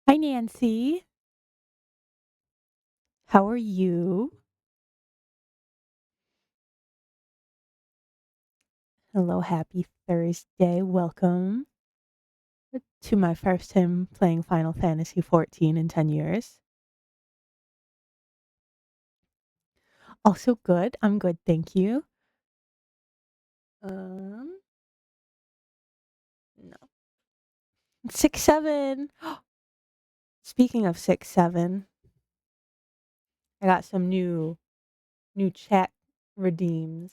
Hi, Nancy. How are you? Hello, happy Thursday. Welcome to my first time playing Final Fantasy 14 in 10 years. Also good. I'm good, thank you. Um, no. 6-7. Speaking of 6-7, I got some new chat redeems.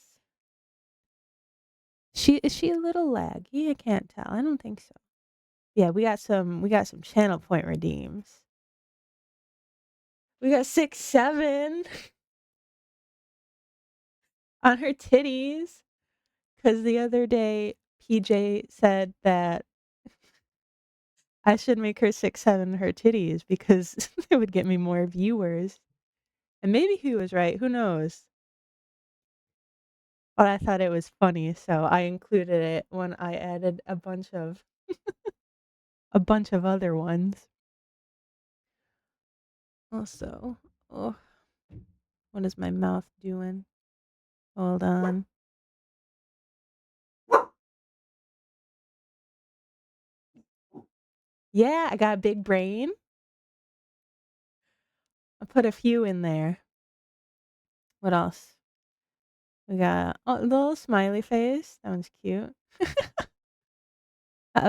Is she a little laggy? I can't tell. I don't think so. Yeah, we got some channel point redeems. We got 6-7 on her titties. Because the other day, PJ said that I should make her 6-7 her titties because it would get me more viewers. And maybe he was right. Who knows? But I thought it was funny, so I included it when I added a bunch of other ones. Also, oh, what is my mouth doing? Hold on. Yeah, I got a big brain. I put a few in there. What else? We got a little smiley face. That one's cute.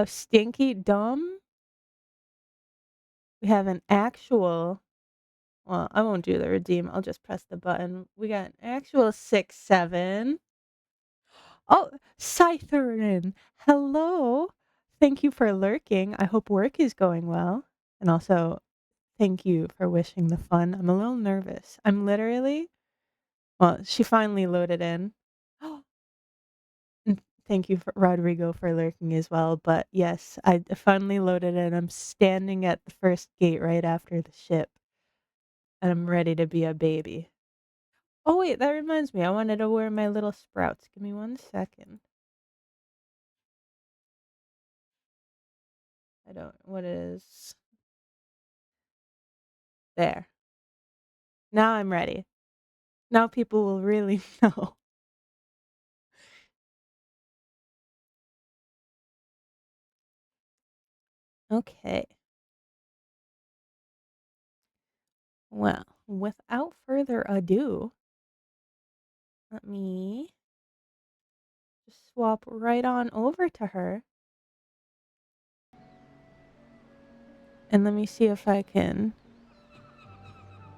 Stinky dumb. We have an actual, well, I won't do the redeem. I'll just press the button. We got an actual 6-7. Oh, Scytherin. Hello. Thank you for lurking. I hope work is going well. And also, thank you for wishing the fun. I'm a little nervous. I'm literally, well, she finally loaded in. And thank you, for Rodrigo, for lurking as well. But yes, I finally loaded in. I'm standing at the first gate right after the ship, and I'm ready to be a baby. Oh, wait, that reminds me. I wanted to wear my little sprouts. Give me 1 second. I don't, what is, there. Now I'm ready. Now people will really know. Okay. Well, without further ado, let me just swap right on over to her. And let me see if I can.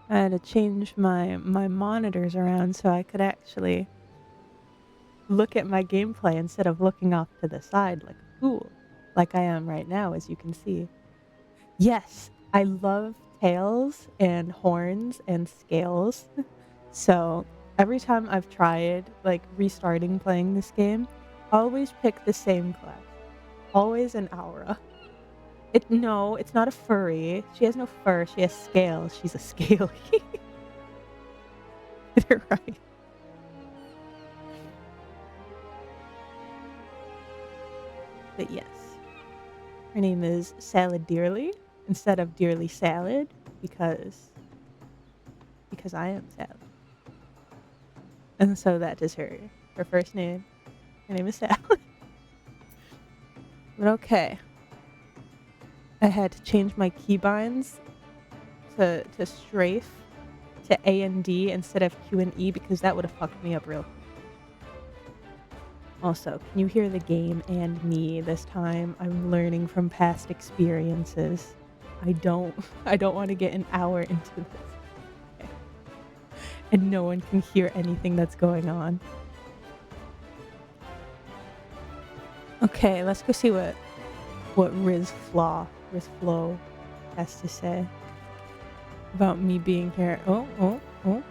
I had to change my monitors around so I could actually look at my gameplay instead of looking off to the side like a fool, like I am right now, as you can see. Yes, I love tails and horns and scales. So every time I've tried like restarting playing this game, I always pick the same class. Always an Aura. No, it's not a furry. She has no fur. She has scales. She's a scaly. You're right. But yes, her name is Salad Deerly instead of DeerlySalad because I am Salad, and so that is her first name. Her name is Salad. But okay, I had to change my keybinds to strafe to A and D instead of Q and E because that would have fucked me up real quick. Also, can you hear the game and me this time? I'm learning from past experiences. I don't want to get an hour into this. Okay. And no one can hear anything that's going on. Okay, let's go see what Riz Flo has to say about me being here. Oh. Hold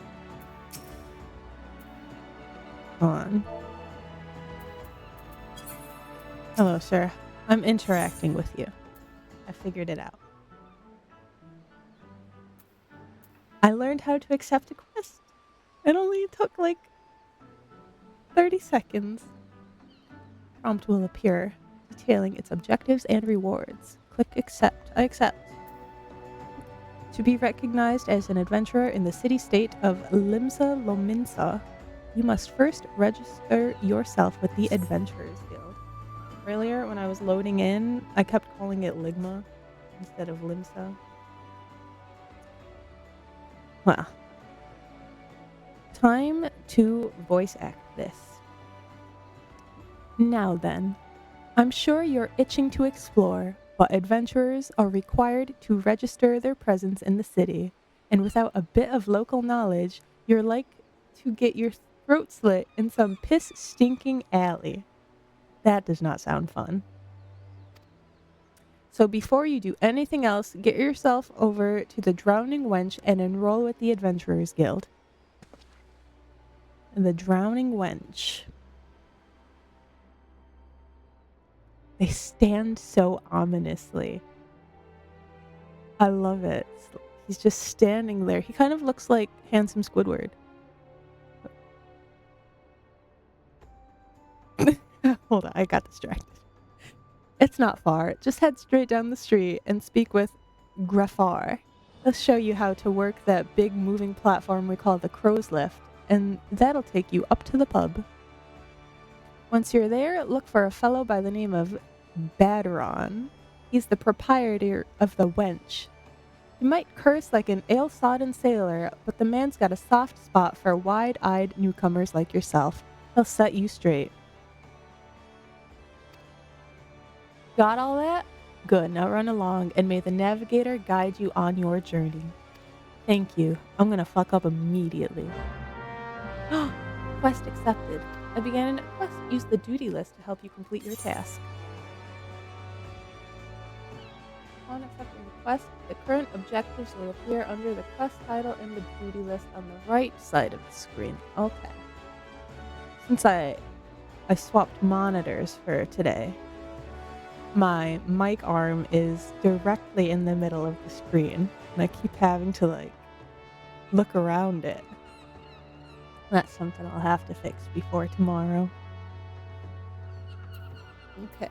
on. Hello, sir. I'm interacting with you. I figured it out. I learned how to accept a quest. It only took like 30 seconds. Prompt will appear detailing its objectives and rewards. Click accept. I accept. To be recognized as an adventurer in the city-state of Limsa Lominsa, you must first register yourself with the Adventurers Guild. Earlier, when I was loading in, I kept calling it Ligma instead of Limsa. Well, time to voice act this. Now then, I'm sure you're itching to explore, but adventurers are required to register their presence in the city, and without a bit of local knowledge, you're like to get your throat slit in some piss-stinking alley. That does not sound fun. So before you do anything else, get yourself over to the Drowning Wench and enroll with the Adventurers Guild. The Drowning Wench. They stand so ominously. I love it. He's just standing there. He kind of looks like handsome Squidward. Hold on, I got distracted. It's not far. Just head straight down the street and speak with Grafar. He'll show you how to work that big moving platform we call the Crow's Lift, and that'll take you up to the pub. Once you're there, look for a fellow by the name of Baderon. He's the proprietor of the Wench. He might curse like an ale-sodden sailor, but the man's got a soft spot for wide-eyed newcomers like yourself. He'll set you straight. Got all that? Good, now run along, and may the navigator guide you on your journey. Thank you. I'm gonna fuck up immediately. Quest accepted. I began a quest. Use the duty list to help you complete your task. Upon accepting the quest, the current objectives will appear under the quest title in the duty list on the right side of the screen. Okay. Since I swapped monitors for today, my mic arm is directly in the middle of the screen, and I keep having to look around it. That's something I'll have to fix before tomorrow. Okay.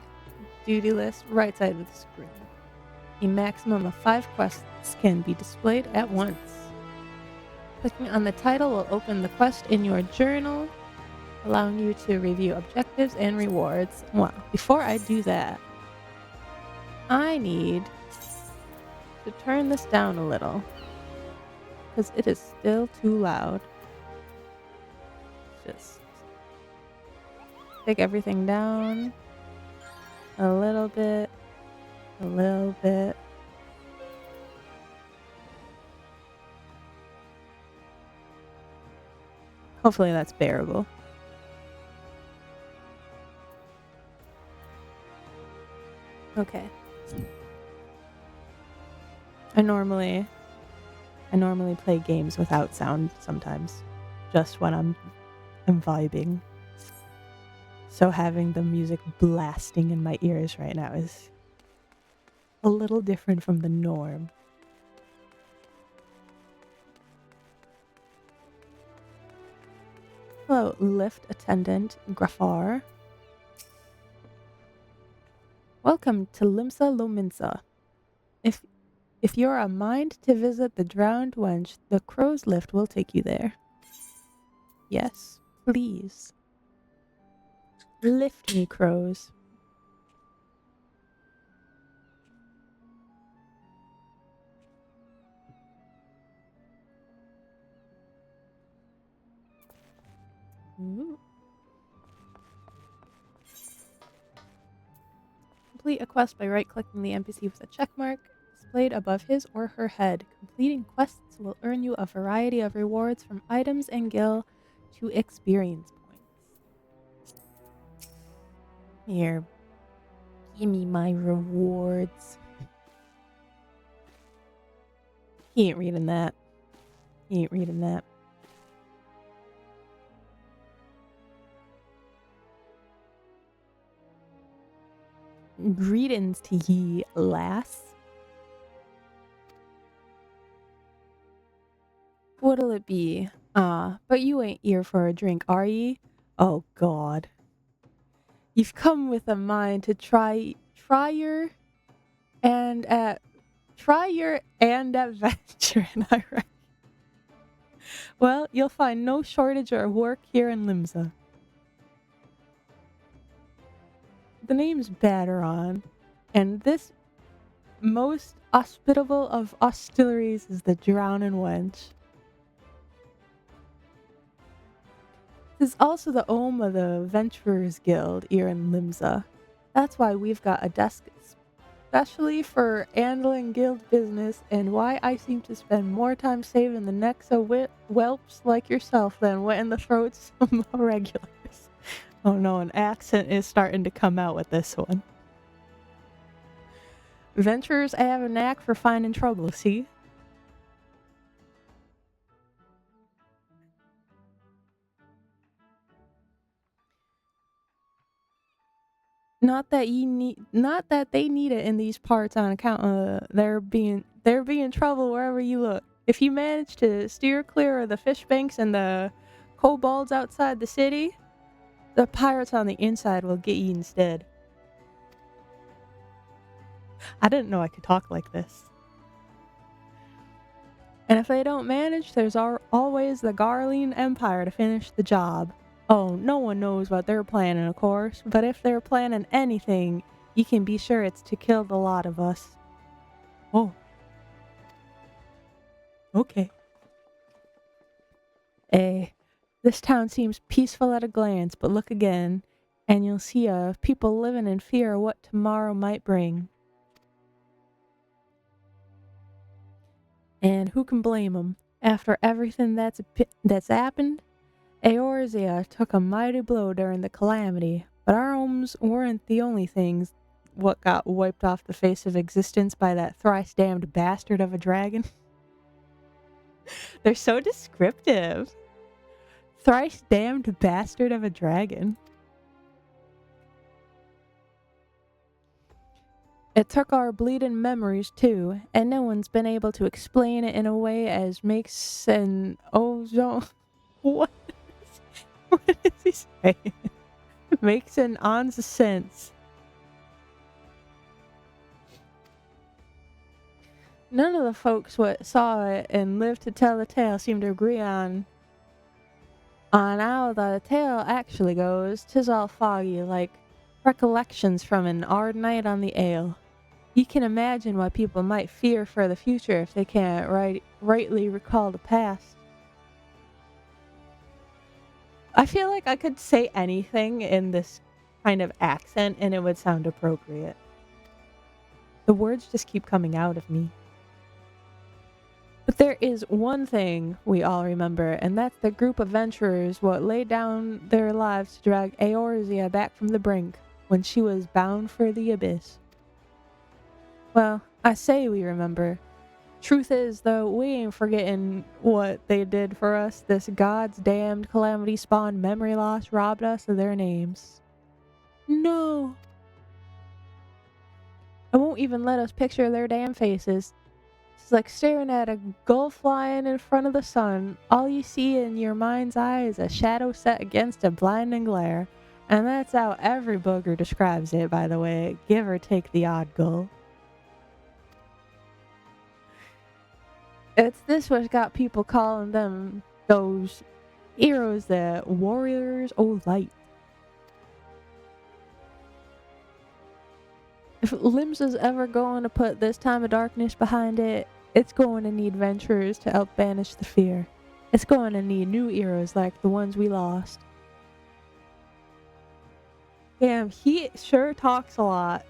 Duty list, right side of the screen. A maximum of 5 quests can be displayed at once. Clicking on the title will open the quest in your journal, allowing you to review objectives and rewards. Well, before I do that, I need to turn this down a little, because it is still too loud. Just take everything down a little bit, a little bit. Hopefully that's bearable. Okay. I normally play games without sound sometimes, just when I'm vibing. So having the music blasting in my ears right now is a little different from the norm. Hello, lift attendant Grafar. Welcome to Limsa Lominsa. If you're a mind to visit the Drowned Wench, the Crow's Lift will take you there. Yes, please. Lift me, crows. Ooh. Complete a quest by right-clicking the NPC with a checkmark displayed above his or her head. Completing quests will earn you a variety of rewards from items and gil to experience points. Here, give me my rewards. He ain't reading that. He ain't reading that. Greetings to ye, lass. What'll it be? But you ain't here for a drink, are ye? Oh, God. You've come with a mind to try her, and at Try your and adventure in Iraq. Well, you'll find no shortage of work here in Limsa. The name's Baderon, and this most hospitable of hostilleries is the Drowning Wench. This is also the home of the Venturers Guild here in Limsa. That's why we've got a desk especially for handling guild business, and why I seem to spend more time saving the necks of whelps like yourself than wetting the throats of my regulars. Oh no, an accent is starting to come out with this one. Venturers have a knack for finding trouble, see? Not that they need it in these parts on account of there being trouble wherever you look. If you manage to steer clear of the fish banks and the kobolds outside the city, the pirates on the inside will get you instead. I didn't know I could talk like this. And if they don't manage, there's always the Garlean Empire to finish the job. Oh, no one knows what they're planning, of course, but if they're planning anything, you can be sure it's to kill the lot of us. Oh. Okay. This town seems peaceful at a glance, but look again, and you'll see people living in fear of what tomorrow might bring. And who can blame them? After everything that's happened, Eorzea took a mighty blow during the calamity, but our homes weren't the only things what got wiped off the face of existence by that thrice-damned bastard of a dragon. They're so descriptive. Thrice-damned bastard of a dragon. It took our bleeding memories, too, and no one's been able to explain it in a way as makes an ozone... What is he saying? Makes an on's sense. None of the folks what saw it and lived to tell the tale seem to agree on how the tale actually goes. 'Tis all foggy, like recollections from an hard night on the ale. You can imagine why people might fear for the future if they can't rightly recall the past. I feel like I could say anything in this kind of accent and it would sound appropriate. The words just keep coming out of me. But there is one thing we all remember, and that's the group of adventurers what laid down their lives to drag Eorzea back from the brink when she was bound for the abyss. Well, I say we remember. Truth is, though, we ain't forgetting what they did for us. This God's damned calamity spawned memory loss robbed us of their names. No. I won't even let us picture their damn faces. It's like staring at a gull flying in front of the sun. All you see in your mind's eye is a shadow set against a blinding glare. And that's how every booger describes it, by the way, give or take the odd gull. It's this what's got people calling them those heroes, the warriors of light. If Limsa's ever going to put this time of darkness behind it, it's going to need adventurers to help banish the fear. It's going to need new heroes like the ones we lost. Damn, he sure talks a lot.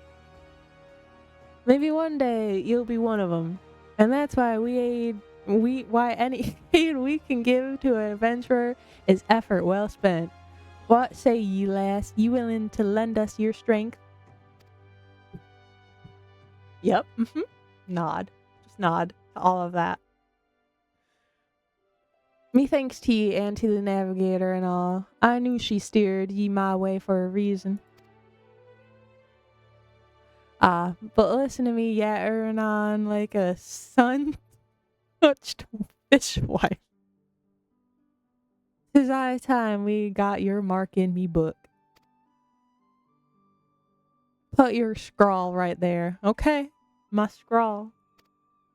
Maybe one day you'll be one of them. And that's why any aid we can give to an adventurer is effort well spent. What say ye, lass? You willing to lend us your strength? Yep. Nod. Just nod to all of that. Methinks to ye and to the navigator and all. I knew she steered ye my way for a reason. But listen to me yattering on like a sun-touched fishwife. 'Tis high time we got your mark in me book. Put your scrawl right there, okay? My scrawl.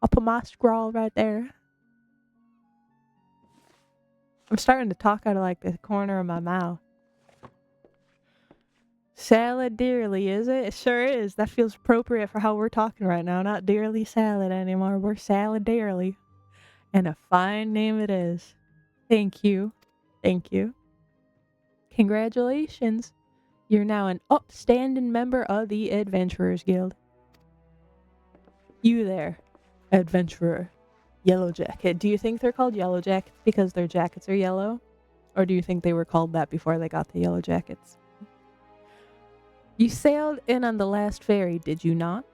I'll put my scrawl right there. I'm starting to talk out of like the corner of my mouth. Salad dearly, is it? It sure is. That feels appropriate for how we're talking right now. Not dearly salad anymore. We're salad dearly. And a fine name it is. Thank you. Thank you. Congratulations. You're now an upstanding member of the Adventurers Guild. You there, adventurer. Yellow Jacket. Do you think they're called Yellow Jackets because their jackets are yellow? Or do you think they were called that before they got the Yellow Jackets? You sailed in on the last ferry, did you not?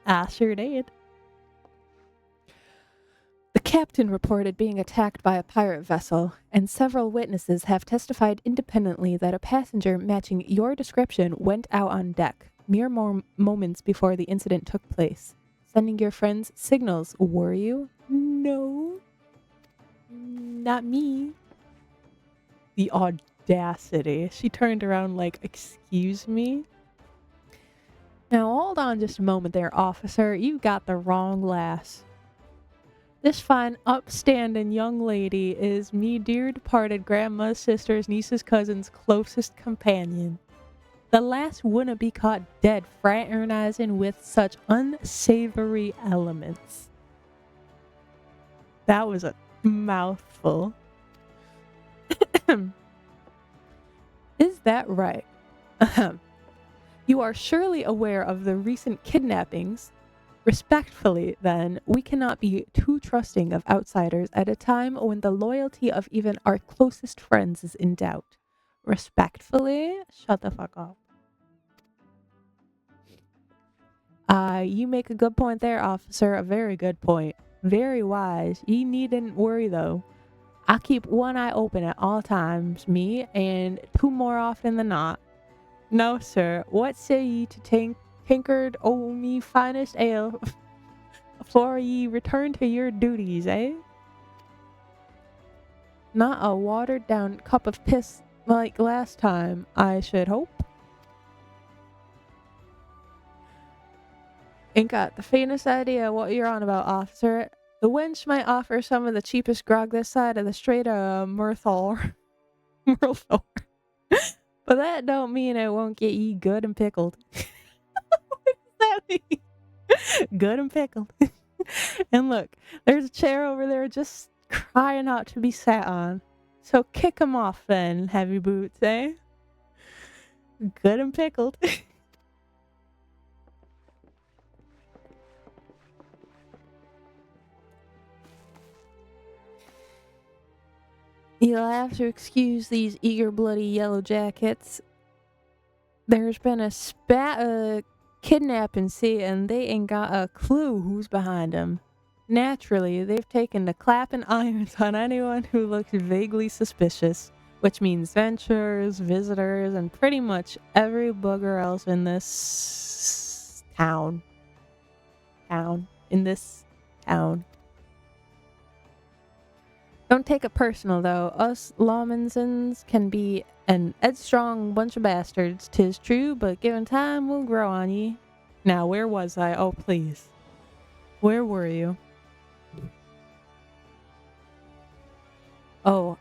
I sure did. The captain reported being attacked by a pirate vessel, and several witnesses have testified independently that a passenger matching your description went out on deck mere moments before the incident took place. Sending your friends signals, were you? No. Not me. The audacity. She turned around like, excuse me? Now hold on just a moment there, officer. You got the wrong lass. This fine, upstanding young lady is me dear departed grandma's sister's niece's cousin's closest companion. The lass wouldn't be caught dead fraternizing with such unsavory elements. That was a mouthful. Is that right? You are surely aware of the recent kidnappings. Respectfully, then, we cannot be too trusting of outsiders at a time when the loyalty of even our closest friends is in doubt. Respectfully? Shut the fuck up. You make a good point there, officer. A very good point. Very wise. You needn't worry, though. I keep one eye open at all times, me, and two more often than not. No, sir. What say ye to tinkered o' me finest ale afore ye return to your duties, eh? Not a watered down cup of piss like last time, I should hope. Ain't got the faintest idea what you're on about, officer. The wench might offer some of the cheapest grog this side of the Strait of Myrthor. Myrthor. But that don't mean it won't get ye good and pickled. What does that mean? Good and pickled. And look, there's a chair over there just crying out to be sat on. So kick 'em off then, heavy boots, eh? Good and pickled. You'll have to excuse these eager bloody yellow jackets. There's been a spat of kidnapping, see, and they ain't got a clue who's behind them. Naturally, they've taken to clapping irons on anyone who looks vaguely suspicious, which means venturers, visitors, and pretty much every bugger else in this town. In this town. Don't take it personal, though. Us Lawmansons can be an headstrong bunch of bastards, 'tis true, but given time, we'll grow on ye. Now, where was I? Oh, please. Where were you? Oh,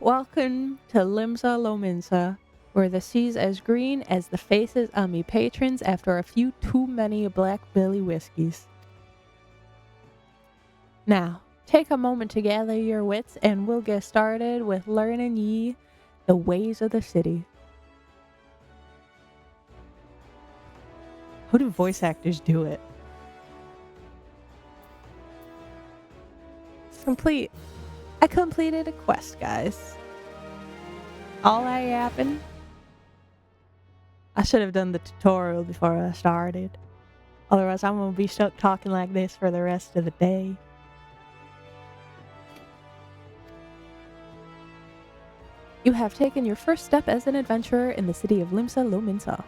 welcome to Limsa Lominsa, where the sea's as green as the faces of me patrons after a few too many Black Billy whiskeys. Now, take a moment to gather your wits, and we'll get started with learning ye the ways of the city. How do voice actors do it? I completed a quest, guys. All that happened. I should have done the tutorial before I started. Otherwise, I'm gonna be stuck talking like this for the rest of the day. You have taken your first step as an adventurer in the city of Limsa Lominsa.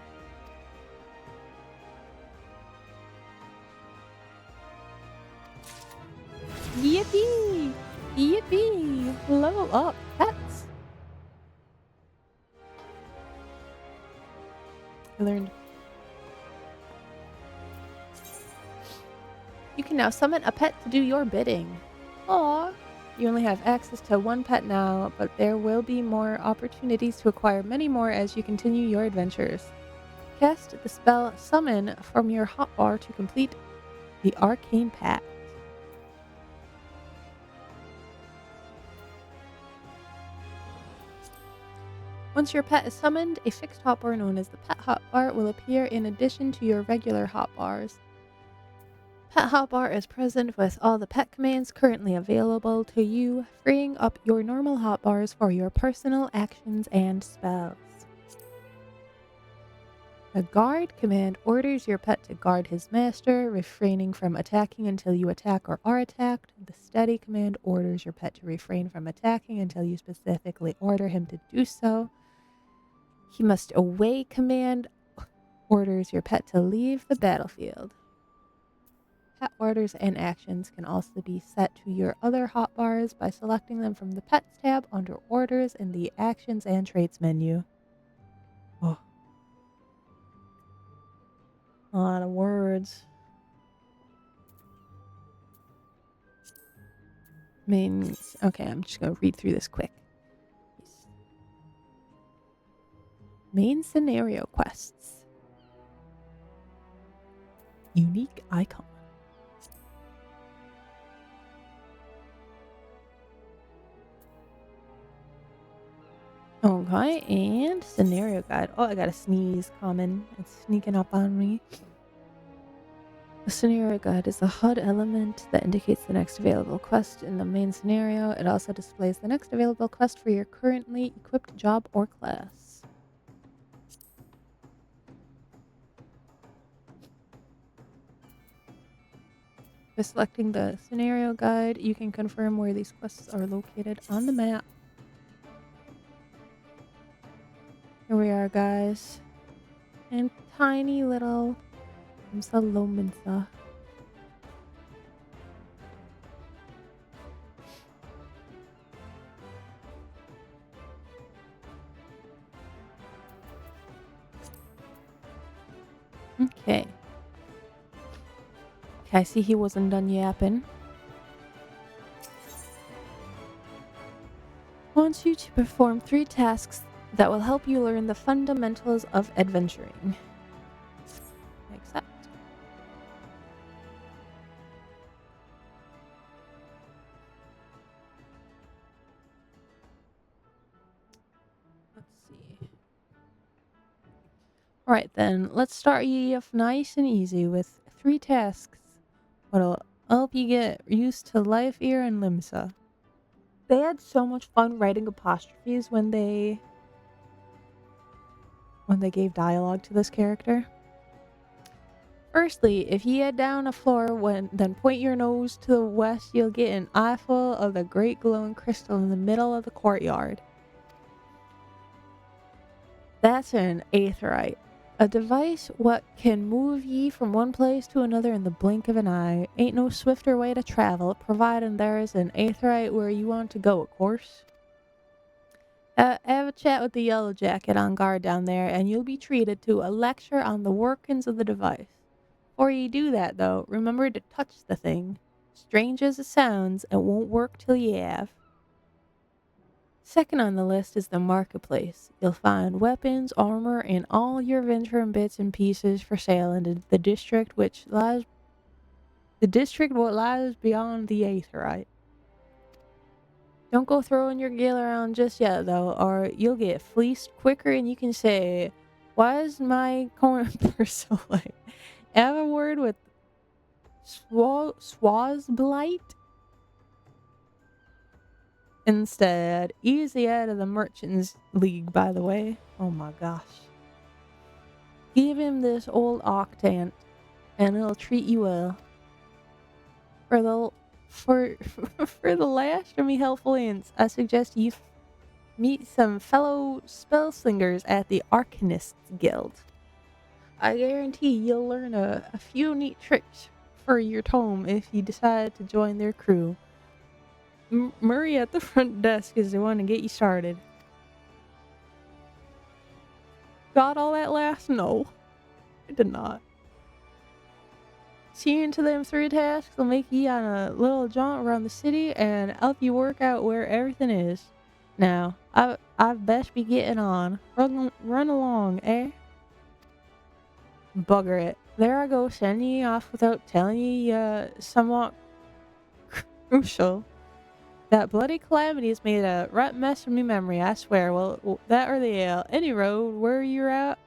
Yippee! Yippee! Level up, pets! You learned. You can now summon a pet to do your bidding. Aww. You only have access to one pet now, but there will be more opportunities to acquire many more as you continue your adventures. Cast the spell Summon from your hotbar to complete the Arcane Pact. Once your pet is summoned, a fixed hotbar known as the pet hotbar will appear in addition to your regular hotbars. Pet hotbar is present with all the pet commands currently available to you, freeing up your normal hotbars for your personal actions and spells. The guard command orders your pet to guard his master, refraining from attacking until you attack or are attacked. The steady command orders your pet to refrain from attacking until you specifically order him to do so. He must away command orders your pet to leave the battlefield. Pet orders and actions can also be set to your other hotbars by selecting them from the Pets tab under Orders in the Actions and Traits menu. Oh. A lot of words. Okay, I'm just going to read through this quick. Main scenario quests. Unique icon. Okay, and scenario guide. Oh, I got a sneeze coming. It's sneaking up on me. The scenario guide is a HUD element that indicates the next available quest in the main scenario. It also displays the next available quest for your currently equipped job or class. By selecting the scenario guide, you can confirm where these quests are located on the map. Here we are, guys. And tiny little Lominsa. Okay. I see he wasn't done yapping. I want you to perform 3 tasks that will help you learn the fundamentals of adventuring. Accept. Let's see. Alright then, let's start you off nice and easy with 3 tasks that'll help you get used to life here in Limsa. They had so much fun writing apostrophes when they gave dialogue to this character. Firstly, if you head down a floor, then point your nose to the west, you'll get an eyeful of the great glowing crystal in the middle of the courtyard. That's an aetheryte, a device what can move ye from one place to another in the blink of an eye. Ain't no swifter way to travel, providing there's an aetheryte where you want to go, of course. Have a chat with the yellow jacket on guard down there, and you'll be treated to a lecture on the workings of the device. Before you do that, though, remember to touch the thing. Strange as it sounds, it won't work till you have. Second on the list is the marketplace. You'll find weapons, armor, and all your adventuring bits and pieces for sale in the district what lies beyond the aetheryte. Don't go throwing your gear around just yet, though, or you'll get fleeced quicker and you can say, why is my corn purse so light? Have a word with Swazblight? Instead, easy out of the Merchants League, by the way. Oh my gosh. Give him this old octant, and it'll treat you well. For the last of me helpful hints, I suggest you meet some fellow spellslingers at the Arcanists Guild. I guarantee you'll learn a few neat tricks for your tome if you decide to join their crew. Murray at the front desk is the one to get you started. got all that last? No, I did not. See into them 3 tasks will make ye on a little jaunt around the city and help you work out where everything is. Now, I've best be getting on. Run along, eh? Bugger it. There I go, sending you off without telling you somewhat crucial. That bloody calamity has made a right mess of me memory, I swear. Well, that or the ale. Any road, where you're at.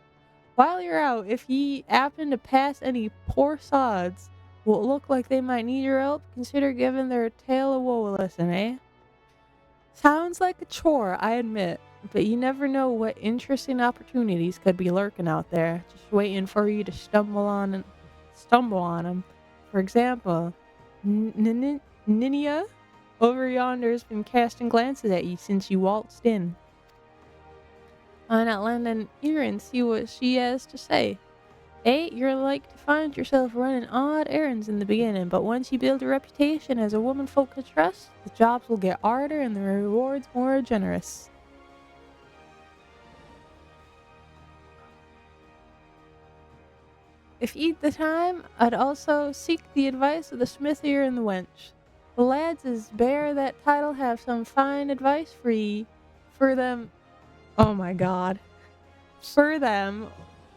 While you're out, if ye happen to pass any poor sods what look like they might need your help, consider giving their tale of woe a listen, eh? Sounds like a chore, I admit, but you never know what interesting opportunities could be lurking out there, just waiting for you to stumble on them. For example, Ninia over yonder's been casting glances at you since you waltzed in. Why not lend an ear and see what she has to say? You're like to find yourself running odd errands in the beginning, but once you build a reputation as a woman folk can trust, the jobs will get harder and the rewards more generous. If you'd the time, I'd also seek the advice of the smithier and the wench. The lads as bear that title have some fine advice for them. Oh my god. For them.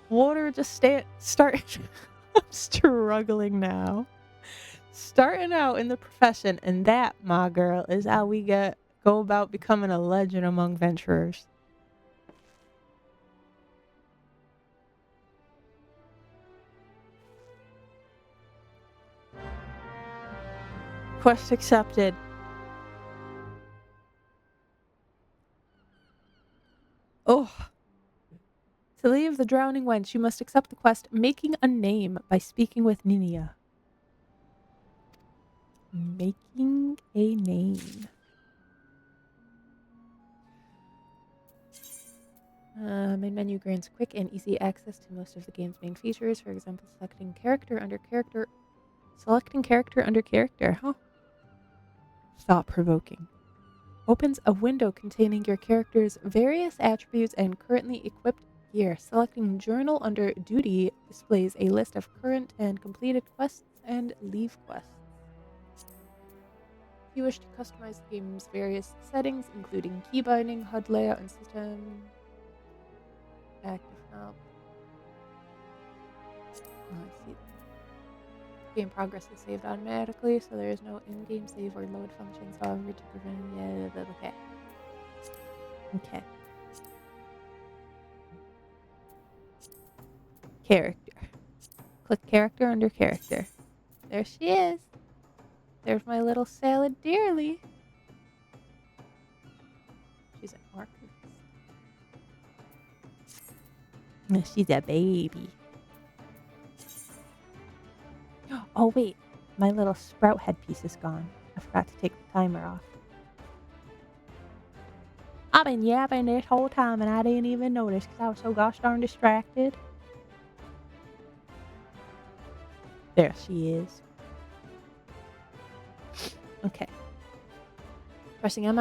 Water just start. I'm struggling now. Starting out in the profession, and that, my girl, is how we go about becoming a legend among venturers. Quest accepted. Oh. To leave the drowning wench, you must accept the quest Making a Name by speaking with Ninia. Making a name. Main menu grants quick and easy access to most of the game's main features. For example, selecting character under character. Huh? Thought-provoking. Opens a window containing your character's various attributes and currently equipped gear. Selecting journal under duty displays a list of current and completed quests and leave quests. If you wish to customize the game's various settings, including key binding, HUD layout, and system active now. Oh, I see. Game progress is saved automatically, so there is no in-game save or load functions, however, to prevent okay. Okay. Character. Click character under character. There she is. There's my little salad dearly. She's an archivist. She's a baby. Oh wait, my little sprout headpiece is gone. I forgot to take the timer off. I've been yapping this whole time and I didn't even notice because I was so gosh darn distracted. There she is. Okay. Pressing M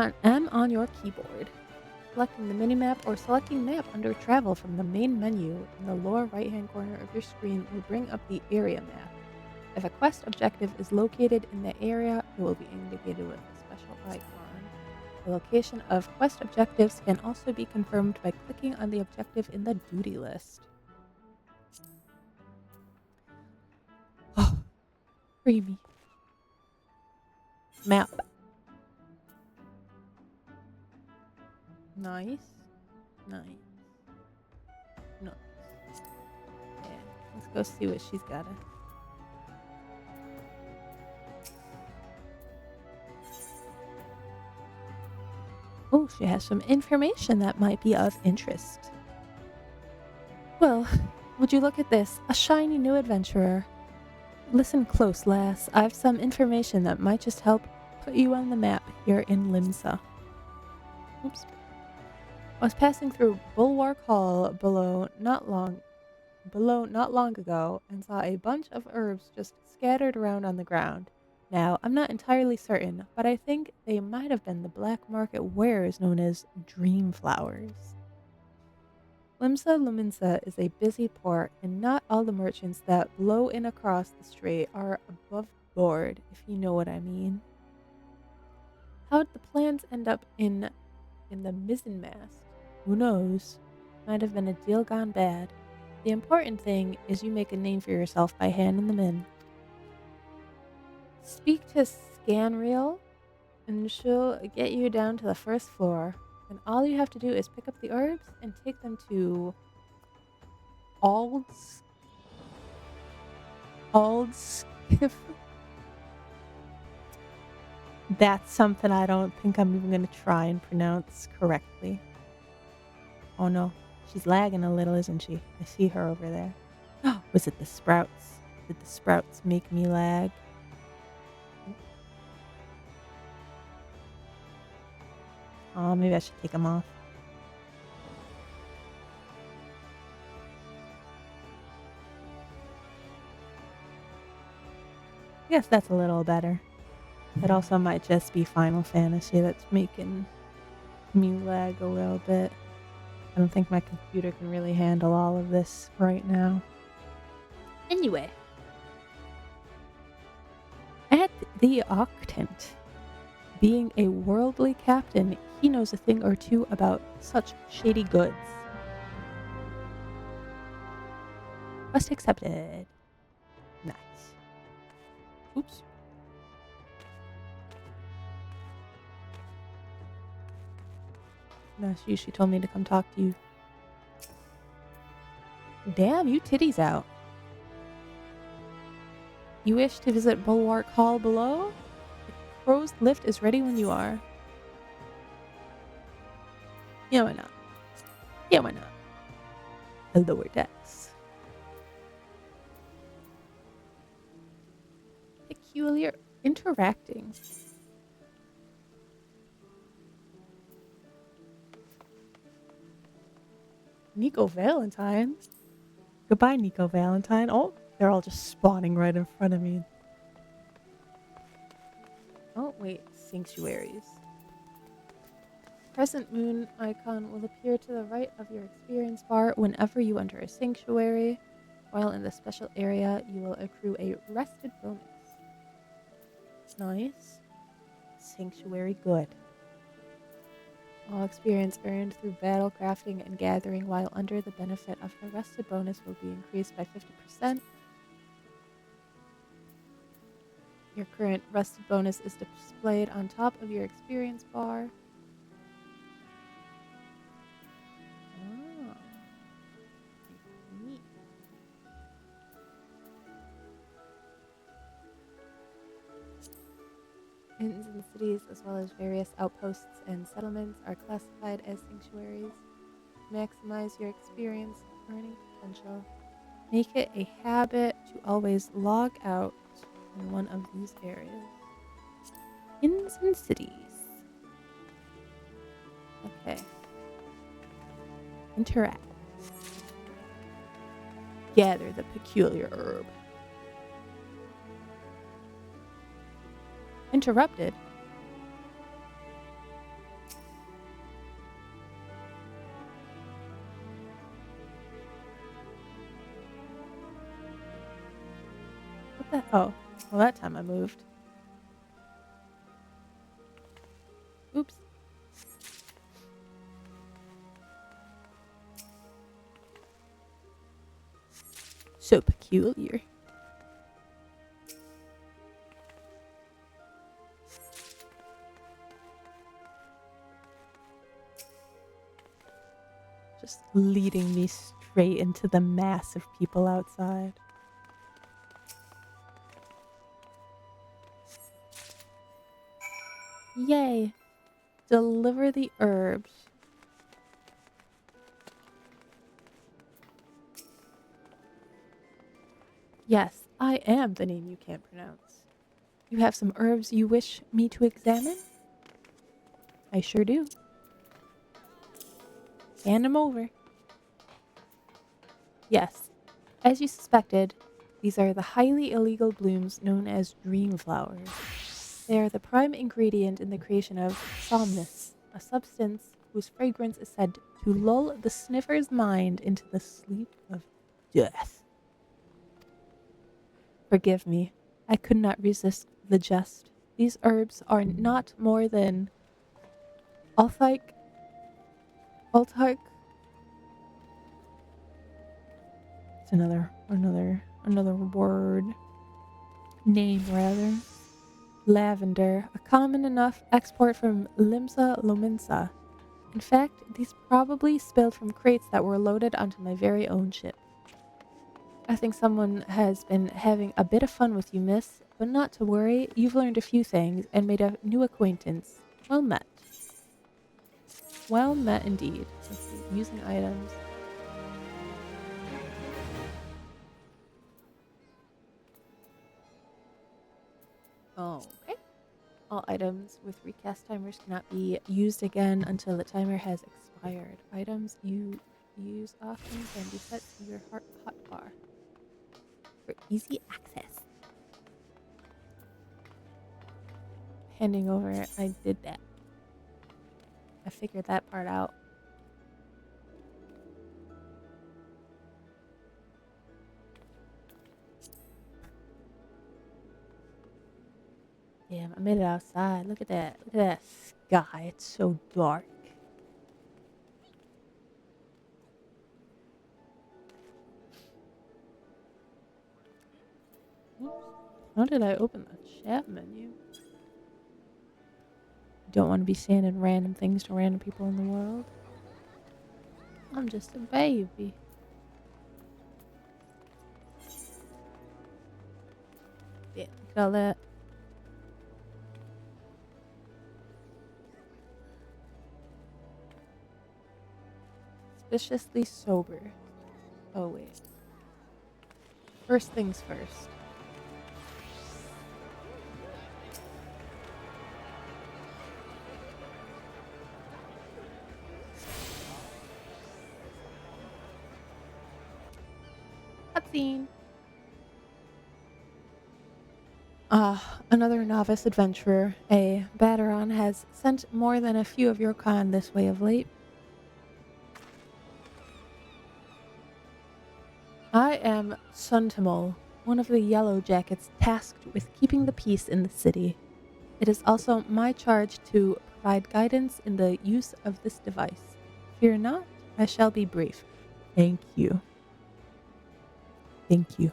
on your keyboard. Selecting the minimap or selecting map under travel from the main menu in the lower right hand corner of your screen will bring up the area map. If a quest objective is located in the area, it will be indicated with a special icon. The location of quest objectives can also be confirmed by clicking on the objective in the duty list. Oh, creamy. Map. Nice. Nice. Nice. Yeah, let's go see what she's got. Oh, she has some information that might be of interest. Well, would you look at this? A shiny new adventurer. Listen close, lass. I've some information that might just help put you on the map here in Limsa. Oops. I was passing through Bulwark Hall below not long ago and saw a bunch of herbs just scattered around on the ground. Now, I'm not entirely certain, but I think they might have been the black market wares known as dream flowers. Limsa Luminsa is a busy port, and not all the merchants that blow in across the strait are above board, if you know what I mean. How'd the plans end up in the mizzenmast? Who knows? Might have been a deal gone bad. The important thing is you make a name for yourself by handing them in. Speak to Scanreal, and she'll get you down to the first floor. And all you have to do is pick up the herbs and take them to Aldskiff. That's something I don't think I'm even going to try and pronounce correctly. Oh no, she's lagging a little, isn't she? I see her over there. Was it the sprouts? Did the sprouts make me lag? Oh, maybe I should take them off. I guess that's a little better. It also might just be Final Fantasy that's making me lag a little bit. I don't think my computer can really handle all of this right now. Anyway. At the Octant, being a worldly captain, he knows a thing or two about such shady goods. Quest accepted. Nice. Oops. No, she told me to come talk to you. Damn, you titties out. You wish to visit Bulwark Hall below? The crow's lift is ready when you are. Yeah, why not? Yeah, why not? The lower decks. Peculiar interacting. Nico Valentine? Goodbye, Nico Valentine. Oh, they're all just spawning right in front of me. Oh, wait. Sanctuaries. Crescent moon icon will appear to the right of your experience bar whenever you enter a sanctuary. While in the special area, you will accrue a rested bonus. Nice. Sanctuary good. All experience earned through battle, crafting, and gathering while under the benefit of the rested bonus will be increased by 50%. Your current rested bonus is displayed on top of your experience bar. Oh. Neat. Inns and cities, as well as various outposts and settlements, are classified as sanctuaries. Maximize your experience earning potential. Make it a habit to always log out in one of these areas. Inns and cities. Okay. Interact. Gather the peculiar herb. Interrupted. What the? Oh, well, that time I moved. Oops. So peculiar. Just leading me straight into the mass of people outside. Yay! Deliver the herbs. Yes, I am the name you can't pronounce. You have some herbs you wish me to examine? I sure do. Hand them over. Yes, as you suspected, these are the highly illegal blooms known as dream flowers. They are the prime ingredient in the creation of somnus, a substance whose fragrance is said to lull the sniffer's mind into the sleep of death. Forgive me, I could not resist the jest. These herbs are not more than Althark. It's another word. Name, rather. Lavender, a common enough export from Limsa Lominsa. In fact, these probably spilled from crates that were loaded onto my very own ship. I think someone has been having a bit of fun with you, miss, but not to worry, you've learned a few things and made a new acquaintance. Well met. Well met indeed. Let's see, using items. Okay. All items with recast timers cannot be used again until the timer has expired. Items you use often can be set to your hotbar for easy access. Handing over, I did that. I figured that part out. Damn, I made it outside. Look at that. Look at that sky. It's so dark. Oops. How did I open the chat menu? Don't want to be sending random things to random people in the world. I'm just a baby. Yeah, look at all that. Suspiciously sober. Oh, wait. First things first. Cutscene. Another novice adventurer, a Bateron, has sent more than a few of your kind this way of late. I am Suntimol, one of the Yellow Jackets tasked with keeping the peace in the city. It is also my charge to provide guidance in the use of this device. Fear not, I shall be brief. Thank you. Thank you.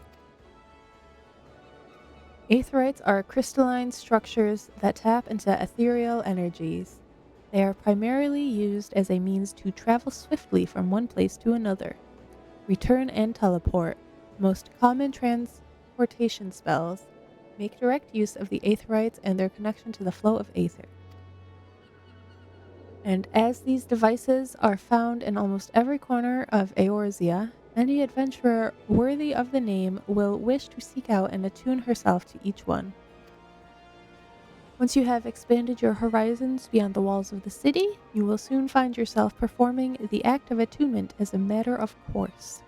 Aetherites are crystalline structures that tap into ethereal energies. They are primarily used as a means to travel swiftly from one place to another. Return and teleport, most common transportation spells, make direct use of the Aetherites and their connection to the flow of Aether. And as these devices are found in almost every corner of Eorzea, any adventurer worthy of the name will wish to seek out and attune herself to each one. Once you have expanded your horizons beyond the walls of the city, you will soon find yourself performing the act of attunement as a matter of course.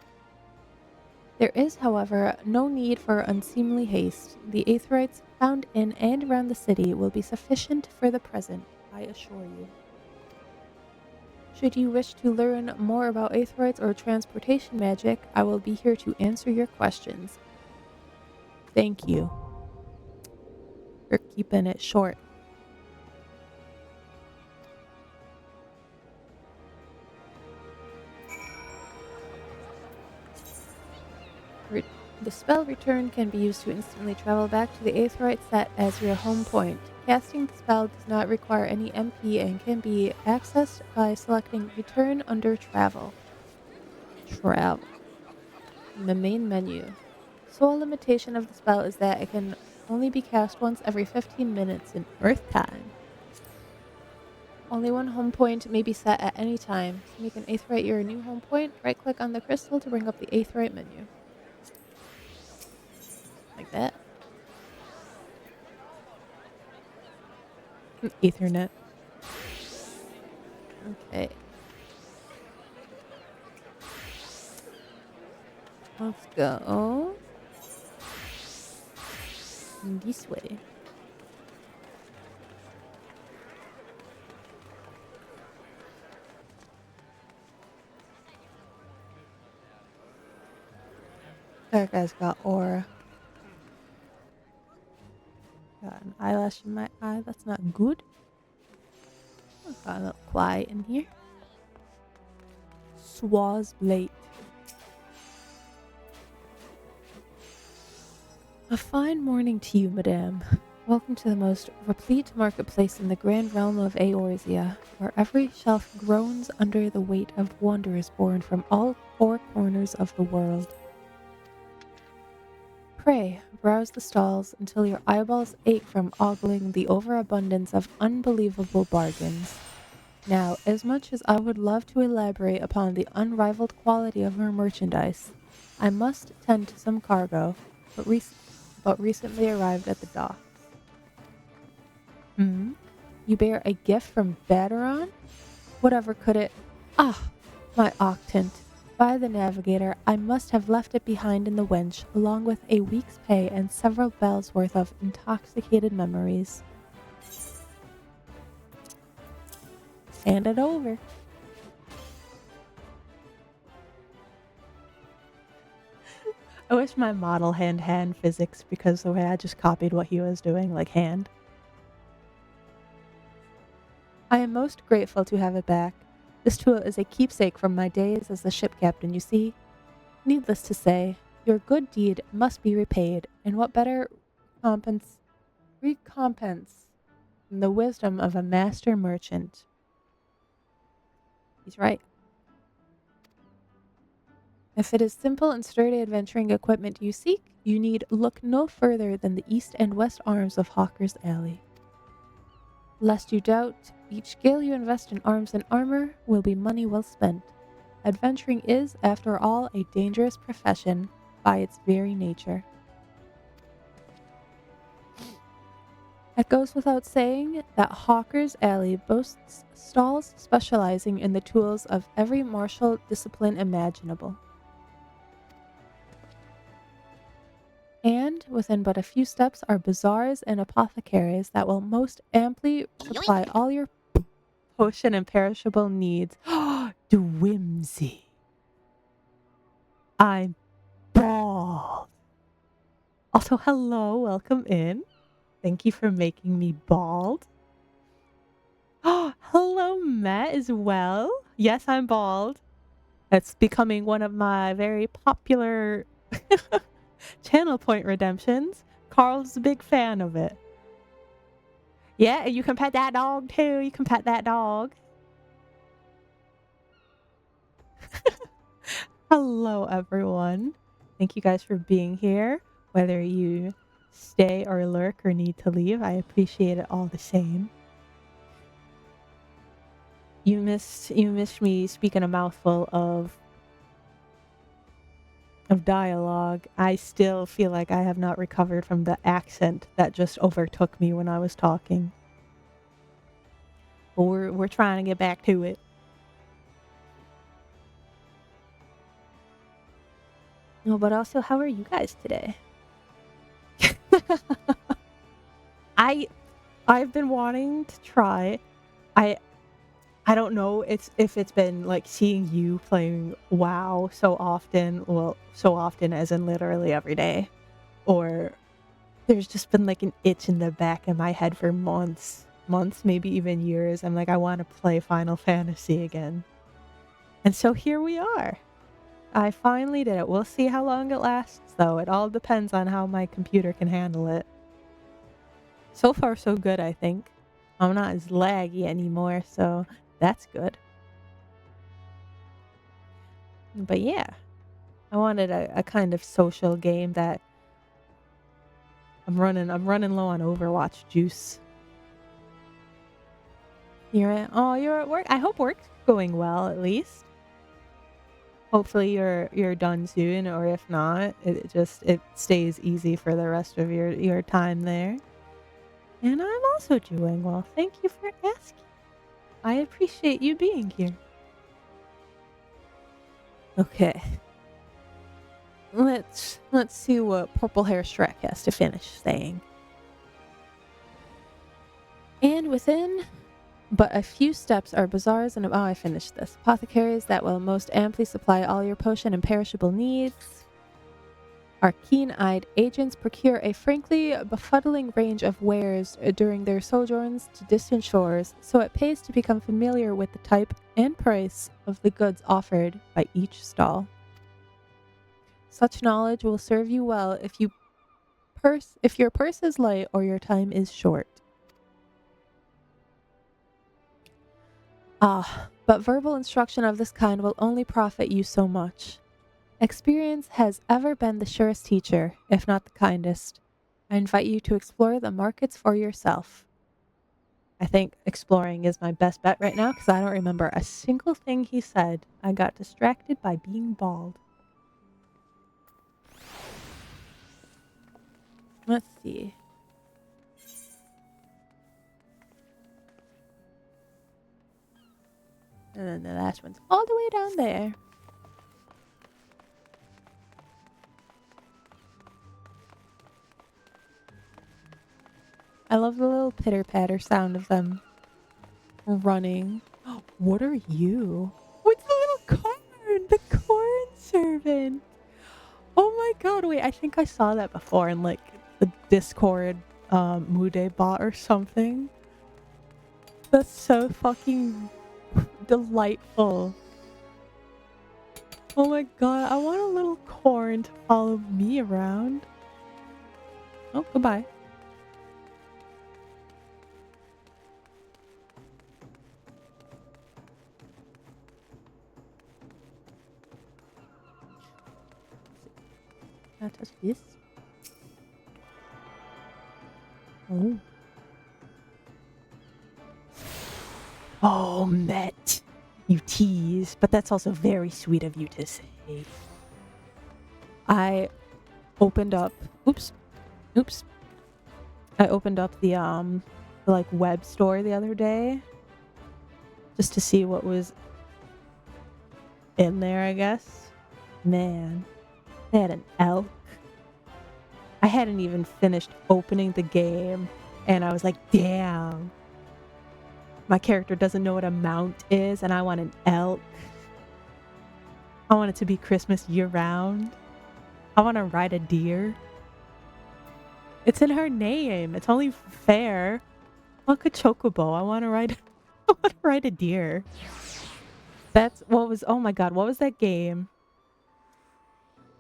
There is, however, no need for unseemly haste. The Aetherites found in and around the city will be sufficient for the present, I assure you. Should you wish to learn more about Aetherites or transportation magic, I will be here to answer your questions. Thank you for keeping it short. The spell return can be used to instantly travel back to the Aetherite set as your home point. Casting the spell does not require any MP and can be accessed by selecting Return under Travel. Travel. In the main menu. Sole limitation of the spell is that it can only be cast once every 15 minutes in Earth time. Only one home point may be set at any time. To make an Aetherite your new home point, right-click on the crystal to bring up the Aetherite menu. Like that. Ethernet. Okay. Let's go this way. That guy's got aura. Got an eyelash in my eye. That's not good. Got a little quiet in here. Swaz Blade. A fine morning to you, madame. Welcome to the most replete marketplace in the grand realm of Eorzea, where every shelf groans under the weight of wanderers born from all four corners of the world. Pray, browse the stalls until your eyeballs ache from ogling the overabundance of unbelievable bargains. Now, as much as I would love to elaborate upon the unrivaled quality of our merchandise, I must tend to some cargo, but recently arrived at the dock. You bear a gift from Baderon? Whatever could it... Ah, my octant. By the navigator, I must have left it behind in the winch, along with a week's pay and several bells' worth of intoxicated memories. Hand it over. I wish my model hand physics, because the way I just copied what he was doing, like hand. I am most grateful to have it back. This tool is a keepsake from my days as the ship captain, you see. Needless to say, your good deed must be repaid, and what better recompense than the wisdom of a master merchant? He's right. If it is simple and sturdy adventuring equipment you seek, you need look no further than the east and west arms of Hawker's Alley. Lest you doubt, each gale you invest in arms and armor will be money well spent. Adventuring is, after all, a dangerous profession by its very nature. It goes without saying that Hawker's Alley boasts stalls specializing in the tools of every martial discipline imaginable. And within but a few steps are bazaars and apothecaries that will most amply supply all your potion and perishable needs. Dwimsy. I'm bald. Also, hello, welcome in. Thank you for making me bald. Hello, Matt, as well. Yes, I'm bald. It's becoming one of my very popular channel point redemptions. Carl's a big fan of it. Yeah, you can pet that dog too. You can pet that dog. Hello, everyone. Thank you guys for being here. Whether you stay or lurk or need to leave, I appreciate it all the same. You missed me speaking a mouthful of dialogue. I still feel like I have not recovered from the accent that just overtook me when I was talking. But we're trying to get back to it. No, but also, how are you guys today? I've been wanting to try. I don't know if it's been like seeing you playing WoW so often, well, so often as in literally every day, or there's just been like an itch in the back of my head for months, maybe even years. I'm like, I want to play Final Fantasy again. And so here we are. I finally did it. We'll see how long it lasts, though. It all depends on how my computer can handle it. So far, so good, I think. I'm not as laggy anymore, so that's good. But yeah, I wanted a kind of social game that I'm running low on Overwatch juice. You're at work. I hope work's going well, at least. Hopefully you're done soon, or if not, it stays easy for the rest of your time there. And I'm also doing well. Thank you for asking. I appreciate you being here. Okay. Let's see what Purple Hair Shrek has to finish saying. And within but a few steps are bazaars and... Oh, I finished this. Apothecaries that will most amply supply all your potion and perishable needs. Our keen-eyed agents procure a frankly befuddling range of wares during their sojourns to distant shores, so it pays to become familiar with the type and price of the goods offered by each stall. Such knowledge will serve you well if your purse is light or your time is short. But verbal instruction of this kind will only profit you so much. Experience has ever been the surest teacher, if not the kindest. I invite you to explore the markets for yourself. I think exploring is my best bet right now because I don't remember a single thing he said. I got distracted by being bald. Let's see. And then the last one's all the way down there. I love the little pitter-patter sound of them running. What are you? What's the little corn? The corn servant. Oh my god, wait, I think I saw that before in like the Discord Mude bot or something. That's so fucking delightful. Oh my god, I want a little corn to follow me around. Oh, goodbye. Can I touch this? Oh. Oh, Met. You tease, but that's also very sweet of you to say. I opened up... Oops. I opened up the like web store the other day just to see what was in there, I guess. Man, they had an elk. I hadn't even finished opening the game and I was like, damn. My character doesn't know what a mount is and I want an elk. I want it to be Christmas year-round. I want to ride a deer. It's in her name. It's only fair. Look, a chocobo. I want to ride a deer. That's what was, oh my god, what was that game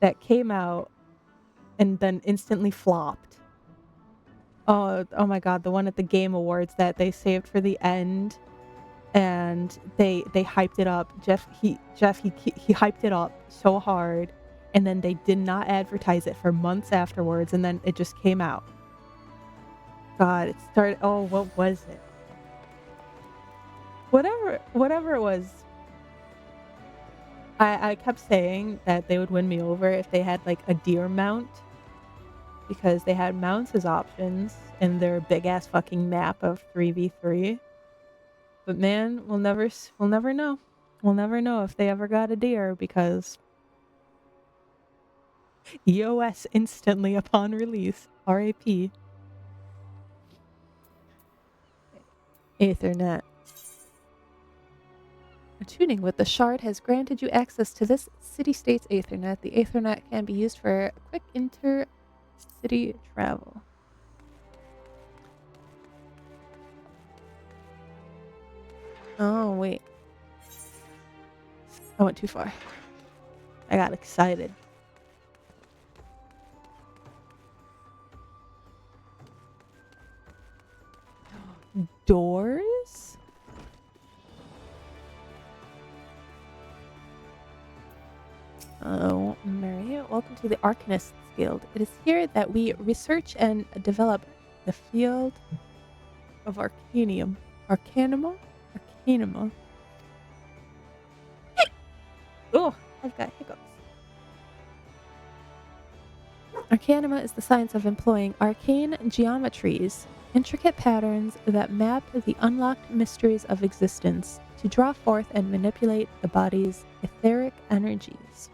that came out and then instantly flopped? Oh my god, the one at the Game Awards that they saved for the end and they hyped it up. Jeff he hyped it up so hard and then they did not advertise it for months afterwards and then it just came out. God, it started, oh, what was it? Whatever it was. I kept saying that they would win me over if they had like a deer mount because they had mounts as options in their big ass fucking map of 3v3. But man, we'll never know. We'll never know if they ever got a deer because EOS instantly upon release. RAP. Ethernet. Tuning with the shard has granted you access to this city-state's Ethernet. The Ethernet can be used for quick inter-city travel. Oh, wait. I went too far. I got excited. Doors? Oh, Mary, welcome to the Arcanists Guild. It is here that we research and develop the field of Arcanium. Arcanima? Oh, I've got hiccups. Arcanima is the science of employing arcane geometries, intricate patterns that map the unlocked mysteries of existence to draw forth and manipulate the body's etheric energies.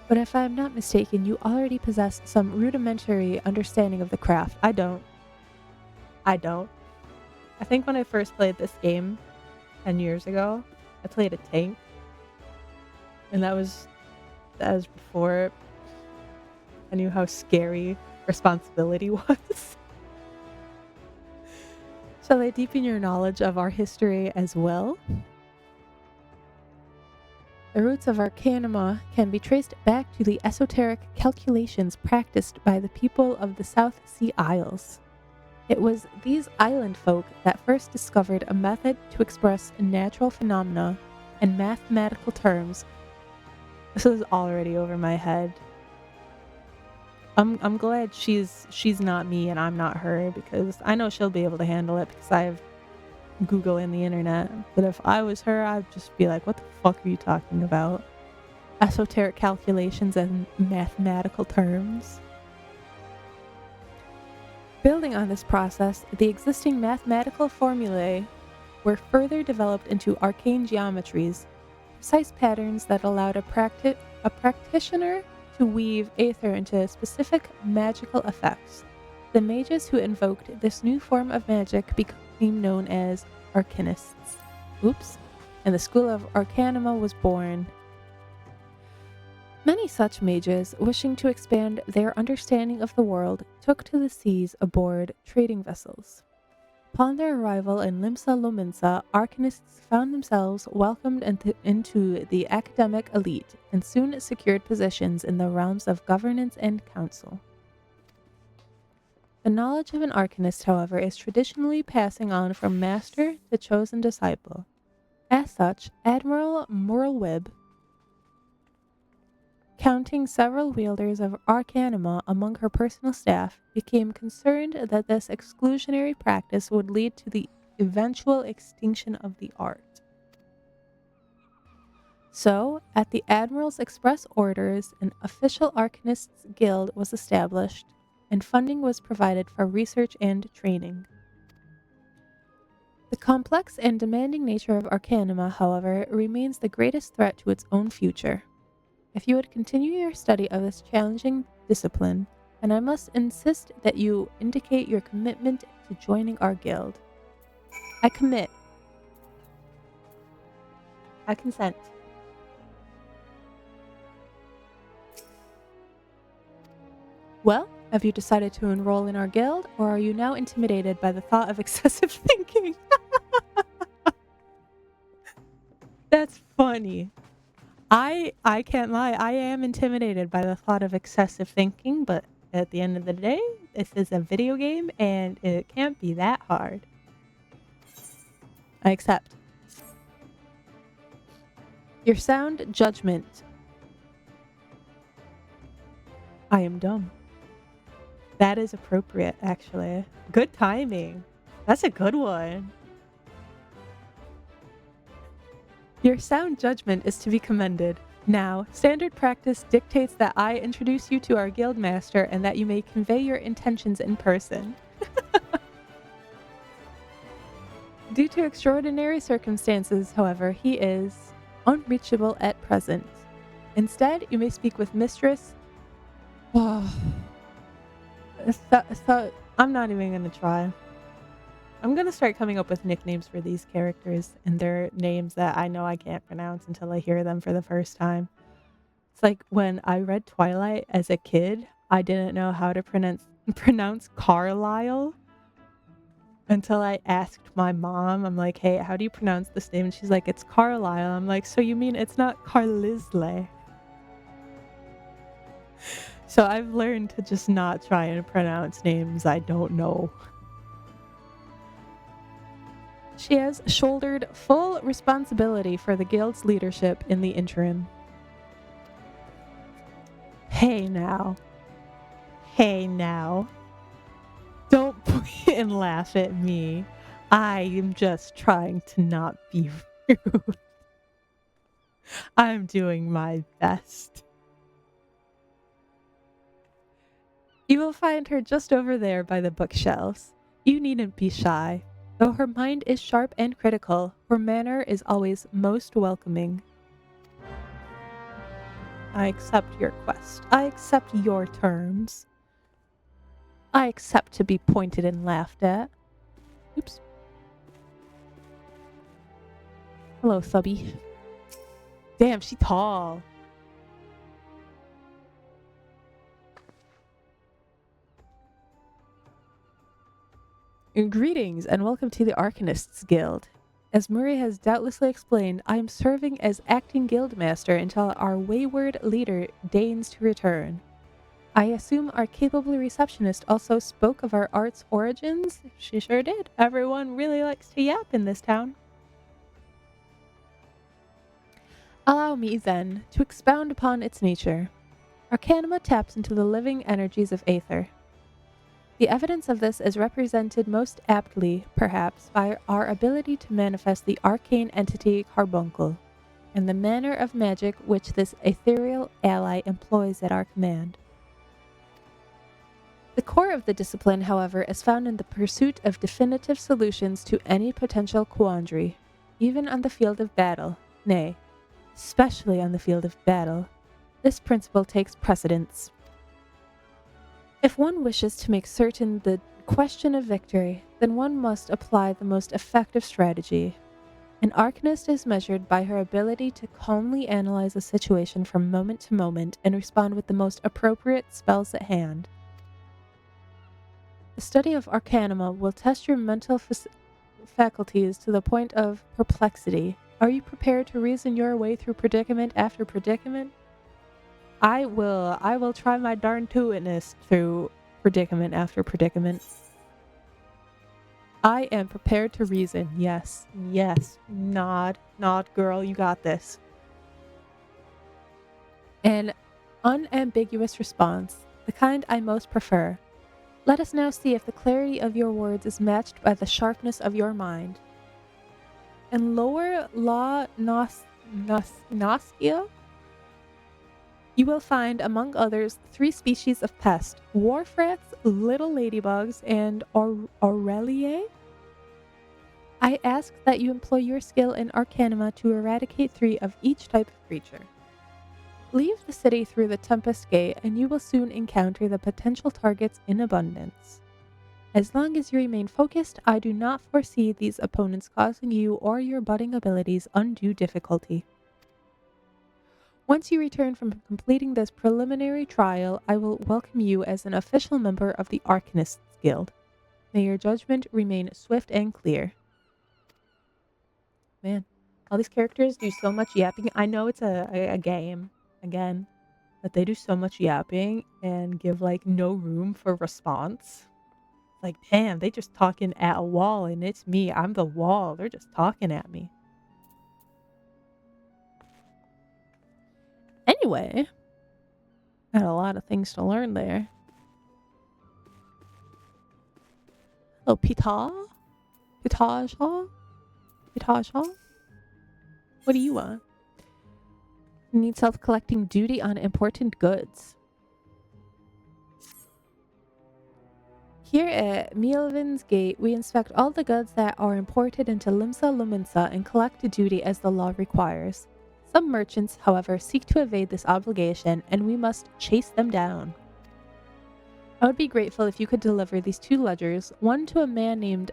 But if I am not mistaken, you already possess some rudimentary understanding of the craft. I don't. I think when I first played this game 10 years ago, I played a tank. And that was as before, I knew how scary responsibility was. Shall I deepen your knowledge of our history as well? The roots of Arcanima can be traced back to the esoteric calculations practiced by the people of the South Sea Isles. It was these island folk that first discovered a method to express natural phenomena in mathematical terms. This is already over my head. I'm glad she's not me and I'm not her, because I know she'll be able to handle it because I have Google and the internet. But if I was her, I'd just be like, what the fuck are you talking about? Esoteric calculations and mathematical terms. Building on this process, the existing mathematical formulae were further developed into arcane geometries, precise patterns that allowed a practitioner to weave aether into specific magical effects. The mages who invoked this new form of magic became known as arcanists. And the school of Arcanima was born. Many such mages, wishing to expand their understanding of the world, took to the seas aboard trading vessels. Upon their arrival in Limsa Lominsa, arcanists found themselves welcomed into the academic elite and soon secured positions in the realms of governance and council. The knowledge of an arcanist, however, is traditionally passing on from master to chosen disciple. As such, Admiral Murlwib, counting several wielders of Arcanima among her personal staff, became concerned that this exclusionary practice would lead to the eventual extinction of the art. So, at the Admiral's express orders, an official Arcanists Guild was established, and funding was provided for research and training. The complex and demanding nature of Arcanima, however, remains the greatest threat to its own future. If you would continue your study of this challenging discipline, then I must insist that you indicate your commitment to joining our guild. I commit. I consent. Well, have you decided to enroll in our guild, or are you now intimidated by the thought of excessive thinking? That's funny. I can't lie. I am intimidated by the thought of excessive thinking, but at the end of the day, this is a video game and it can't be that hard. I accept. Your sound judgment. I am dumb. That is appropriate, actually. Good timing. That's a good one. Your sound judgment is to be commended. Now, standard practice dictates that I introduce you to our guild master and that you may convey your intentions in person. Due to extraordinary circumstances, however, he is unreachable at present. Instead, you may speak with Mistress. So, I'm not even going to try. I'm going to start coming up with nicknames for these characters and their names that I know I can't pronounce until I hear them for the first time. It's like when I read Twilight as a kid, I didn't know how to pronounce Carlisle until I asked my mom. I'm like, hey, how do you pronounce this name? And she's like, it's Carlisle. I'm like, so you mean it's not Carlisle? So I've learned to just not try and pronounce names I don't know. She has shouldered full responsibility for the guild's leadership in the interim. Hey now. Don't point and laugh at me. I am just trying to not be rude. I'm doing my best. You will find her just over there by the bookshelves. You needn't be shy. Though her mind is sharp and critical, her manner is always most welcoming. I accept your quest. I accept your terms. I accept to be pointed and laughed at. Oops. Hello, Thubby. Damn, she's tall. Greetings and welcome to the Arcanists Guild. As Murray has doubtlessly explained, I am serving as acting guildmaster until our wayward leader deigns to return. I assume our capable receptionist also spoke of our art's origins? She sure did. Everyone really likes to yap in this town. Allow me, then, to expound upon its nature. Arcanima taps into the living energies of Aether. The evidence of this is represented most aptly, perhaps, by our ability to manifest the arcane entity Carbuncle, and the manner of magic which this ethereal ally employs at our command. The core of the discipline, however, is found in the pursuit of definitive solutions to any potential quandary, even on the field of battle, nay, especially on the field of battle. This principle takes precedence. If one wishes to make certain the question of victory, then one must apply the most effective strategy. An arcanist is measured by her ability to calmly analyze a situation from moment to moment and respond with the most appropriate spells at hand. The study of Arcanima will test your mental faculties to the point of perplexity. Are you prepared to reason your way through predicament after predicament? I will try my darn tootinest through predicament after predicament. I am prepared to reason. Yes. Yes. Nod, girl, you got this. An unambiguous response, the kind I most prefer. Let us now see if the clarity of your words is matched by the sharpness of your mind. In lower La Noscia, you will find, among others, 3 species of pest: wharf rats, little ladybugs, and Aureliae. I ask that you employ your skill in Arcanima to eradicate 3 of each type of creature. Leave the city through the Tempest Gate, and you will soon encounter the potential targets in abundance. As long as you remain focused, I do not foresee these opponents causing you or your budding abilities undue difficulty. Once you return from completing this preliminary trial, I will welcome you as an official member of the Arcanists Guild. May your judgment remain swift and clear. Man, all these characters do so much yapping. I know it's a game, again, but they do so much yapping and give, like, no room for response. Like, damn, they just talking at a wall, and it's me. I'm the wall. They're just talking at me. Anyway, got a lot of things to learn there. Oh, Pita? Pitaja? What do you want? You need self-collecting duty on important goods. Here at Mielvin's Gate, we inspect all the goods that are imported into Limsa Luminsa and collect a duty as the law requires. Some merchants, however, seek to evade this obligation, and we must chase them down. I would be grateful if you could deliver these 2 ledgers, one to a man named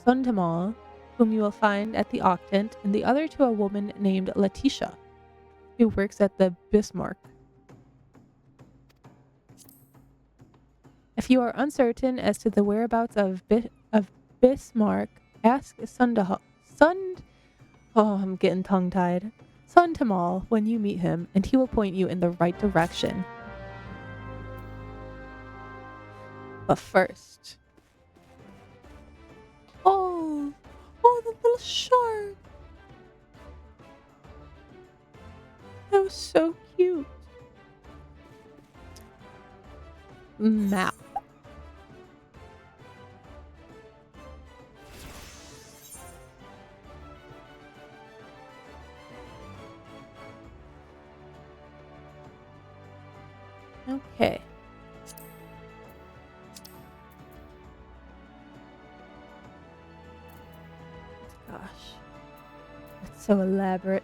Sundamal, whom you will find at the Octant, and the other to a woman named Letitia, who works at the Bismarck. If you are uncertain as to the whereabouts of Bismarck, ask I'm getting tongue-tied. Sundamal when you meet him, and he will point you in the right direction. But first... Oh, the little shark! That was so cute. Map. Okay. Gosh. It's so elaborate.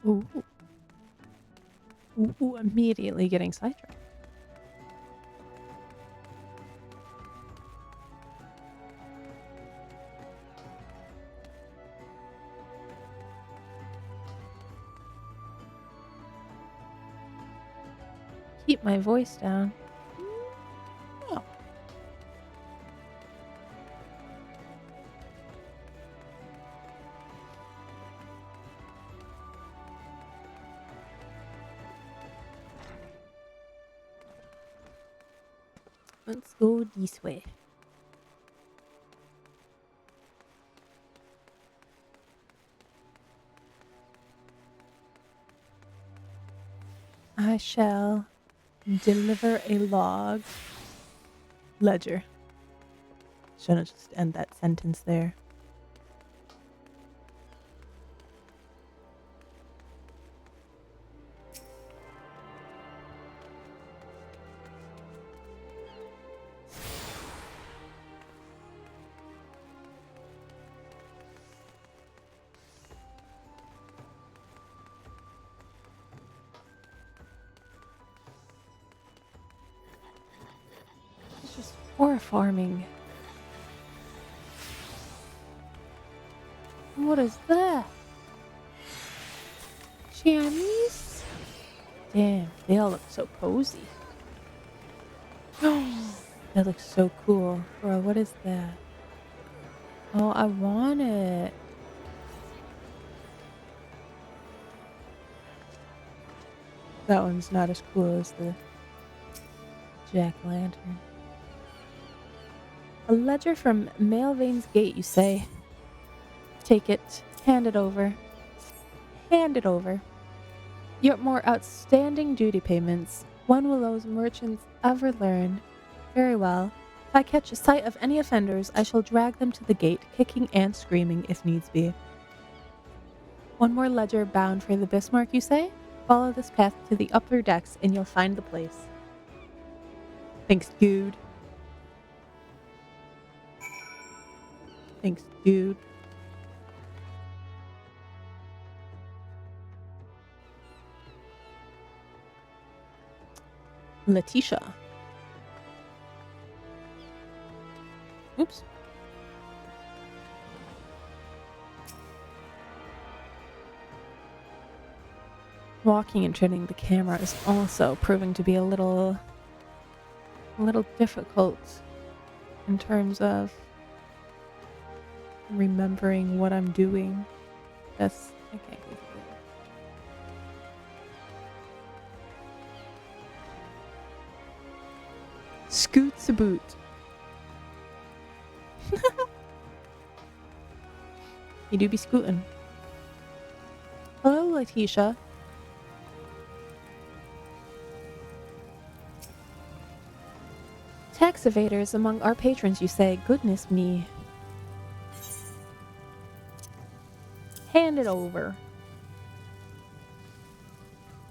Ooh. Ooh, immediately getting sidetracked. keep my voice down. Oh. Let's go this way. I shall deliver a log. Ledger. Shouldn't just end that sentence there. It's just for farming. What is that? Jammies? Damn, they all look so cozy. That looks so cool. Bro, what is that? Oh, I want it. That one's not as cool as the jack-o'-lantern. A ledger from Malvain's Gate, you say? Take it. Hand it over. Hand it over. Your more outstanding duty payments. When will those merchants ever learn? Very well. If I catch a sight of any offenders, I shall drag them to the gate, kicking and screaming if needs be. One more ledger bound for the Bismarck, you say? Follow this path to the upper decks and you'll find the place. Thanks, dude. Thanks, dude. Letitia. Oops. Walking and turning the camera is also proving to be a little difficult in terms of remembering what I'm doing. I can't go through it. Scoots a boot. You do be scooting. Hello, Letitia. Tax evaders among our patrons, you say. Goodness me. Hand it over.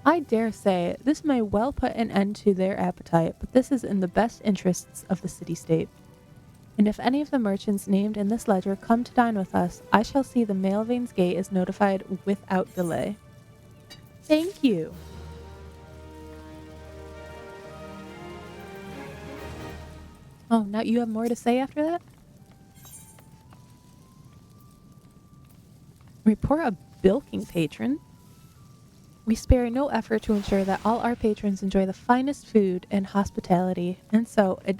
I dare say this may well put an end to their appetite, but this is in the best interests of the city-state. And if any of the merchants named in this ledger come to dine with us, I shall see the Malvain's Gate is notified without delay. Thank you. Oh, now you have more to say after that? Report a bilking patron. We spare no effort to ensure that all our patrons enjoy the finest food and hospitality, and so it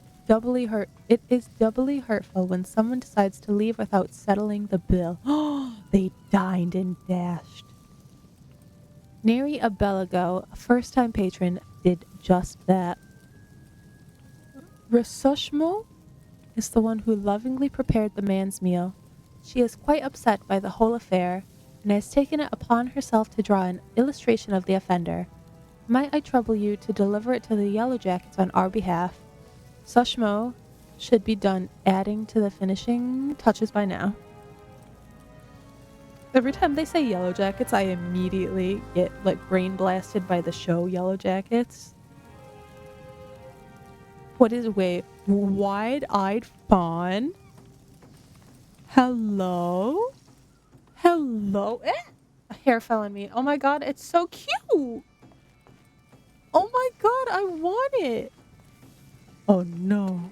is doubly hurtful when someone decides to leave without settling the bill. Oh, they dined and dashed. Nary a Belago, a first-time patron, did just that. Rasushmo is the one who lovingly prepared the man's meal. She is quite upset by the whole affair, and has taken it upon herself to draw an illustration of the offender. Might I trouble you to deliver it to the Yellow Jackets on our behalf? Sushmo should be done adding to the finishing touches by now. Every time they say Yellow Jackets, I immediately get brain blasted by the show Yellow Jackets. What is wide-eyed fawn? Hello? Hello? A hair fell on me. Oh my god, it's so cute! Oh my god, I want it! Oh no.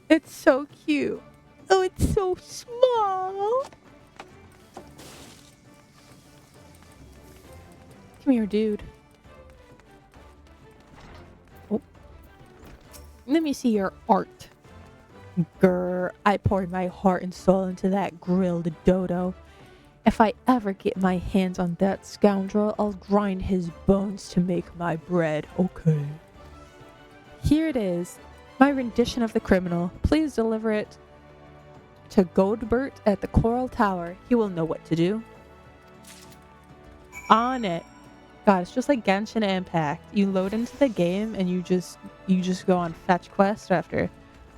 It's so cute. Oh, it's so small. Come here, dude. Let me see your art. Grr, I poured my heart and soul into that grilled dodo. If I ever get my hands on that scoundrel, I'll grind his bones to make my bread. Okay. Here it is. My rendition of the criminal. Please deliver it to Goldbert at the Coral Tower. He will know what to do. On it. God, it's just like Genshin Impact. You load into the game and you just go on fetch quest after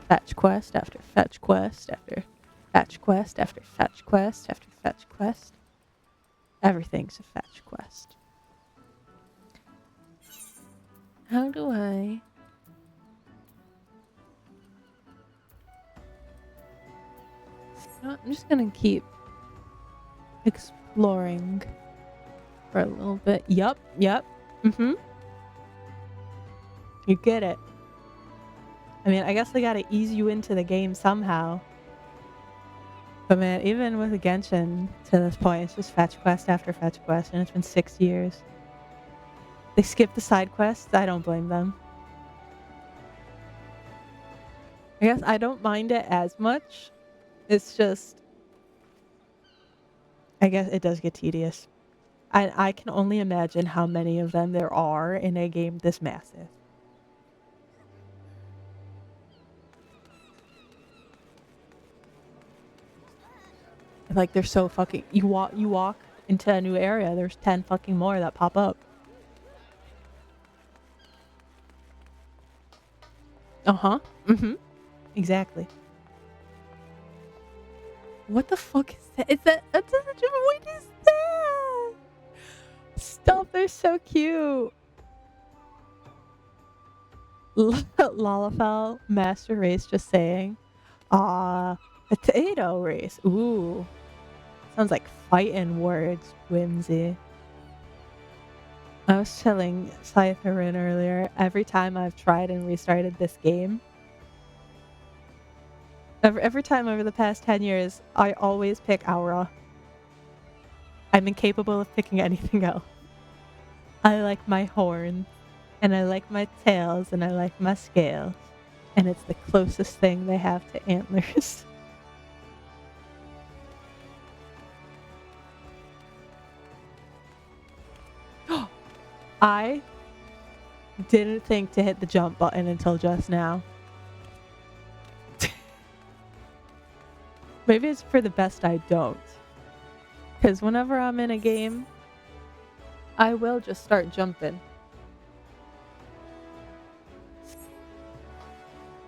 fetch quest after fetch quest after fetch quest after fetch quest after fetch quest. Everything's a fetch quest. How do I... I'm just gonna keep exploring for a little bit. Yup. Mm-hmm. You get it. I mean, I guess they gotta ease you into the game somehow. But man, even with Genshin to this point, it's just fetch quest after fetch quest, and it's been 6 years. They skip the side quests. I don't blame them. I guess I don't mind it as much. It's just, I guess it does get tedious. I can only imagine how many of them there are in a game this massive. Like, they're so fucking... You walk into a new area, there's 10 fucking more that pop up. Uh-huh. Mm-hmm. Exactly. What the fuck is that? Is that... What is that? Stop, they're so cute. Lalafell Master Race just saying. Potato race. Ooh. Sounds like fighting words, whimsy. I was telling Scytherin earlier, every time I've tried and restarted this game, every time over the past 10 years, I always pick Aura. I'm incapable of picking anything else. I like my horns, and I like my tails, and I like my scales. And it's the closest thing they have to antlers. I didn't think to hit the jump button until just now. Maybe it's for the best I don't. Because whenever I'm in a game, I will just start jumping.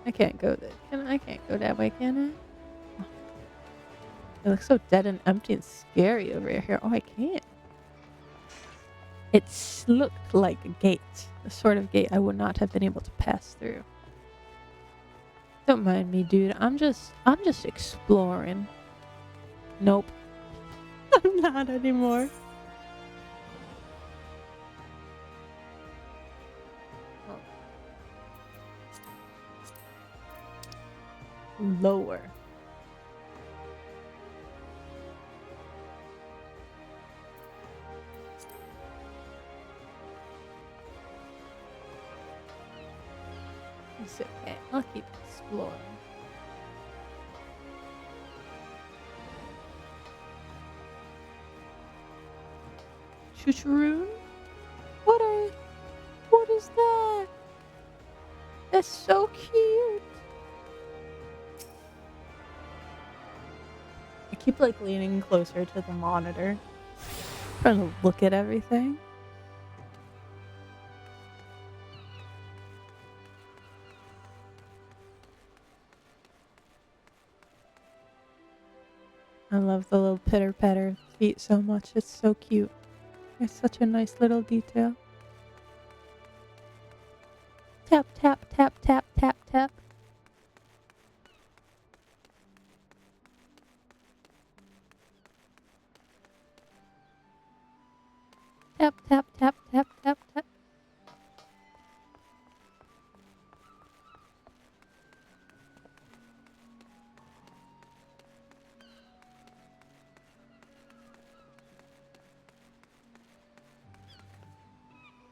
I can't go there. I can't go that way, can I? Oh. It looks so dead and empty and scary over here. Oh, I can't. It looked like a gate. The sort of gate I would not have been able to pass through. Don't mind me, dude. I'm just exploring. Nope. I'm not anymore. Lower. It's okay. I'll keep exploring. Choo-choo-roon? What is that? That's so cute. I keep like leaning closer to the monitor, trying to look at everything. I love the little pitter-patter feet so much. It's so cute. It's such a nice little detail. Tap, tap, tap, tap, tap, tap. Tap, tap, tap, tap, tap, tap.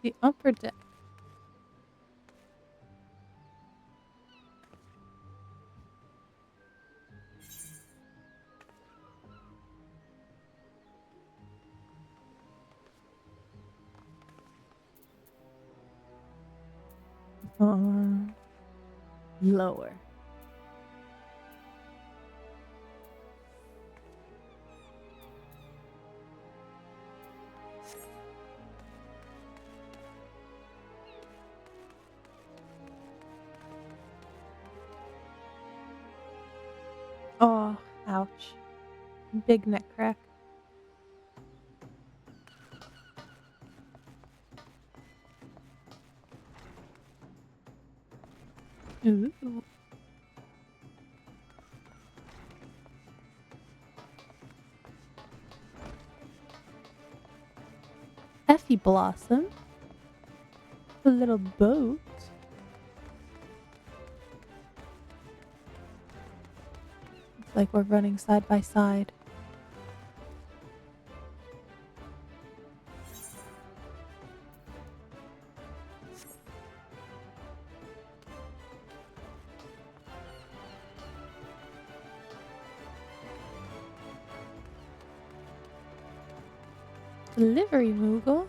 The upper deck. Or lower. Oh, ouch. Big neck crack. Ooh. Effie Blossom. A little boat. It's like we're running side by side. Delivery Moogle.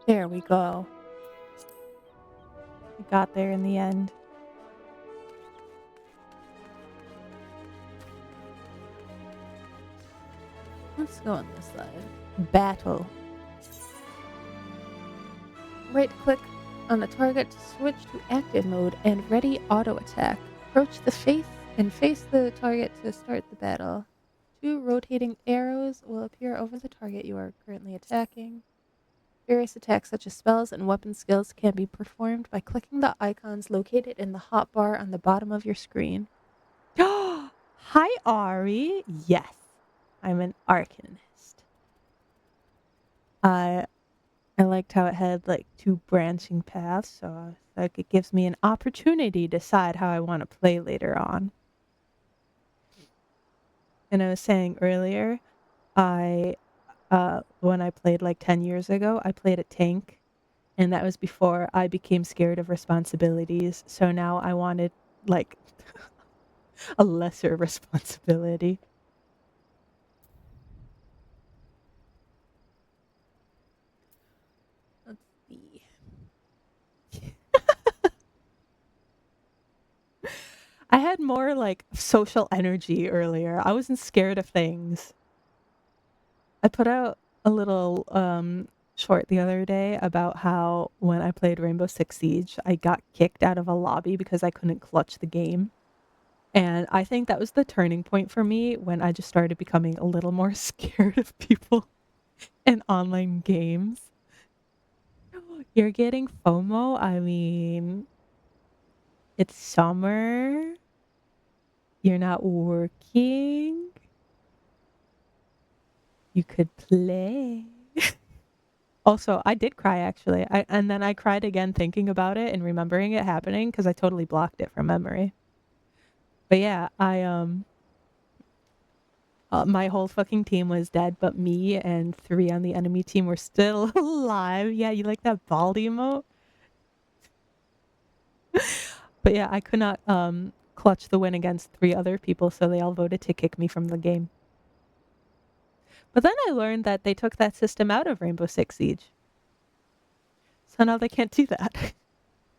There we go. We got there in the end. Let's go on this side. Battle. Right click on the target to switch to active mode and ready auto attack. Approach the face the target to start the battle. 2 rotating arrows will appear over the target you are currently attacking. Various attacks such as spells and weapon skills can be performed by clicking the icons located in the hotbar on the bottom of your screen. Hi, Ari. Yes, I'm an arcanist. I liked how it had like 2 branching paths, so like it gives me an opportunity to decide how I want to play later on. And I was saying earlier, when I played like 10 years ago, I played a tank, and that was before I became scared of responsibilities. So now I wanted like a lesser responsibility. Let's see. I had more like social energy earlier. I wasn't scared of things. I put out a little short the other day about how when I played Rainbow Six Siege, I got kicked out of a lobby because I couldn't clutch the game. And I think that was the turning point for me when I just started becoming a little more scared of people in online games. You're getting FOMO? I mean, it's summer. You're not working. You could play. Also, I did cry actually. And then I cried again thinking about it and remembering it happening because I totally blocked it from memory. But yeah, my whole fucking team was dead, but me and 3 on the enemy team were still alive. Yeah, you like that bald emote? But yeah, I could not clutch the win against 3 other people, so they all voted to kick me from the game. But then I learned that they took that system out of Rainbow Six Siege. So now they can't do that.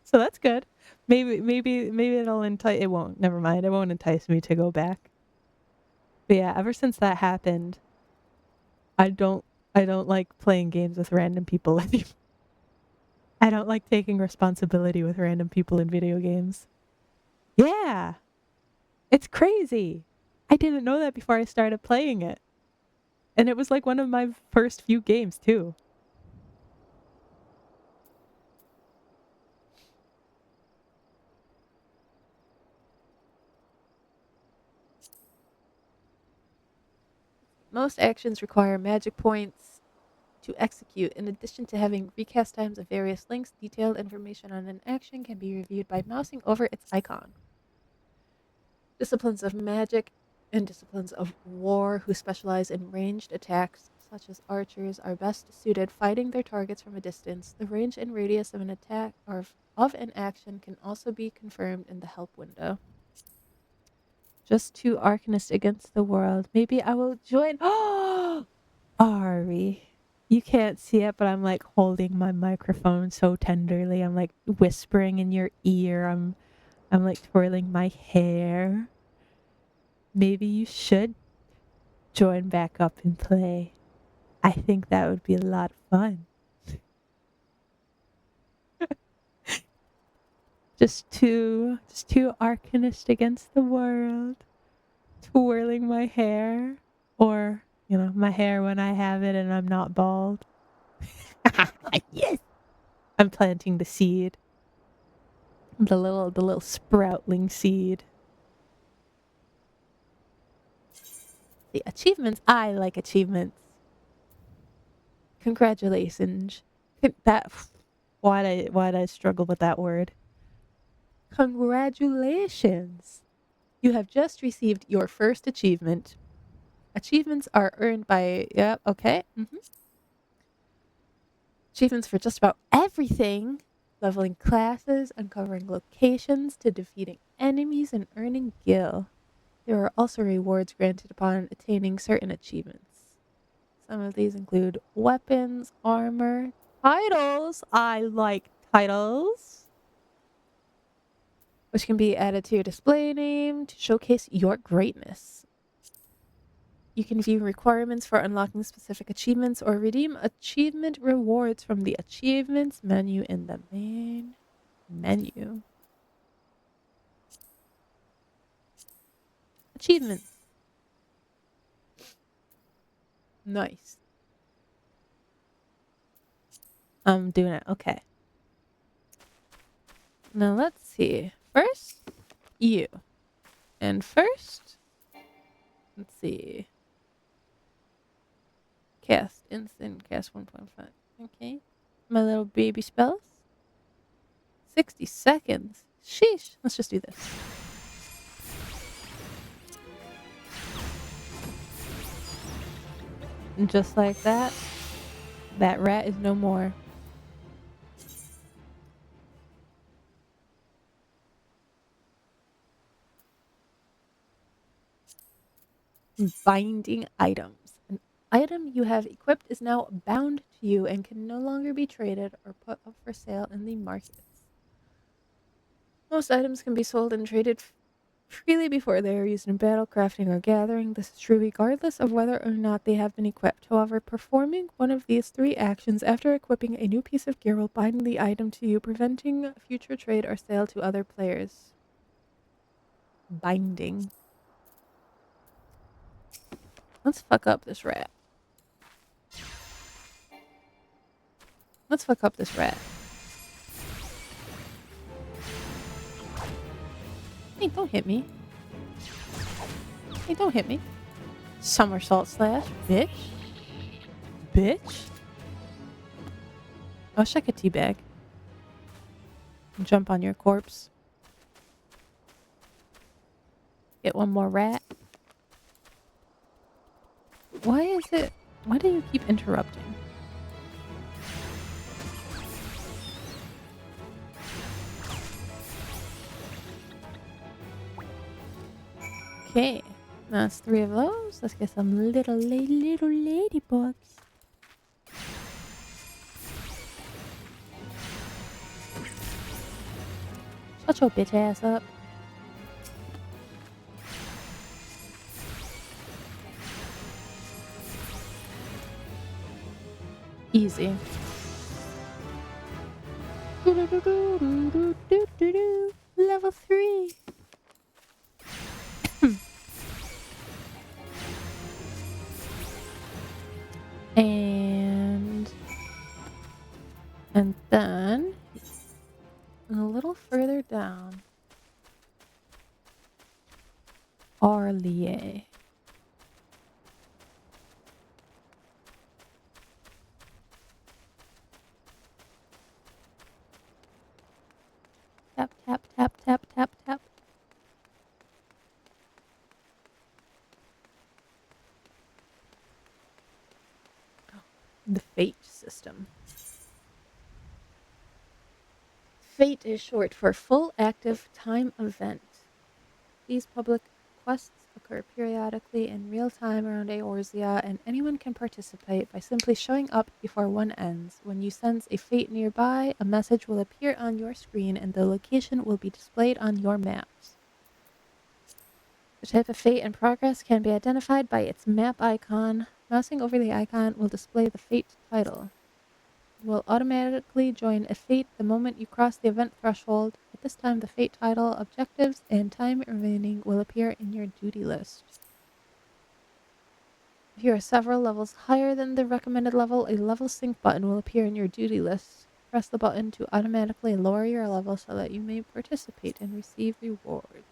So that's good. Maybe it'll entice. It won't. Never mind. It won't entice me to go back. But yeah, ever since that happened, I don't like playing games with random people anymore. I don't like taking responsibility with random people in video games. Yeah, it's crazy. I didn't know that before I started playing it. And it was like one of my first few games too. Most actions require magic points to execute. In addition to having recast times of various links, detailed information on an action can be reviewed by mousing over its icon. Disciplines of magic and disciplines of war who specialize in ranged attacks, such as archers, are best suited fighting their targets from a distance. The range and radius of an attack or of an action can also be confirmed in the help window. Just two arcanists against the world. Maybe I will join. Oh, Ari. You can't see it, but I'm like holding my microphone so tenderly. I'm like whispering in your ear. I'm like twirling my hair. Maybe you should join back up and play. I think that would be a lot of fun. Just two arcanists against the world. Twirling my hair. Or, my hair when I have it and I'm not bald. Yes! I'm planting the seed. The little sproutling seed. The achievements. I like achievements. Congratulations. Why'd I struggle with that word? Congratulations. You have just received your first achievement. Achievements are earned by, okay. Achievements for just about everything. Leveling classes, uncovering locations, to defeating enemies and earning gil. There are also rewards granted upon attaining certain achievements. Some of these include weapons, armor, titles. I like titles. Which can be added to your display name to showcase your greatness. You can view requirements for unlocking specific achievements or redeem achievement rewards from the achievements menu in the main menu. Achievements. Nice. I'm doing it. Okay. Now let's see. First, you. And first, let's see. Cast instant, cast 1.5. Okay. My little baby spells. 60 seconds. Sheesh. Let's just do this. And just like that, that rat is no more. Binding items. An item you have equipped is now bound to you and can no longer be traded or put up for sale in the markets. Most items can be sold and traded freely before they are used in battle, crafting, or gathering. This is true regardless of whether or not they have been equipped. However, performing one of these three actions after equipping a new piece of gear will bind the item to you, preventing future trade or sale to other players. Binding. Let's fuck up this rat. Let's fuck up this rat. Hey, don't hit me. Hey, don't hit me. Somersault slash, bitch. Bitch. I wish I could teabag. Jump on your corpse. Get one more rat. Why do you keep interrupting? Okay, that's 3 of those. Let's get some little ladybugs. Shut your bitch ass up. Easy. Level 3. And then a little further down, Arlier. Tap, tap, tap, tap, tap, tap. The fate system. Fate is short for full active time event. These public quests occur periodically in real time around Eorzea, and anyone can participate by simply showing up before one ends. When you sense a fate nearby, a message will appear on your screen and the location will be displayed on your maps. The type of fate in progress can be identified by its map icon. Mousing over the icon will display the fate title. You will automatically join a fate the moment you cross the event threshold. At this time, the fate title, objectives, and time remaining will appear in your duty list. If you are several levels higher than the recommended level, a level sync button will appear in your duty list. Press the button to automatically lower your level so that you may participate and receive rewards.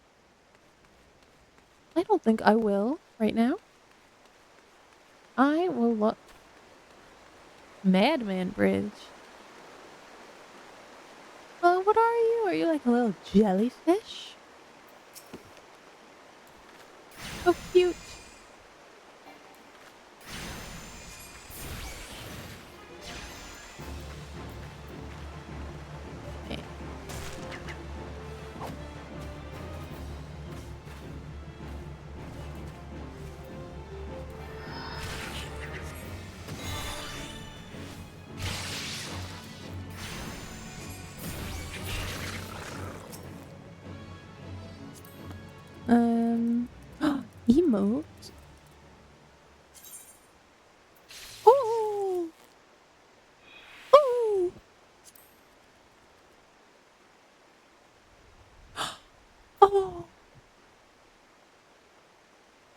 I don't think I will right now. I will look. Madman Bridge. What are you? Are you like a little jellyfish? So cute. Okay. Emote. Oh. Oh. Oh.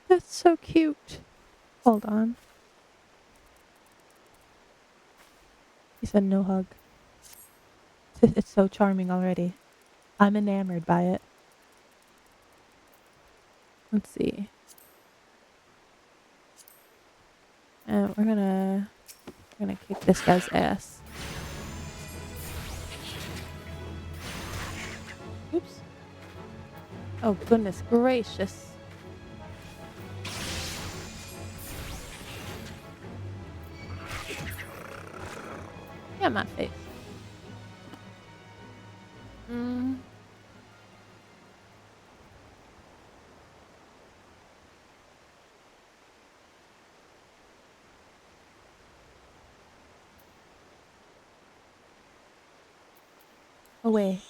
That's so cute. Hold on. He said no hug. It's so charming already. I'm enamored by it. Let's see. We're gonna kick this guy's ass. Oops. Oh goodness gracious. Yeah, my face. Away.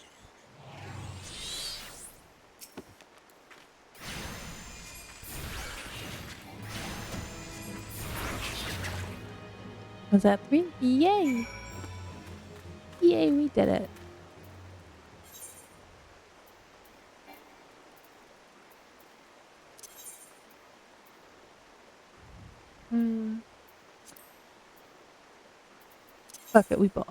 Was that 3? Yay! Yay, we did it. Fuck it, we ball.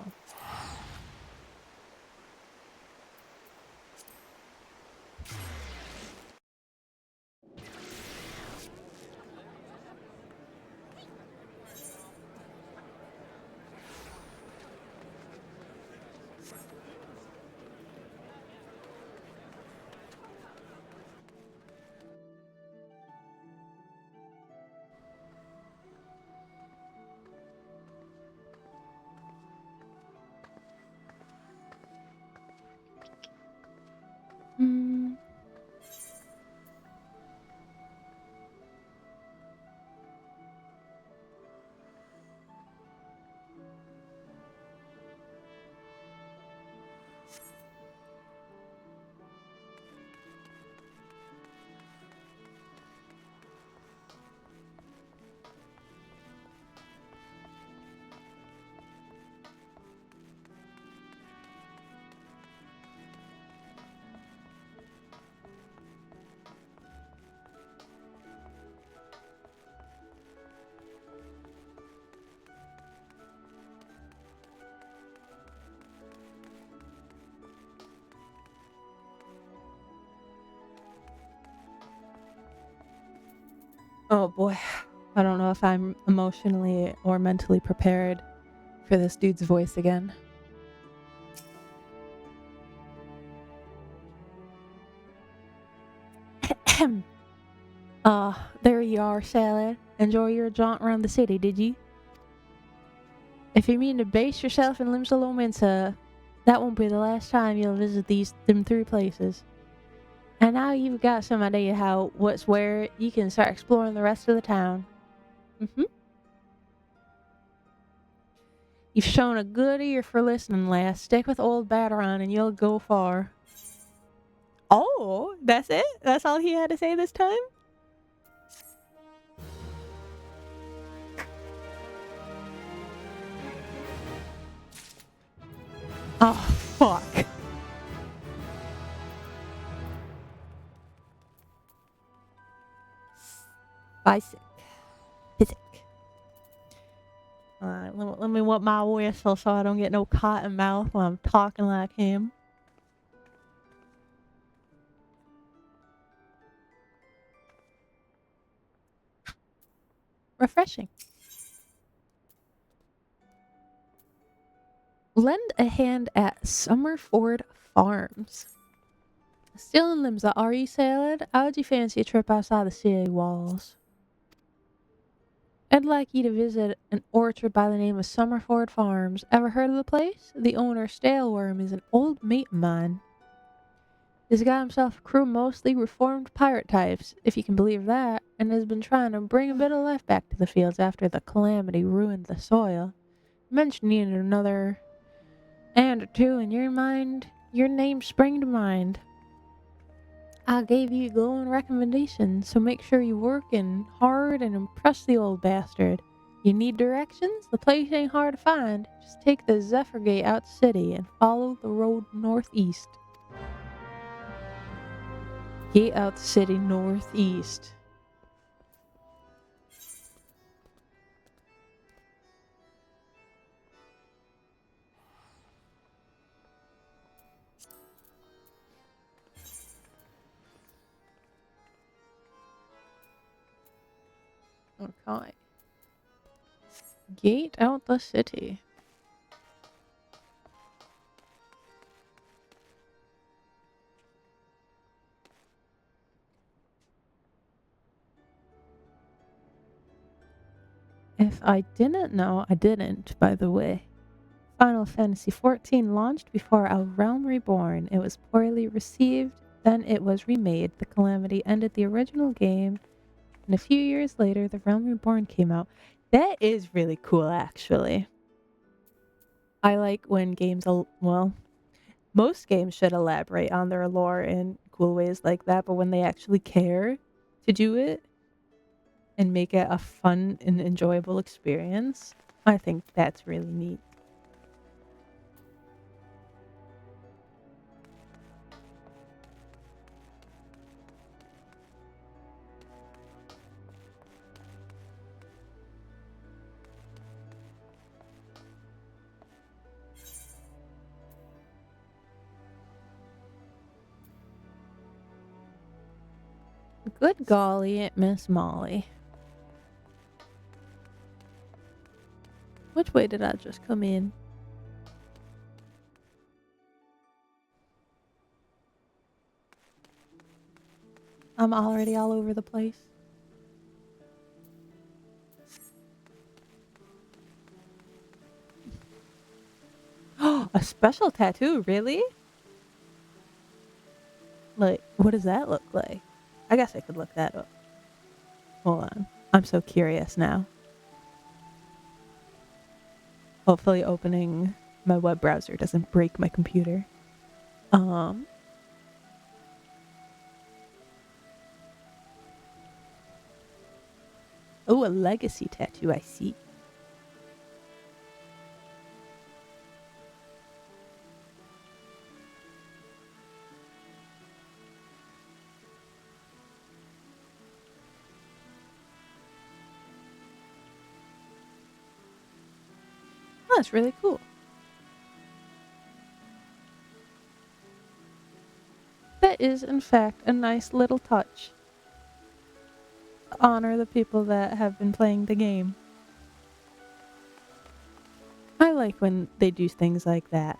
Oh boy. I don't know if I'm emotionally or mentally prepared for this dude's voice again. There you are, Salad. Enjoy your jaunt around the city, did you? If you mean to base yourself in Limsalom, that won't be the last time you'll visit them 3 places. And now you've got some idea how what's where, you can start exploring the rest of the town. You've shown a good ear for listening, lass. Stick with old Batteron and you'll go far. Oh, that's it? That's all he had to say this time? Oh, fuck. Basic. Physic. Alright, let me wet my whistle so I don't get no cotton mouth while I'm talking like him. Refreshing. Lend a hand at Summerford Farms. Still in limbs, are you, Salad? How would you fancy a trip outside the city walls? I'd like you to visit an orchard by the name of Summerford Farms. Ever heard of the place? The owner, Staleworm, is an old mate of mine. He's got himself a crew mostly reformed pirate types, if you can believe that, and has been trying to bring a bit of life back to the fields after the calamity ruined the soil. Mention you in another and or two, and your name spring to mind. I gave you glowing recommendations, so make sure you're working hard and impress the old bastard. You need directions? The place ain't hard to find. Just take the Zephyr Gate out city and follow the road northeast. Gate out the city northeast. Okay. Gate out the city. If I didn't know, I didn't, by the way. Final Fantasy XIV launched before Our Realm Reborn. It was poorly received, then it was remade. The calamity ended the original game, and a few years later, The Realm Reborn came out. That is really cool, actually. I like when games, well, most games should elaborate on their lore in cool ways like that, but when they actually care to do it and make it a fun and enjoyable experience, I think that's really neat. Good golly, Miss Molly. Which way did I just come in? I'm already all over the place. Oh, a special tattoo, really? Like, what does that look like? I guess I could look that up. Hold on. I'm so curious now. Hopefully opening my web browser doesn't break my computer. Oh, a legacy tattoo, I see. Oh, that's really cool. That is, in fact, a nice little touch. Honor the people that have been playing the game. I like when they do things like that.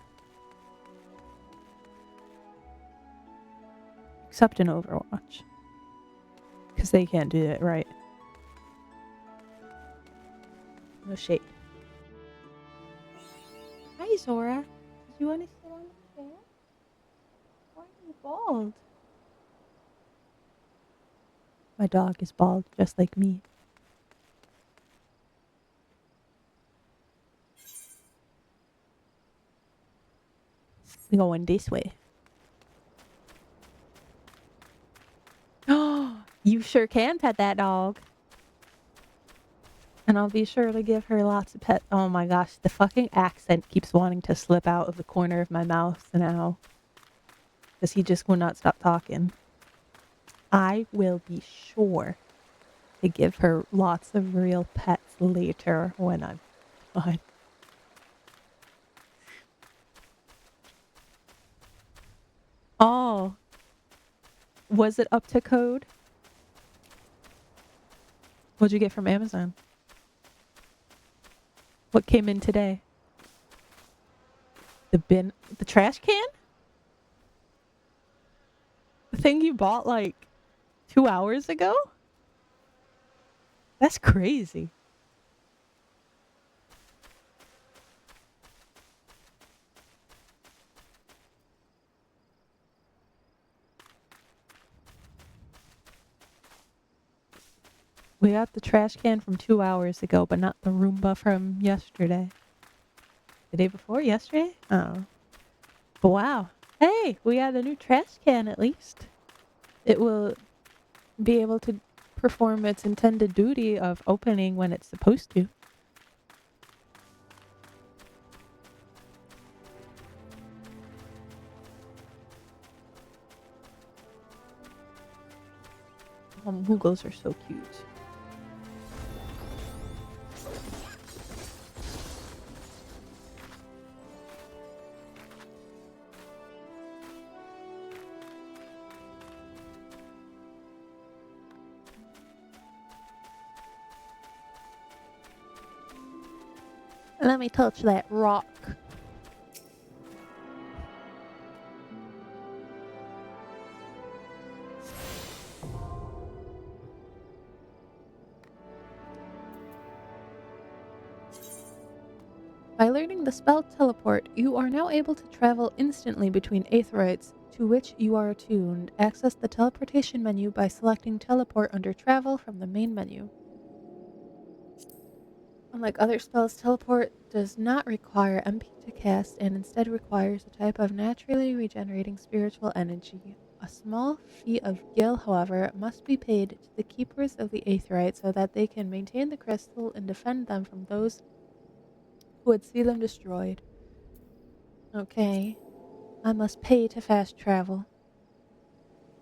Except in Overwatch. Because they can't do it right. No shade. Hi, Zora. Did you want to sit on the chair? Why are you bald? My dog is bald, just like me. We're going this way. Oh, you sure can pet that dog. And I'll be sure to give her lots of pets. Oh my gosh, the fucking accent keeps wanting to slip out of the corner of my mouth now. Because he just will not stop talking. I will be sure to give her lots of real pets later when I'm done. Oh, was it up to code? What'd you get from Amazon? What came in today? The trash can? The thing you bought like 2 hours ago? That's crazy. We got the trash can from 2 hours ago, but not the Roomba from yesterday. The day before? Yesterday? Oh. But wow. Hey, we got a new trash can at least. It will be able to perform its intended duty of opening when it's supposed to. Googles are so cute. Let me touch that rock. By learning the spell teleport, you are now able to travel instantly between aetherytes to which you are attuned. Access the teleportation menu by selecting teleport under travel from the main menu. Unlike other spells, teleport does not require MP to cast and instead requires a type of naturally regenerating spiritual energy. A small fee of gil, however, must be paid to the keepers of the aetheryte so that they can maintain the crystal and defend them from those who would see them destroyed. Okay, I must pay to fast travel.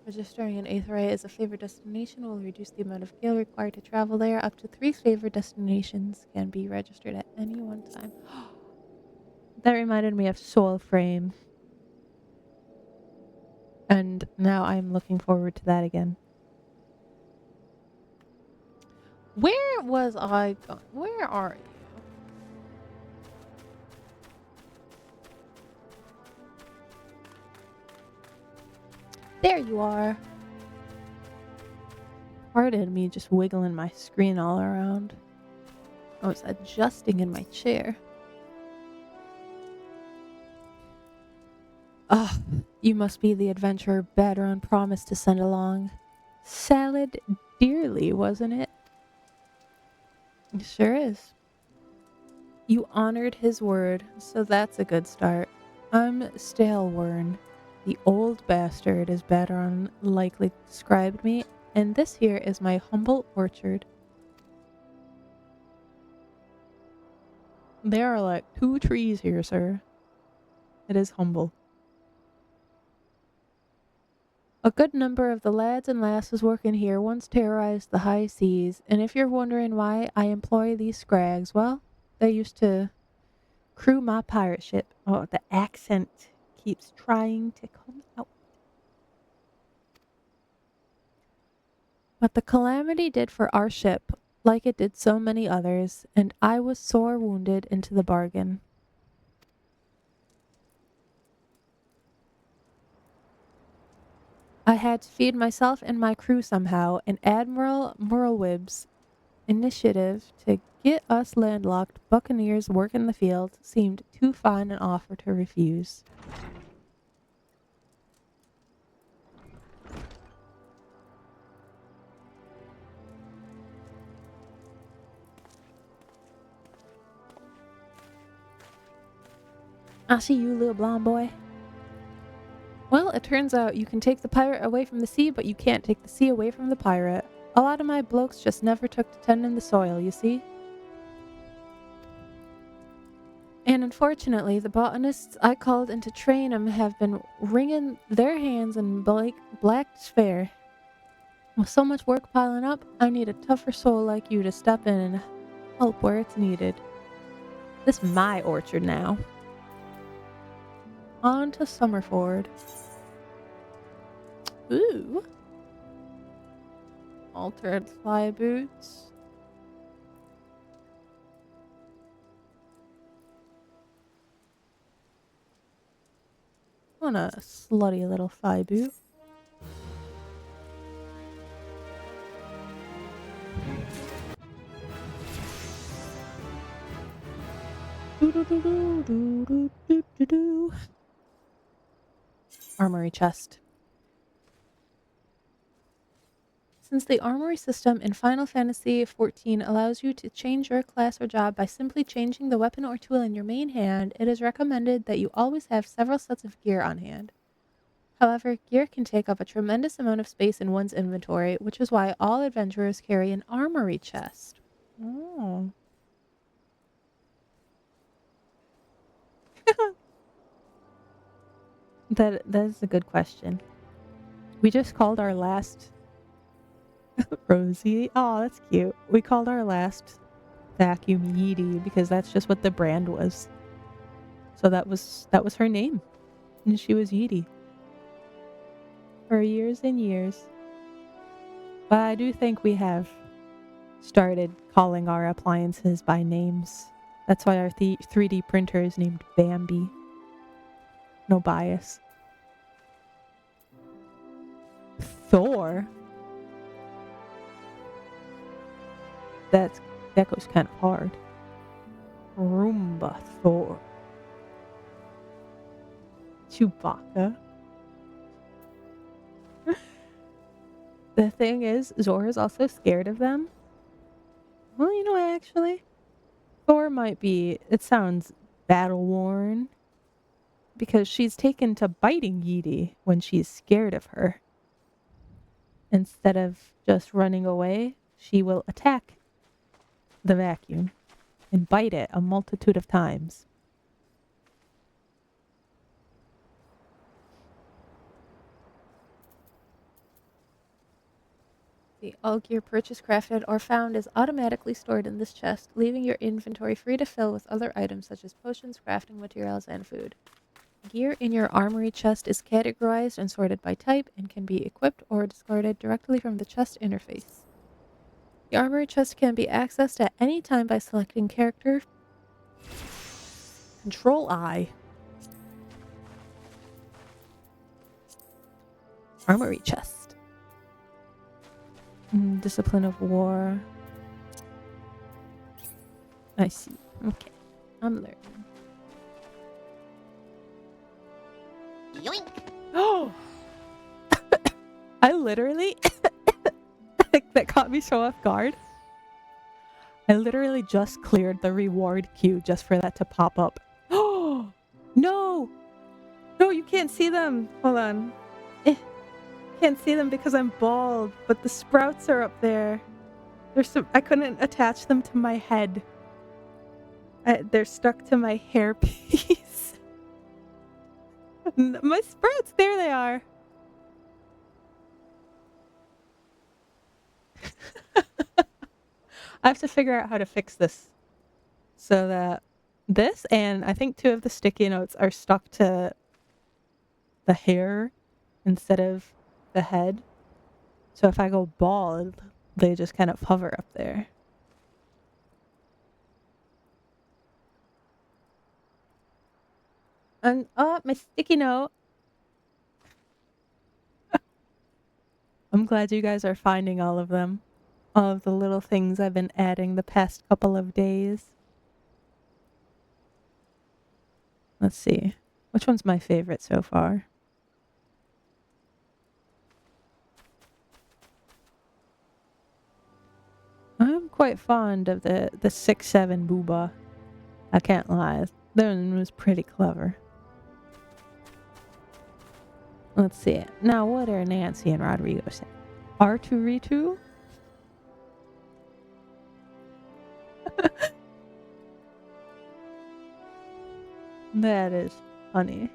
Registering an aetheryte as a favored destination will reduce the amount of gil required to travel there. Up to 3 favored destinations can be registered at any one time. That reminded me of Soul Frame. And now I'm looking forward to that again. Where was I going? Where are you? There you are. Pardon me just wiggling my screen all around. I was adjusting in my chair. Ah, you must be the adventurer Baderon promised to send along. Salad dearly, wasn't it? It sure is. You honored his word, so that's a good start. I'm Stalewern, the old bastard, as Baderon likely described me, and this here is my humble orchard. There are like 2 trees here, sir. It is humble. A good number of the lads and lasses working here once terrorized the high seas, and if you're wondering why I employ these scrags, well, they used to crew my pirate ship. Oh, the accent keeps trying to come out. But the calamity did for our ship, like it did so many others, and I was sore wounded into the bargain. I had to feed myself and my crew somehow, and Admiral Murlwib's initiative to get us landlocked buccaneers work in the field seemed too fine an offer to refuse. I see you, little blonde boy. Well, it turns out you can take the pirate away from the sea, but you can't take the sea away from the pirate. A lot of my blokes just never took to tending the soil, you see? And unfortunately, the botanists I called in to train 'em have been wringing their hands in black despair. With so much work piling up, I need a tougher soul like you to step in and help where it's needed. This is my orchard now. On to Summerford. Ooh. Altered fly boots. On a slutty little fly boot. Armory chest. Since the armory system in Final Fantasy XIV allows you to change your class or job by simply changing the weapon or tool in your main hand, it is recommended that you always have several sets of gear on hand. However, gear can take up a tremendous amount of space in one's inventory, which is why all adventurers carry an armory chest. Oh. That is a good question. We just called our last Rosie. Oh, that's cute. We called our last vacuum Yeety because that's just what the brand was. So that was her name. And she was Yeety. For years and years. But I do think we have started calling our appliances by names. That's why our 3D printer is named Bambi. No bias. Thor? That goes kind of hard. Roomba Thor. Chewbacca. The thing is, Zora's also scared of them. Well, you know, actually, Thor might be, it sounds battle-worn, because she's taken to biting Yeety when she's scared of her. Instead of just running away, she will attack the vacuum and bite it a multitude of times. All gear purchased, crafted, or found is automatically stored in this chest, leaving your inventory free to fill with other items such as potions, crafting materials, and food. Gear in your armory chest is categorized and sorted by type and can be equipped or discarded directly from the chest interface. The armory chest can be accessed at any time by selecting character Control-I. Armory chest. Discipline of War. I see. Okay. I'm learning. Yoink! Oh! I literally... that caught me so off guard. I literally just cleared the reward queue just for that to pop up. Oh! No! No, you can't see them! Hold on. Can't see them because I'm bald, but the sprouts are up there. I couldn't attach them to my head. They're stuck to my hairpiece. My sprouts, there they are. I have to figure out how to fix this so that this and I think 2 of the sticky notes are stuck to the hair instead of the head. So if I go bald, they just kind of hover up there. And my sticky note. I'm glad you guys are finding all of them. All of the little things I've been adding the past couple of days. Let's see. Which one's my favorite so far? I'm quite fond of the 6-7 booba. I can't lie. That one was pretty clever. Let's see. Now, what are Nancy and Rodrigo saying? R2R2? That is funny.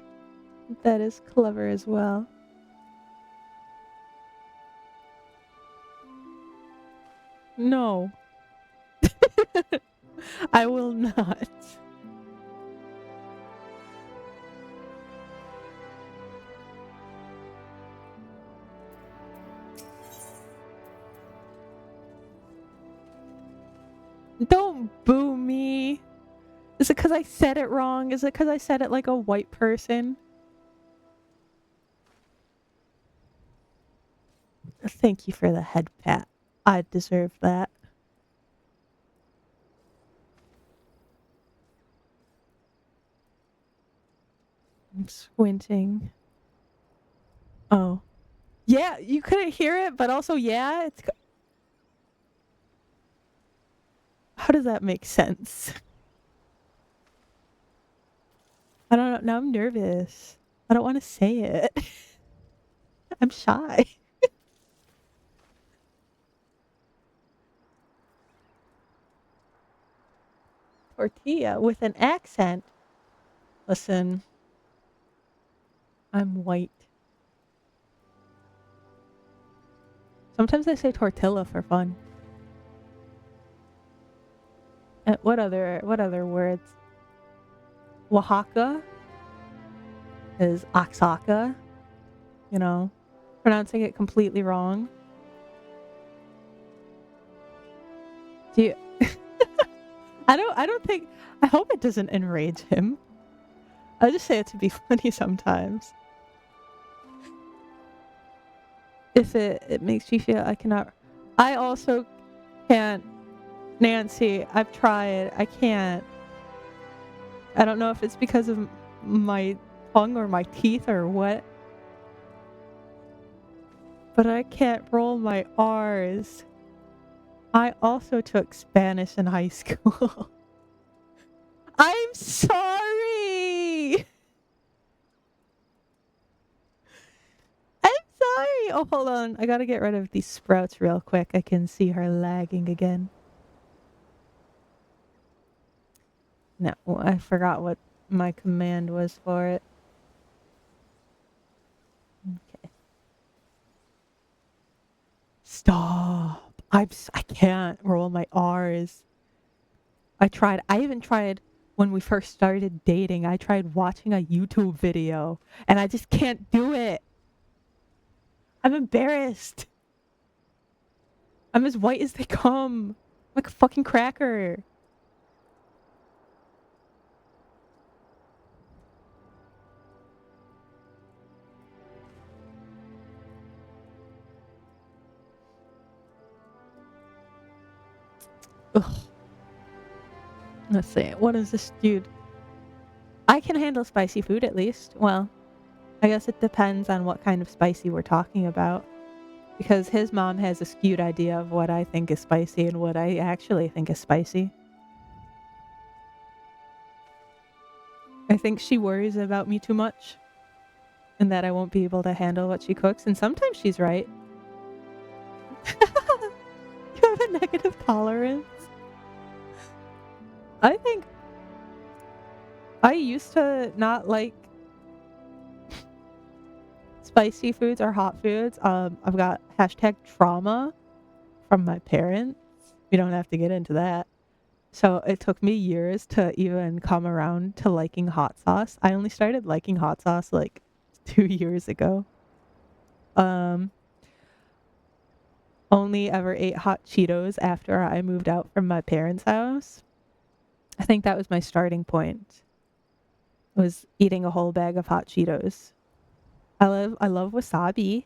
That is clever as well. No. I will not. Don't boo me. Is it because I said it wrong? Is it because I said it like a white person? Thank you for the head pat. I deserve that. I'm squinting. Oh. Yeah, you couldn't hear it, but also, yeah, it's... How does that make sense? I don't know. Now I'm nervous. I don't want to say it. I'm shy. Tortilla with an accent. Listen, I'm white. Sometimes I say tortilla for fun. What other words? Oaxaca is Oaxaca. You know, pronouncing it completely wrong. Do you? I don't think. I hope it doesn't enrage him. I just say it to be funny sometimes. If it makes you feel I cannot. I also can't. Nancy, I've tried. I can't. I don't know if it's because of my tongue or my teeth or what. But I can't roll my R's. I also took Spanish in high school. I'm sorry! I'm sorry! Oh, hold on. I gotta get rid of these sprouts real quick. I can see her lagging again. No, I forgot what my command was for it. Okay. Stop. I can't roll my R's. I even tried when we first started dating. I tried watching a YouTube video and I just can't do it. I'm embarrassed. I'm as white as they come. I'm like a fucking cracker. Ugh. Let's see. What is this dude? I can handle spicy food at least. Well, I guess it depends on what kind of spicy we're talking about. Because his mom has a skewed idea of what I think is spicy and what I actually think is spicy. I think she worries about me too much. And that I won't be able to handle what she cooks. And sometimes she's right. You have a negative tolerance? I think I used to not like spicy foods or hot foods. I've got #trauma from my parents. We don't have to get into that. So it took me years to even come around to liking hot sauce. I only started liking hot sauce like 2 years ago. Only ever ate hot Cheetos after I moved out from my parents' house. I think that was my starting point. Was eating a whole bag of hot Cheetos. I love wasabi.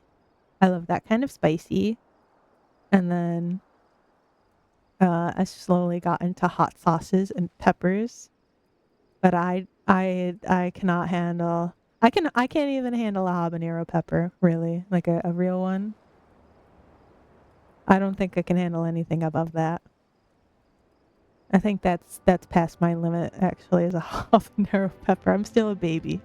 I love that kind of spicy. And then I slowly got into hot sauces and peppers. But I cannot handle. I can't even handle a habanero pepper, really, like a real one. I don't think I can handle anything above that. I think that's past my limit actually as a habanero pepper. I'm still a baby.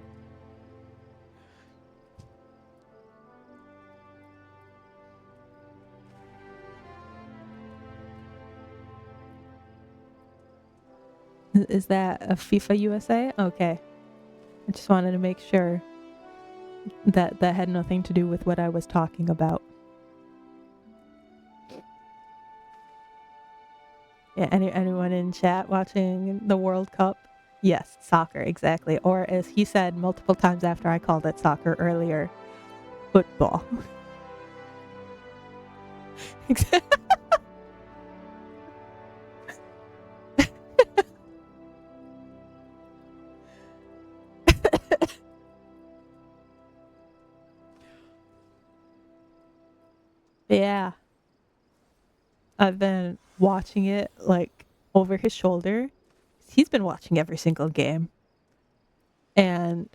Is that a FIFA USA? Okay. I just wanted to make sure that that had nothing to do with what I was talking about. Yeah, anyone in chat watching the World Cup? Yes, soccer, exactly. Or as he said multiple times after I called it soccer earlier, football. Yeah. I've been watching it like over his shoulder. He's been watching every single game. And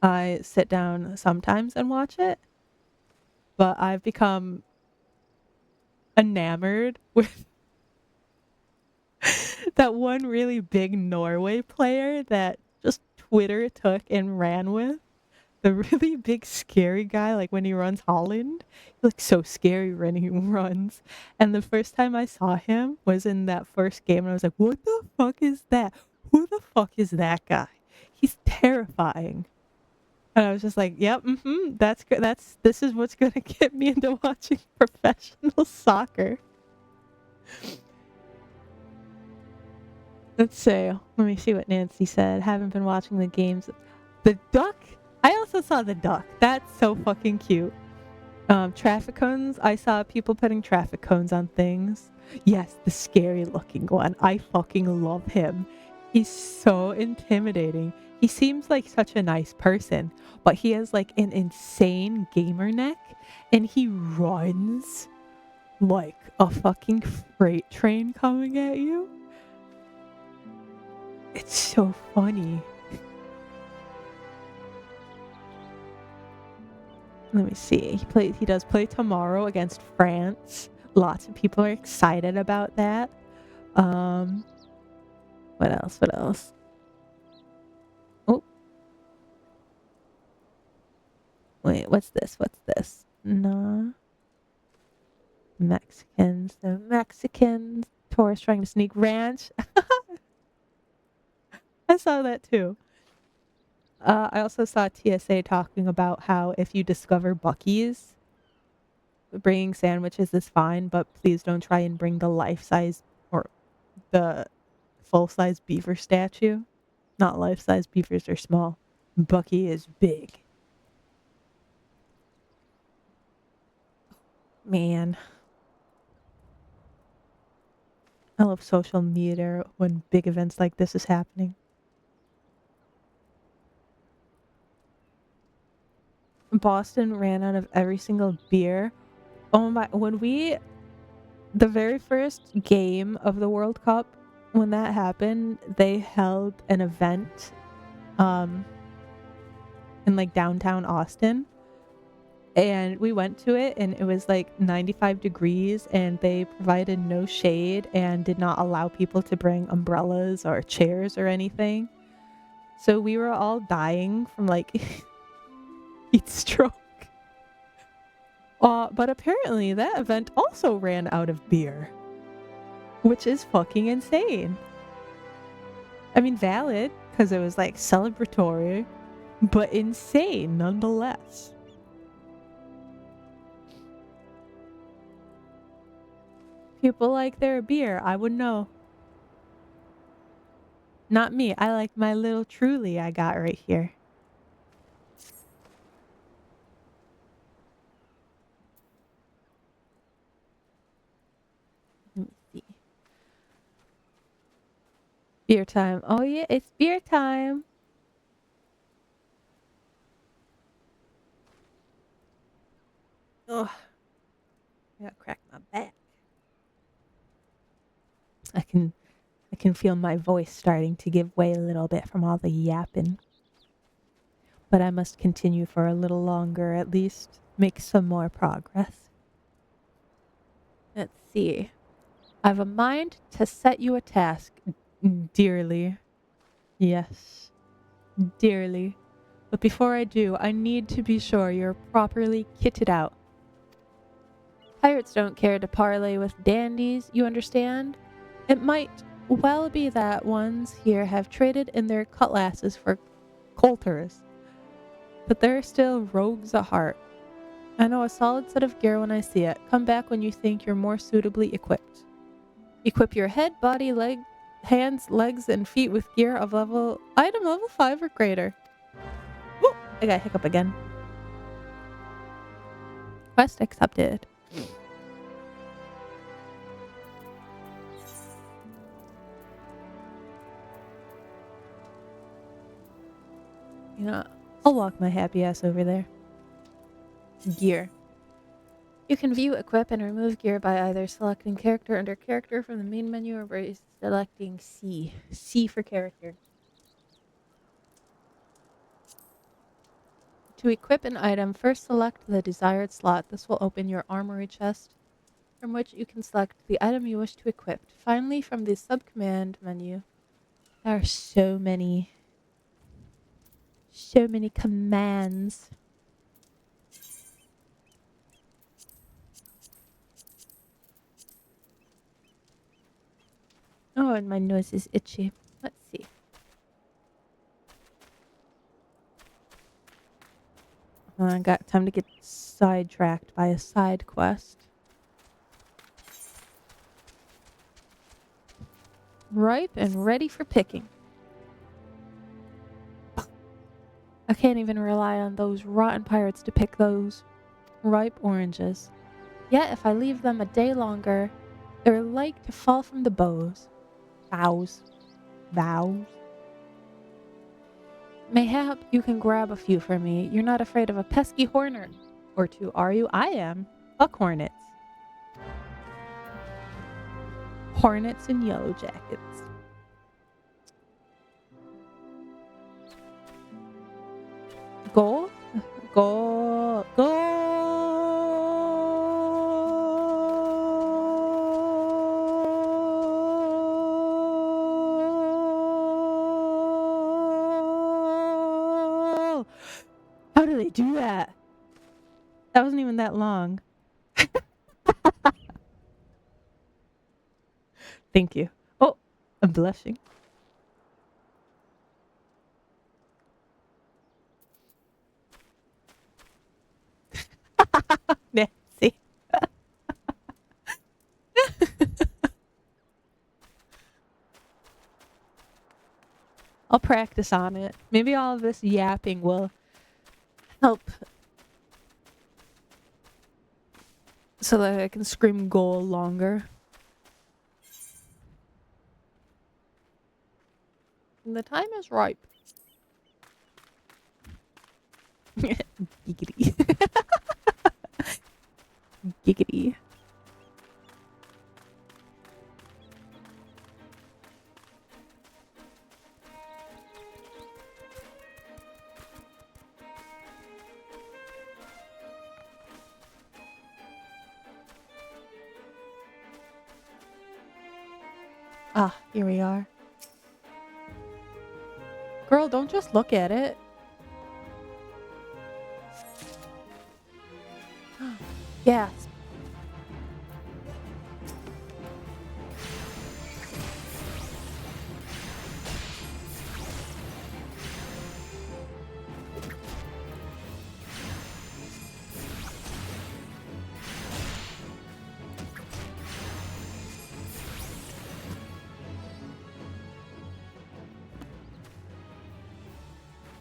I sit down sometimes and watch it, but I've become enamored with that one really big Norway player that just Twitter took and ran with. The really big scary guy, like when he runs Holland, he looks so scary when he runs. And the first time I saw him was in that first game, and I was like, "What the fuck is that? Who the fuck is that guy? He's terrifying." And I was just like, "Yep, that's good. This is what's gonna get me into watching professional soccer." Let's see. Let me see what Nancy said. Haven't been watching the games. The duck. I also saw the duck. That's so fucking cute. Traffic cones. I saw people putting traffic cones on things. Yes, the scary looking one. I fucking love him. He's so intimidating. He seems like such a nice person, but he has like an insane gamer neck and he runs like a fucking freight train coming at you. It's so funny. Let me see. He does play tomorrow against France. Lots of people are excited about that. What else? What else? Oh, wait, what's this? What's this? No. Mexicans. The Mexicans. Tourists trying to sneak ranch. I saw that too. I also saw TSA talking about how if you discover Buc-ee's, bringing sandwiches is fine, but please don't try and bring the life-size or the full-size beaver statue. Not life-size, beavers are small. Bucky is big. Man. I love social media when big events like this is happening. Boston ran out of every single beer. Oh my, the very first game of the World Cup, when that happened, they held an event in like downtown Austin. And we went to it and it was like 95 degrees and they provided no shade and did not allow people to bring umbrellas or chairs or anything. So we were all dying from like heat stroke. But apparently that event also ran out of beer, which is fucking insane. I mean, valid because it was like celebratory, but insane nonetheless. People like their beer. I would know. Not me. I like my little Truly I got right here. Let me see. Beer time. Oh yeah, it's beer time. Oh, I gotta crack my back. I can feel my voice starting to give way a little bit from all the yapping. But I must continue for a little longer, at least make some more progress. Let's see. I've a mind to set you a task, dearly. Yes, dearly. But before I do, I need to be sure you're properly kitted out. Pirates don't care to parley with dandies, you understand? It might well be that ones here have traded in their cutlasses for coulters, but they're still rogues at heart. I know a solid set of gear when I see it. Come back when you think you're more suitably equipped. Equip your head, body, hands, legs, and feet with gear of item level 5 or greater. Woo! I got hiccup again. Quest accepted. You know, I'll walk my happy ass over there. Gear. You can view, equip, and remove gear by either selecting character under character from the main menu or by selecting C. C for character. To equip an item, first select the desired slot. This will open your armory chest, from which you can select the item you wish to equip. Finally, from the sub-command menu, there are so many commands. Oh, and my nose is itchy. Let's see. I got time to get sidetracked by a side quest. Ripe and ready for picking. I can't even rely on those rotten pirates to pick those ripe oranges. Yet if I leave them a day longer, they're like to fall from the boughs. Boughs. Mayhap you can grab a few for me. You're not afraid of a pesky hornet or two, are you? I am. Fuck hornets. Hornets and yellow jackets. Goal? Goal. How do they do that? That wasn't even that long. Thank you. Oh, I'm blushing. Nancy. I'll practice on it. Maybe all of this yapping will help so that I can scream goal longer. And the time is ripe. Giggity. Giggity. Ah, here we are. Girl, don't just look at it. Yes.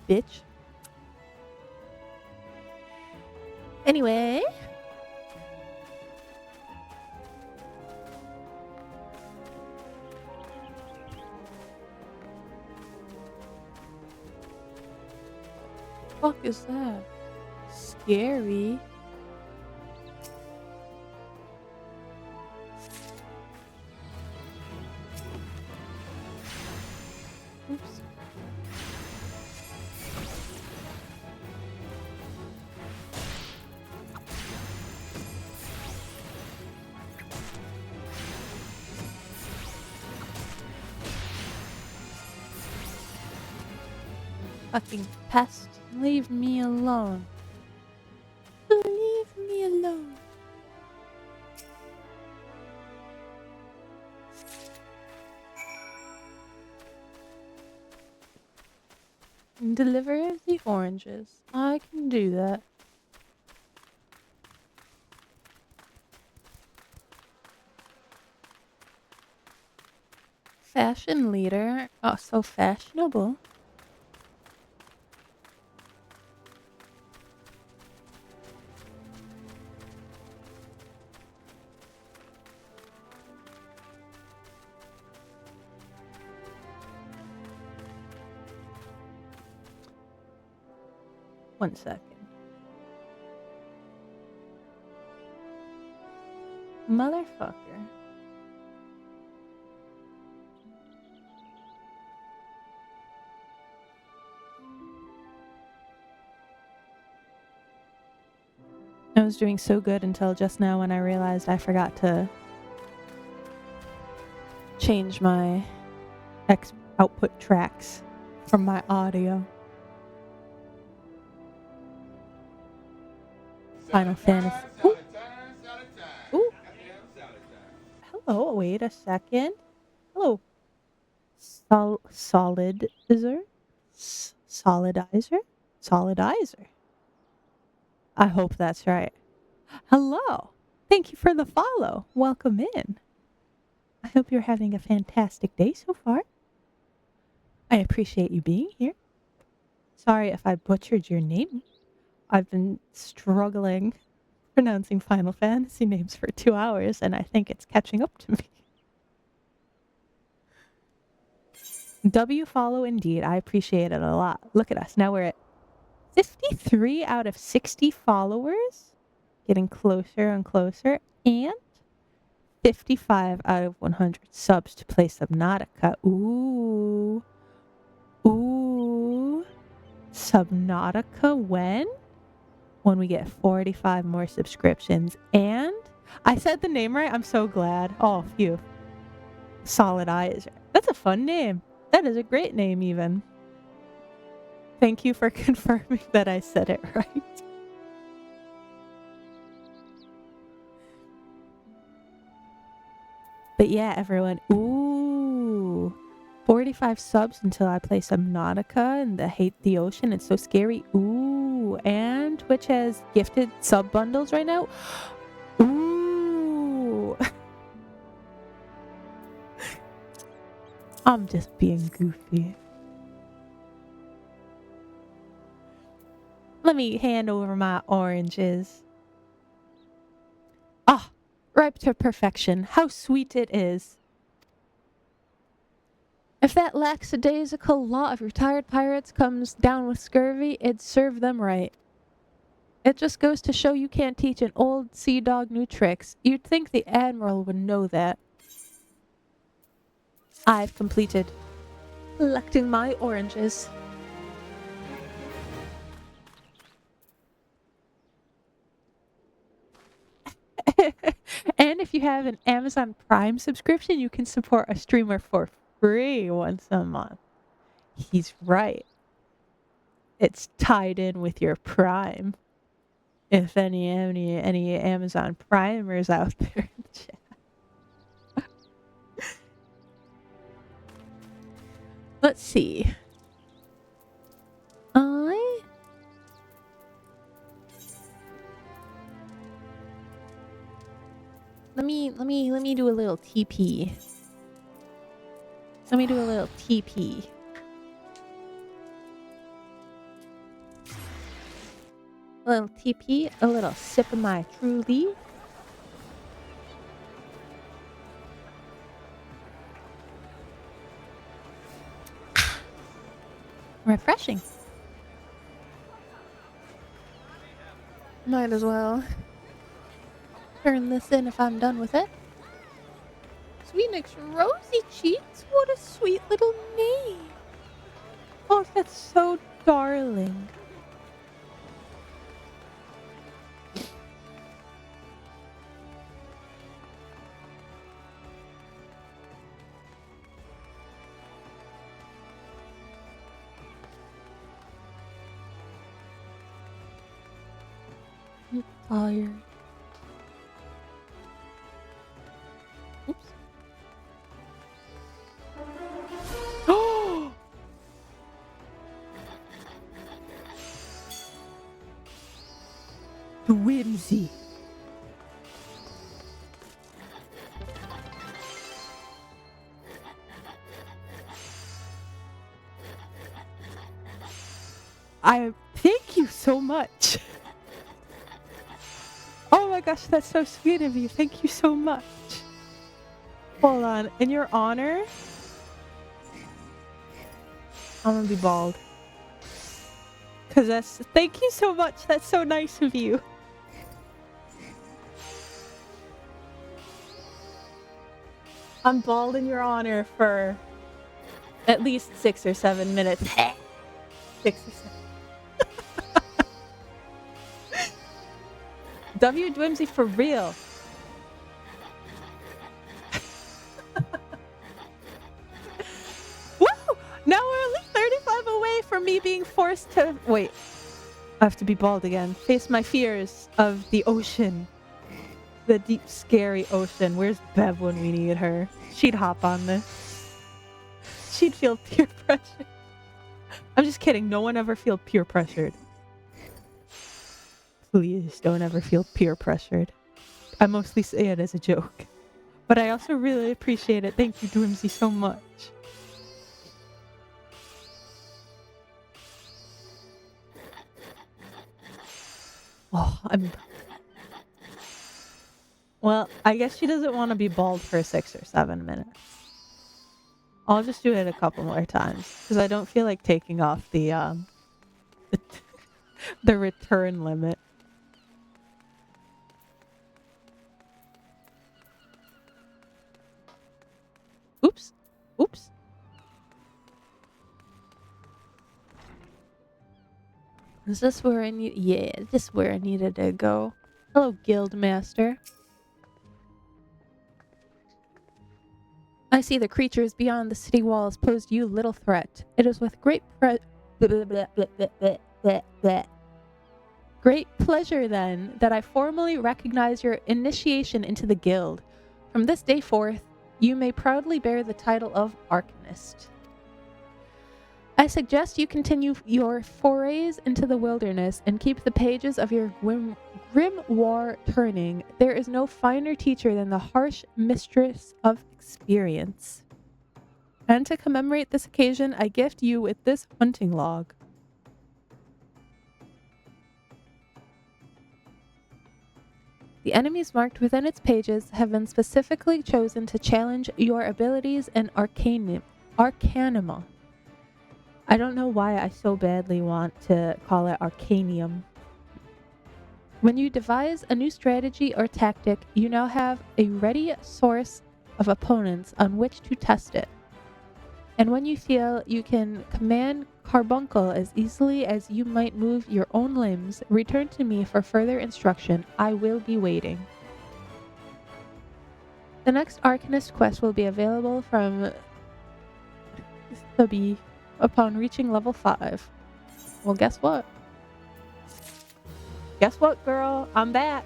Bitch. Anyway. Fuck is that? Scary. Oops. Fucking pest. Leave me alone. Leave me alone. Delivery of the oranges. I can do that. Fashion leader. Oh, so fashionable. One second. Motherfucker. I was doing so good until just now when I realized I forgot to change my output tracks from my audio. Final Fantasy. Ooh. Ooh. Hello, wait a second. Hello. Solidizer? Solidizer? Solidizer. I hope that's right. Hello. Thank you for the follow. Welcome in. I hope you're having a fantastic day so far. I appreciate you being here. Sorry if I butchered your name. I've been struggling pronouncing Final Fantasy names for 2 hours, and I think it's catching up to me. W follow indeed. I appreciate it a lot. Look at us. Now we're at 53 out of 60 followers. Getting closer and closer. And 55 out of 100 subs to play Subnautica. Ooh. Ooh. Subnautica when? When we get 45 more subscriptions. And I said the name right. I'm so glad. Oh, phew. Solidizer. That's a fun name. That is a great name even. Thank you for confirming that I said it right. But yeah, everyone. Ooh. 45 subs until I play Subnautica and the Hate the Ocean. It's so scary. Ooh. And Twitch has gifted sub bundles right now. Ooh. I'm just being goofy. Let me hand over my oranges. Ah, ripe to perfection. How sweet it is. If that lackadaisical law of retired pirates comes down with scurvy, it'd serve them right. It just goes to show you can't teach an old sea dog new tricks. You'd think the Admiral would know that. I've completed collecting my oranges. And if you have an Amazon Prime subscription, you can support a streamer for free once a month. He's right. It's tied in with your Prime. If any Amazon Primers out there in the chat. Let's see. Let me do a little TP. Let me do a little TP. A little TP, a little sip of my Truly. Refreshing. Might as well turn this in if I'm done with it. Sweetnix Rosy Cheeks? What a sweet little name. Oh, that's so darling. tired. Oops. Oh! The whimsy. I thank you so much. Oh my gosh, that's so sweet of you. Thank you so much. Hold on. In your honor, I'm gonna be bald. Thank you so much. That's so nice of you. I'm bald in your honor for at least 6 or 7 minutes. 6 or 7. W Dwimsy for real. Woo! Now we're only 35 away from me being forced to... Wait. I have to be bald again. Face my fears of the ocean. The deep, scary ocean. Where's Bev when we need her? She'd hop on this. She'd feel peer pressure. I'm just kidding. No one ever feel peer pressured. Please don't ever feel peer pressured. I mostly say it as a joke. But I also really appreciate it. Thank you, Dwimsy, so much. Oh, Well, I guess she doesn't want to be bald for 6 or 7 minutes. I'll just do it a couple more times. Because I don't feel like taking off the the return limit. Oops. Oops. Is this where I need... Yeah, this is where I needed to go. Hello, Guildmaster. I see the creatures beyond the city walls posed you little threat. It is with great pleasure, then, that I formally recognize your initiation into the guild. From this day forth, you may proudly bear the title of Arcanist. I suggest you continue your forays into the wilderness and keep the pages of your grimoire turning. There is no finer teacher than the harsh mistress of experience. And to commemorate this occasion, I gift you with this hunting log. The enemies marked within its pages have been specifically chosen to challenge your abilities in Arcanima. I don't know why I so badly want to call it Arcanium. When you devise a new strategy or tactic, you now have a ready source of opponents on which to test it. And when you feel you can command carbuncle as easily as you might move your own limbs, return to me for further instruction. I will be waiting. The next Arcanist quest will be available from Stubby upon reaching level 5. Well, guess what? Guess what, girl? I'm back.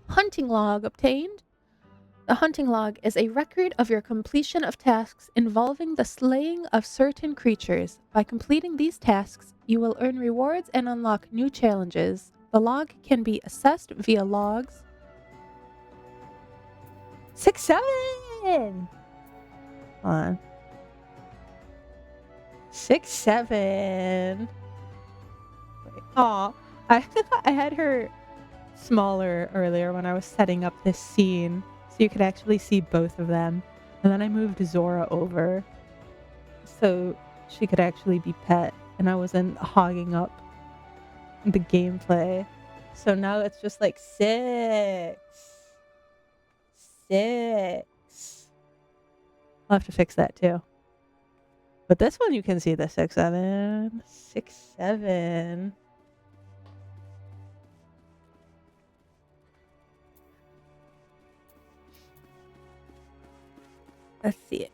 Hunting log obtained. The hunting log is a record of your completion of tasks involving the slaying of certain creatures. By completing these tasks, you will earn rewards and unlock new challenges. The log can be assessed via logs. 6, 7! Hold on. 6, 7. Aw, I had her smaller earlier when I was setting up this scene, so you could actually see both of them. And then I moved Zora over so she could actually be pet, and I wasn't hogging up the gameplay. So now it's just like 6. 6. I'll have to fix that too. But this one you can see the 6, 7. 6, 7. Let's see it.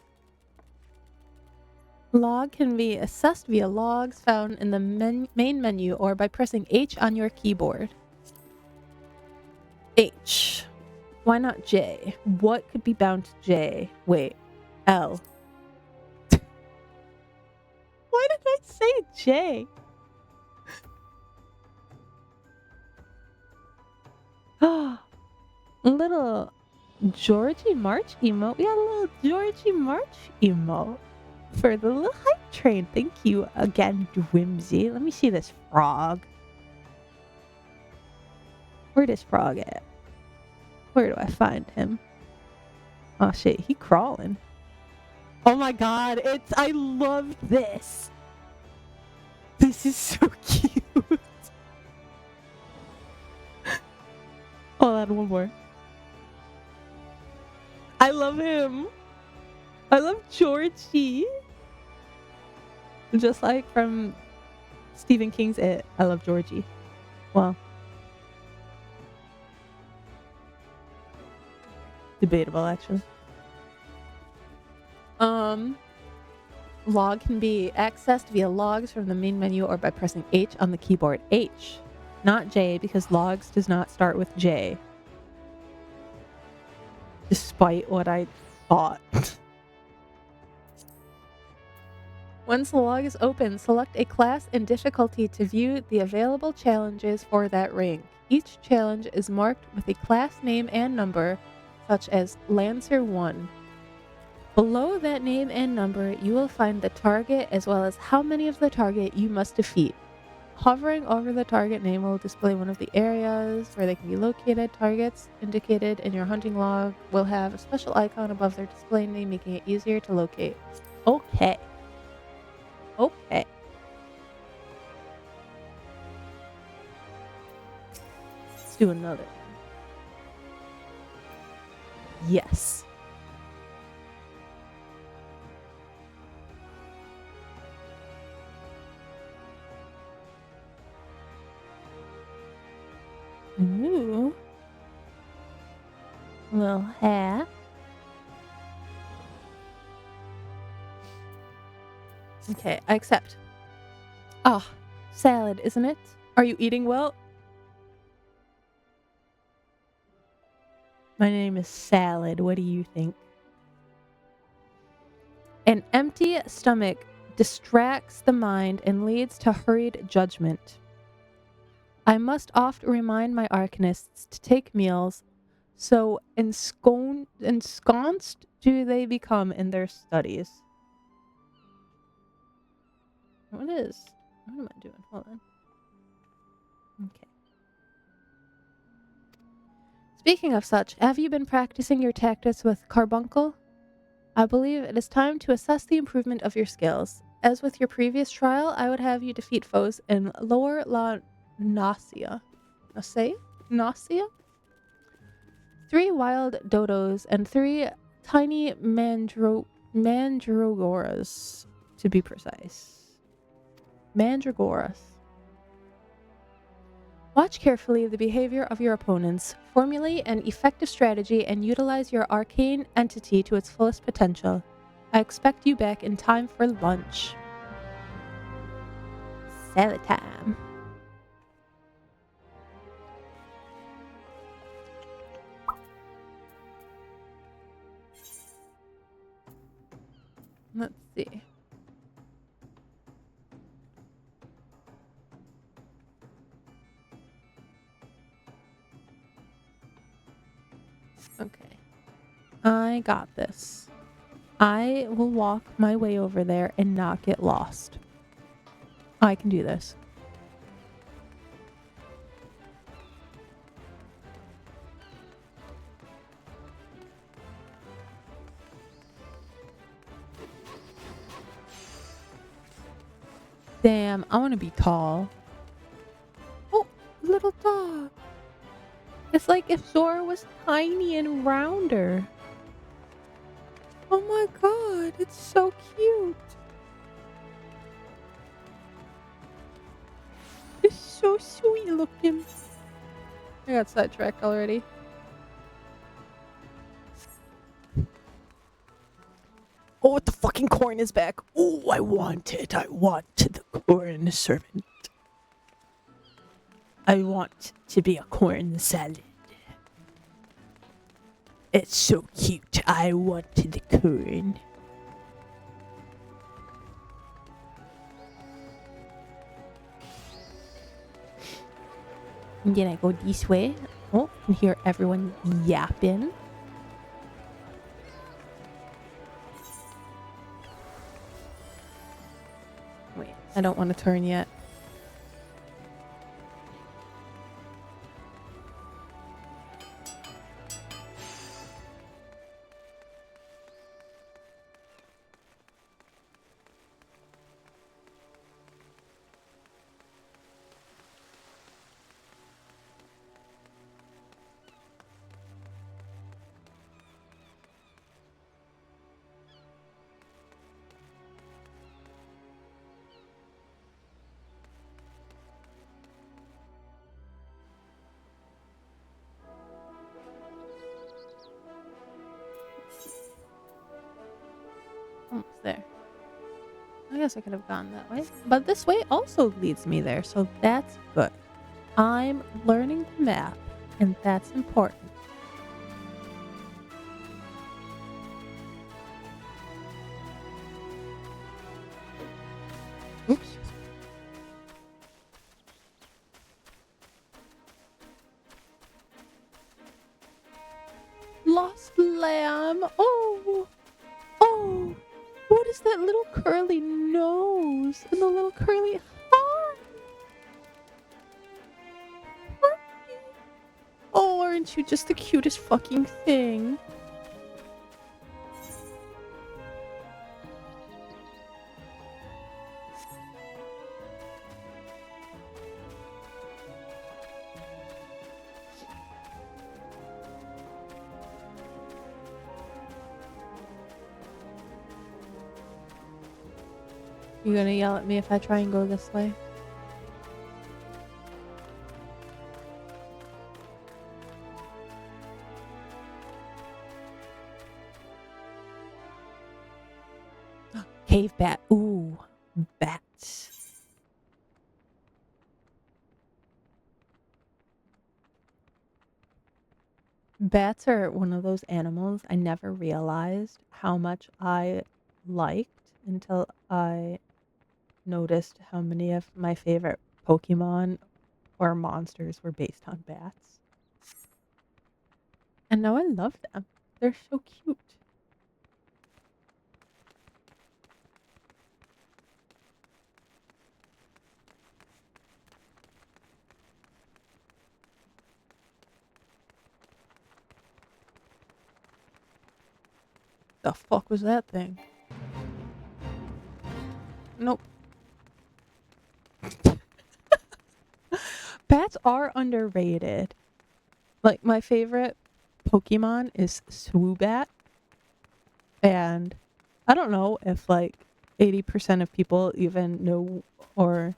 Log can be accessed via logs found in the main menu or by pressing H on your keyboard. H. Why not J? What could be bound to J? Wait. L. Why did I say J? Little Georgie March emote. We got a little Georgie March emote for the little hype train. Thank you again, Whimsy. Let me see this frog. Where this frog at? Where do I find him? Oh shit, he crawling. Oh my god, I love this. This is so cute. I'll add one more. I love him. I love Georgie. Just like from Stephen King's It, I love Georgie. Well, debatable actually. Log can be accessed via logs from the main menu or by pressing H on the keyboard. H, not J, because logs does not start with J. Despite what I thought. Once the log is open, select a class and difficulty to view the available challenges for that rank. Each challenge is marked with a class name and number, such as Lancer 1. Below that name and number, you will find the target as well as how many of the target you must defeat. Hovering over the target name will display one of the areas where they can be located. Targets indicated in your hunting log will have a special icon above their display name, making it easier to locate. Okay. Okay. Let's do another one. Yes. Ooh. Little hat. Okay, I accept. Ah, salad, isn't it? Are you eating well? My name is Salad. What do you think? An empty stomach distracts the mind and leads to hurried judgment. I must oft remind my arcanists to take meals, so ensconced do they become in their studies. What am I doing? Hold on. Okay. Speaking of such, have you been practicing your tactics with Carbuncle? I believe it is time to assess the improvement of your skills. As with your previous trial, I would have you defeat foes in Lower La Nausea. Nausea? 3 wild dodos and 3 tiny mandragoras, to be precise. Mandragoras. Watch carefully the behavior of your opponents, formulate an effective strategy, and utilize your arcane entity to its fullest potential. I expect you back in time for lunch. Salad time. Let's see. Okay. I got this. I will walk my way over there and not get lost. I can do this. Damn, I want to be tall. Oh, little dog. It's like if Zora was tiny and rounder. Oh my god, it's so cute. It's so sweet looking. I got sidetracked already. Oh, the fucking corn is back. Oh, I want it. I want the corn servant. I want to be a corn salad. It's so cute. I want the corn. And then I go this way. Oh, I can hear everyone yapping. Wait, I don't want to turn yet. Almost there. I guess I could have gone that way. But this way also leads me there, so that's good. I'm learning the map, and that's important. Oops. Lost lamb. Oh. Oh. What is that little curly nose and the little curly heart? Oh, aren't you just the cutest fucking thing? You gonna yell at me if I try and go this way? Cave bat. Ooh, bats. Bats are one of those animals I never realized how much I liked until I noticed how many of my favorite Pokemon or monsters were based on bats. And now I love them. They're so cute. The fuck was that thing? Nope. Bats are underrated. Like, my favorite Pokemon is Swoobat. And I don't know if, like, 80% of people even know or,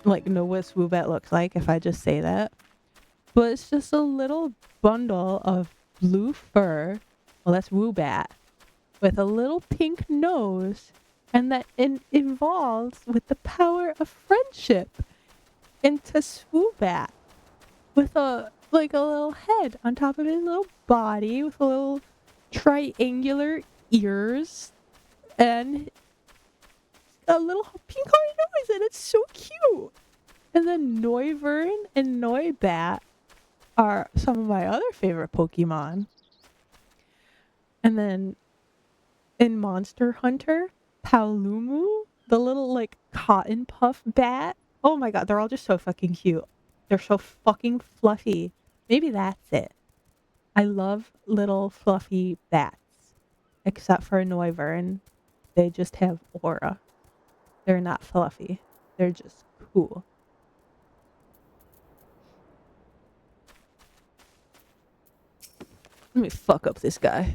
like, know what Swoobat looks like if I just say that. But it's just a little bundle of blue fur. Well, that's Woobat. With a little pink nose. And that evolves with the power of friendship into Swoobat. With a little head on top of his little body. With a little triangular ears. And a little pink heart nose. And it's so cute. And then Noivern and Noibat are some of my other favorite Pokemon. And then in Monster Hunter, Palumu, the little like cotton puff bat. Oh my god, they're all just so fucking cute. They're so fucking fluffy. Maybe that's it. I love little fluffy bats. Except for Noivern. They just have aura. They're not fluffy. They're just cool. Let me fuck up this guy.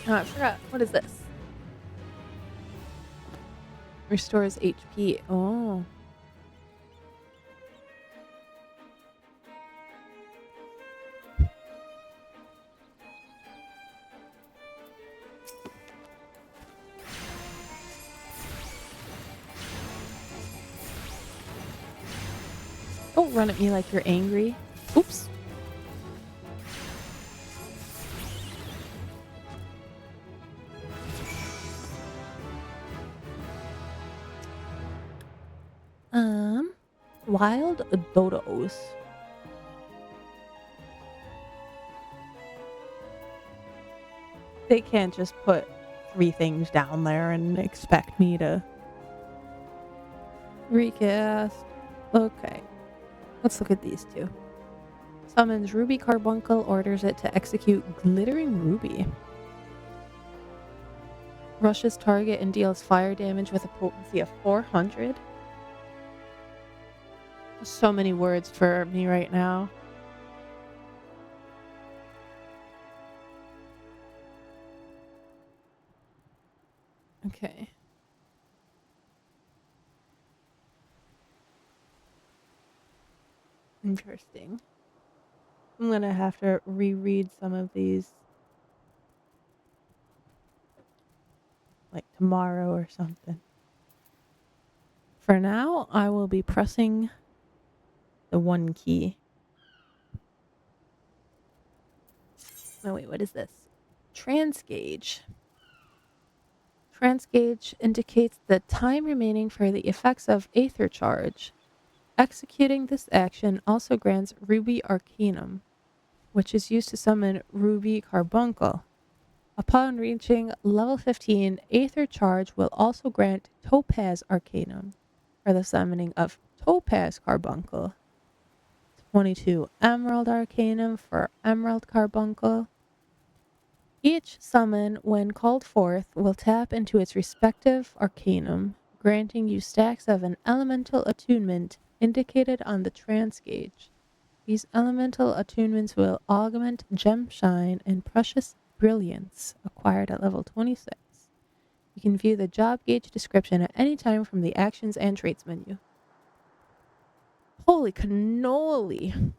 Oh, I forgot. What is this? Restores HP. Oh. Don't run at me like you're angry. Oops. Wild dodos. They can't just put 3 things down there and expect me to recast. Okay. Let's look at these 2. Summons Ruby Carbuncle, orders it to execute Glittering Ruby. Rushes target and deals fire damage with a potency of 400. So many words for me right now. Okay. Interesting. I'm gonna have to reread some of these like tomorrow or something. For now, I will be pressing the 1 key. Oh wait, what is this? Transgauge. Transgauge indicates the time remaining for the effects of Aether Charge. Executing this action also grants Ruby Arcanum, which is used to summon Ruby Carbuncle. Upon reaching level 15, Aether Charge will also grant Topaz Arcanum for the summoning of Topaz Carbuncle. 22 Emerald Arcanum for Emerald Carbuncle. Each summon, when called forth, will tap into its respective Arcanum, granting you stacks of an elemental attunement indicated on the trance gauge. These elemental attunements will augment Gem Shine and Precious Brilliance, acquired at level 26. You can view the job gauge description at any time from the Actions and Traits menu. Holy cannoli!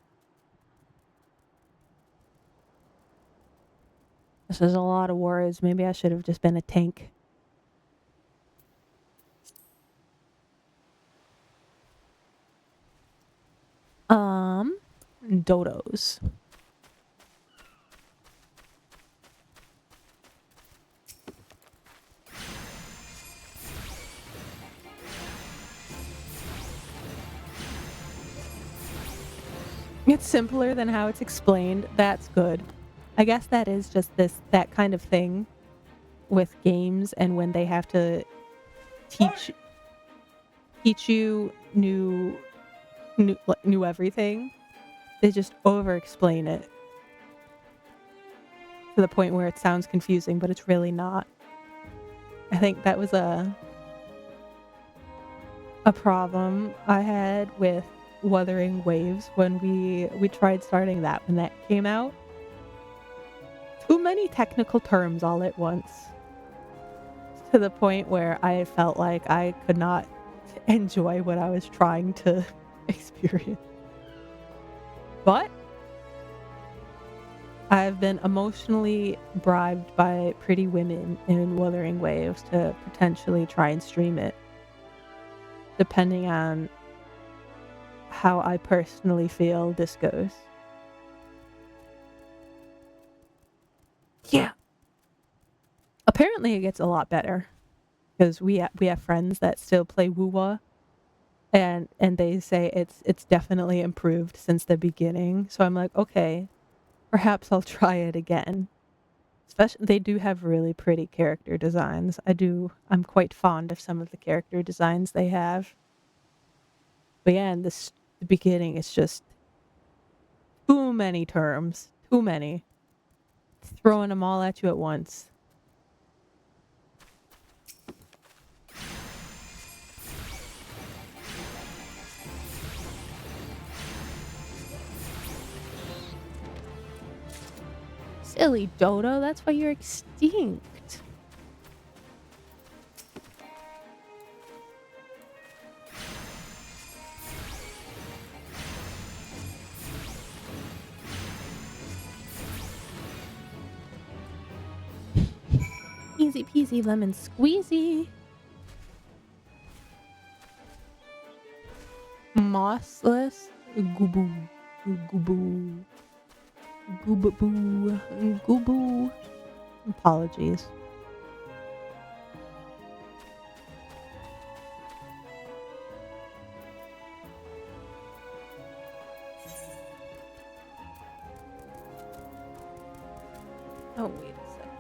This is a lot of words. Maybe I should have just been a tank. Dodos. It's simpler than how it's explained. That's good. I guess that is just that kind of thing with games, and when they have to teach you new everything, they just over explain it to the point where it sounds confusing, but it's really not. I think that was a problem I had with Wuthering Waves when we tried starting that when that came out. Too many technical terms all at once, to the point where I felt like I could not enjoy what I was trying to experience. But I've been emotionally bribed by pretty women in Wuthering Waves to potentially try and stream it, depending on how I personally feel this goes. Yeah. Apparently it gets a lot better, because we have friends that still play Woo-Wah, and they say it's definitely improved since the beginning. So I'm like, okay, perhaps I'll try it again. Especially, they do have really pretty character designs. I'm quite fond of some of the character designs they have. But yeah, in the beginning, it's just too many terms. Too many. Throwing them all at you at once. Silly dodo, that's why you're extinct. Easy peasy lemon squeezy. Mossless gooboo. Gooboo. Gooboo. Gooboo. Apologies. Oh, wait a second.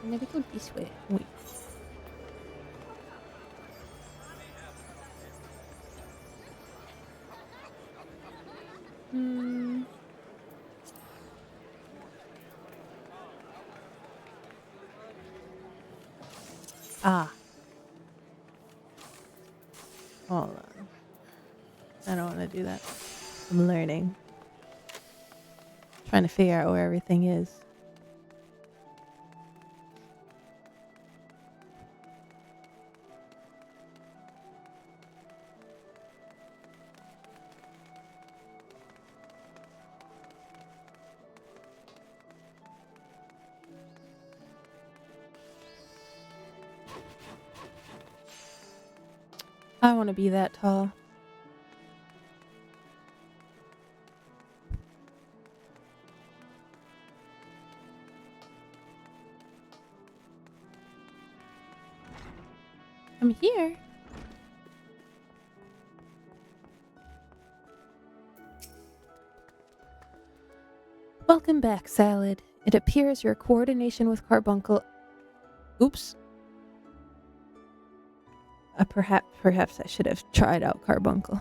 Maybe go this way. Wait. Ah. Hold on. I don't want to do that. I'm learning. Trying to figure out where everything is. I want to be that tall. I'm here. Welcome back, Salad. It appears your coordination with Carbuncle... Oops. Perhaps I should have tried out Carbuncle.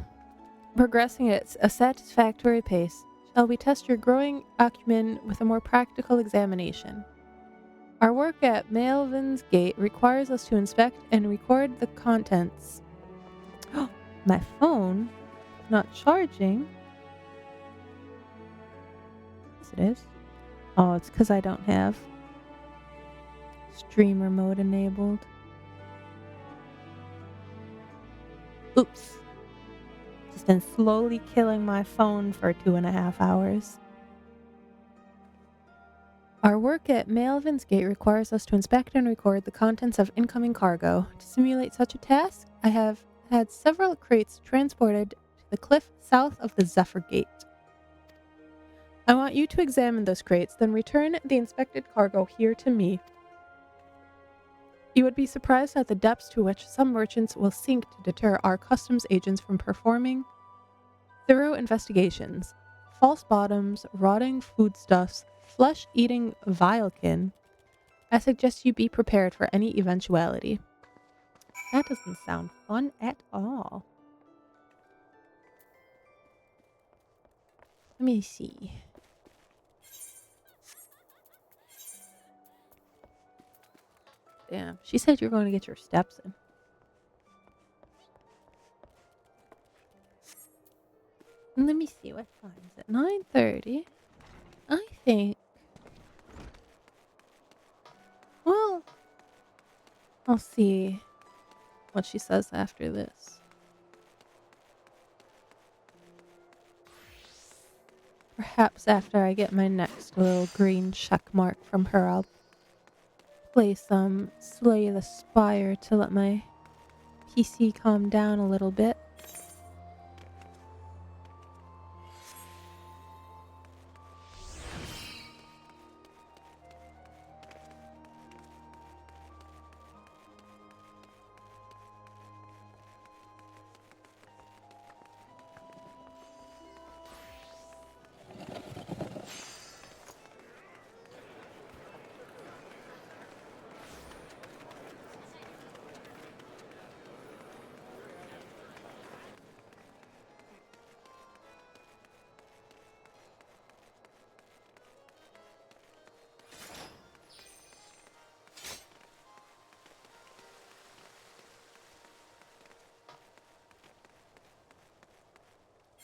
Progressing at a satisfactory pace. Shall we test your growing acumen with a more practical examination? Our work at Malvin's Gate requires us to inspect and record the contents. My phone? Not charging? Yes, it is. Oh, it's because I don't have streamer mode enabled. Oops. Just been slowly killing my phone for 2.5 hours. Our work at Malvin's Gate requires us to inspect and record the contents of incoming cargo. To simulate such a task, I have had several crates transported to the cliff south of the Zephyr Gate. I want you to examine those crates, then return the inspected cargo here to me. You would be surprised at the depths to which some merchants will sink to deter our customs agents from performing thorough investigations. False bottoms, rotting foodstuffs, flesh-eating vilekin. I suggest you be prepared for any eventuality. That doesn't sound fun at all. Let me see. Damn, she said you're going to get your steps in. Let me see, what time is it? 9:30. I think... Well, I'll see what she says after this. Perhaps after I get my next little green check mark from her, I'll play some Slay the Spire to let my PC calm down a little bit.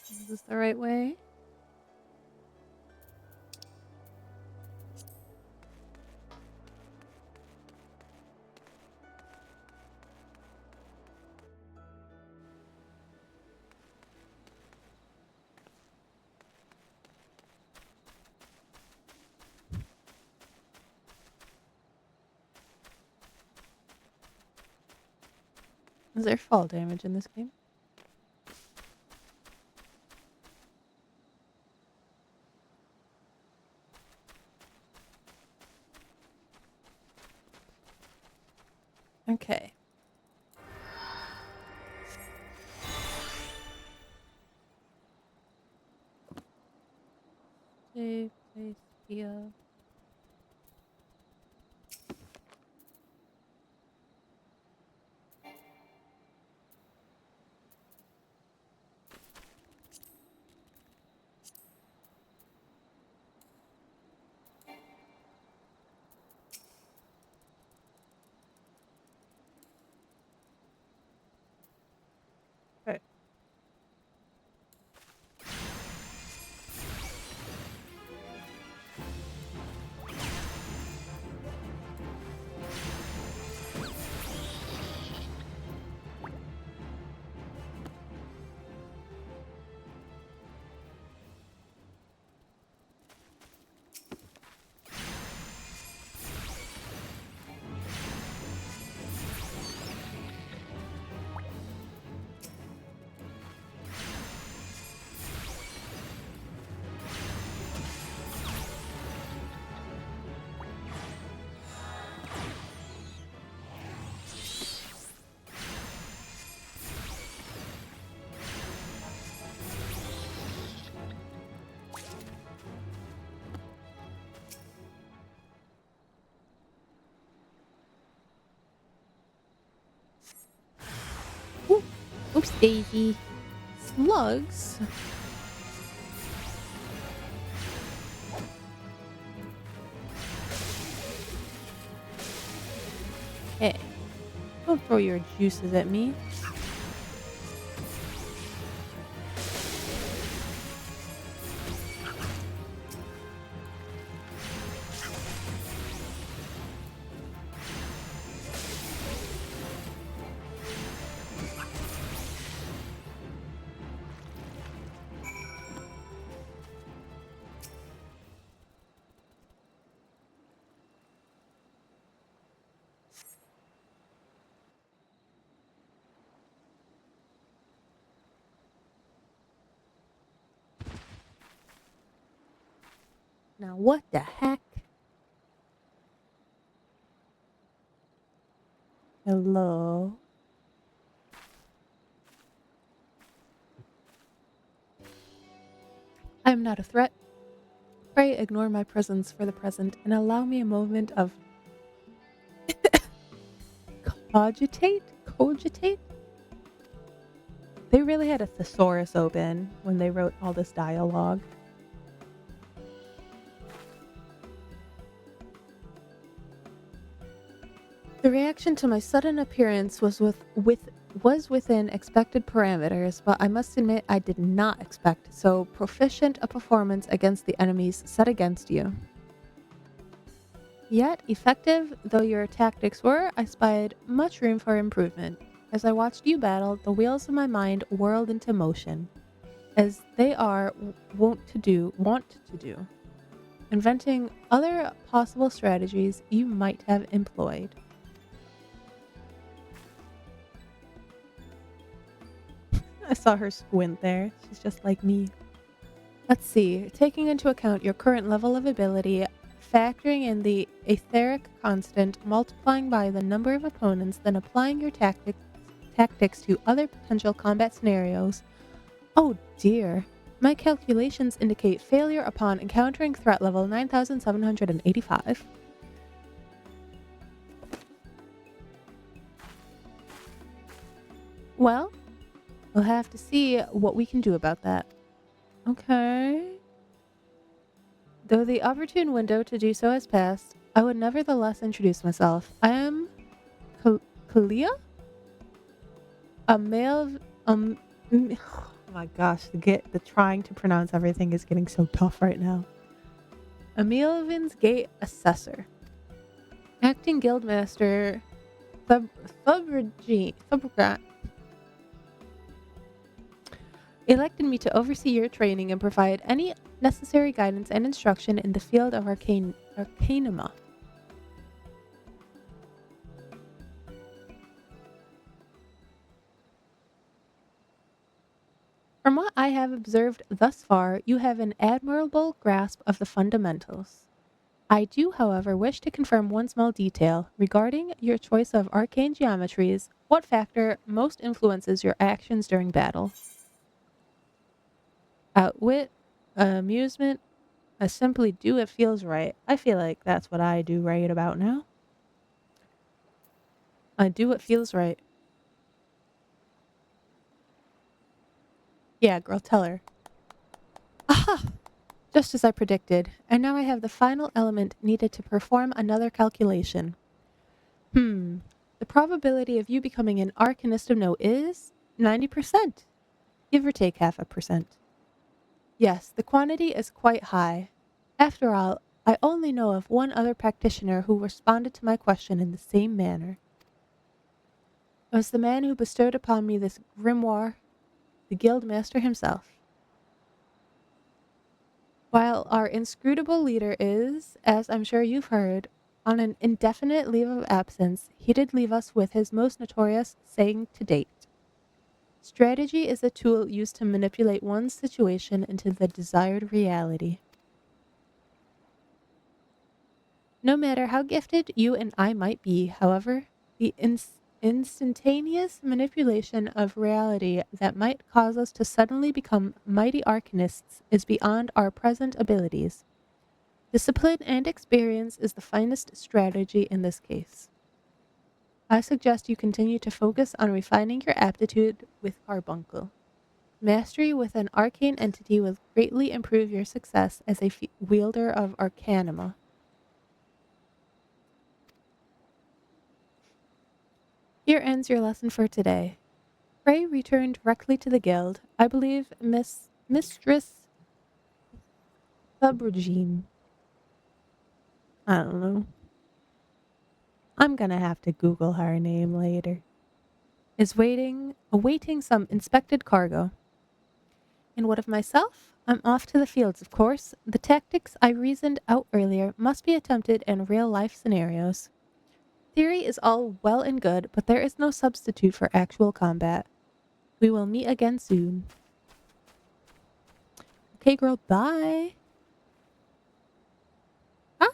Is this the right way? Is there fall damage in this game? Okay. Save place here. Okay. Ooh. Oops, Daisy. Slugs? Hey, don't throw your juices at me. Now what the heck? Hello? I am not a threat. Pray ignore my presence for the present and allow me a moment of cogitate? They really had a thesaurus open when they wrote all this dialogue. The reaction to my sudden appearance was within expected parameters, but I must admit I did not expect so proficient a performance against the enemies set against you. Yet, effective though your tactics were, I spied much room for improvement. As I watched you battle, the wheels of my mind whirled into motion, as they are wont to do, inventing other possible strategies you might have employed. I saw her squint there. She's just like me. Let's see. Taking into account your current level of ability, factoring in the etheric constant, multiplying by the number of opponents, then applying your tactics to other potential combat scenarios. Oh dear. My calculations indicate failure upon encountering threat level 9785. Well, we'll have to see what we can do about that. Okay. Though the opportune window to do so has passed, I would nevertheless introduce myself. I am Kalia? A male... my gosh, the trying to pronounce everything is getting so tough right now. Emilvin's Gate Assessor. Acting Guildmaster Thubregant elected me to oversee your training and provide any necessary guidance and instruction in the field of arcanima. From what I have observed thus far, you have an admirable grasp of the fundamentals. I do, however, wish to confirm one small detail regarding your choice of arcane geometries. What factor most influences your actions during battle? Outwit, amusement, I simply do what feels right. I feel like that's what I do right about now. I do what feels right. Yeah, girl, tell her. Aha! Just as I predicted, and now I have the final element needed to perform another calculation. The probability of you becoming an arcanist of note is 90%, give or take half a percent. Yes, the quantity is quite high. After all, I only know of one other practitioner who responded to my question in the same manner. It was the man who bestowed upon me this grimoire, the guild master himself. While our inscrutable leader is, as I'm sure you've heard, on an indefinite leave of absence, he did leave us with his most notorious saying to date. Strategy is a tool used to manipulate one's situation into the desired reality. No matter how gifted you and I might be, however, the instantaneous manipulation of reality that might cause us to suddenly become mighty arcanists is beyond our present abilities. Discipline and experience is the finest strategy in this case. I suggest you continue to focus on refining your aptitude with carbuncle. Mastery with an arcane entity will greatly improve your success as a wielder of arcanima. Here ends your lesson for today. Pray return directly to the guild. I believe Mistress Thubregine. I don't know. I'm gonna have to Google her name later. Is awaiting some inspected cargo. And what of myself? I'm off to the fields, of course. The tactics I reasoned out earlier must be attempted in real-life scenarios. Theory is all well and good, but there is no substitute for actual combat. We will meet again soon. Okay, girl, bye. Ah,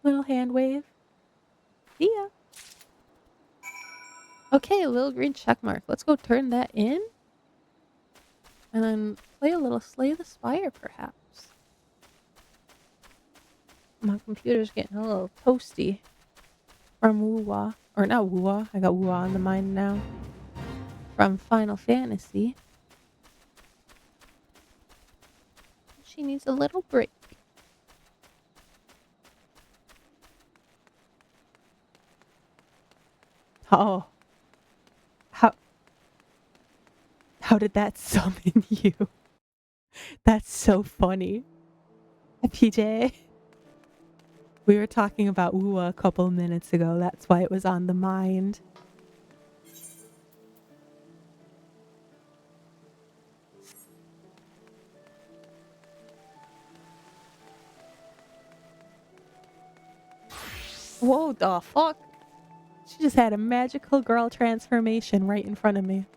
little hand wave. See ya. Okay, a little green check mark. Let's go turn that in. And then play a little Slay the Spire, perhaps. My computer's getting a little toasty. From Woo-Wah. Or not Woo-Wah. I got Woo-Wah on the mind now. From Final Fantasy. She needs a little break. Oh. How did that summon you? That's so funny. PJ. We were talking about Woo-Wah a couple minutes ago. That's why it was on the mind. Whoa, the fuck? She just had a magical girl transformation right in front of me.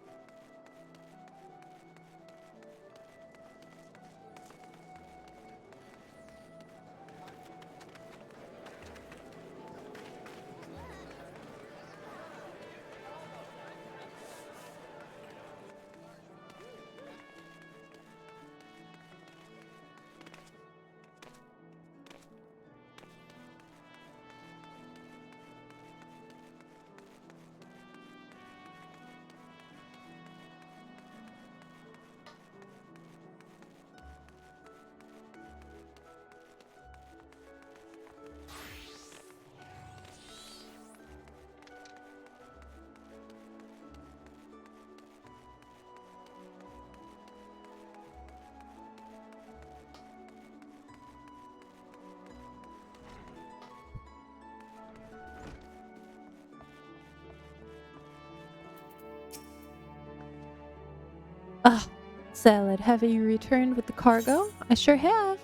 Ah, Salad, have you returned with the cargo? I sure have.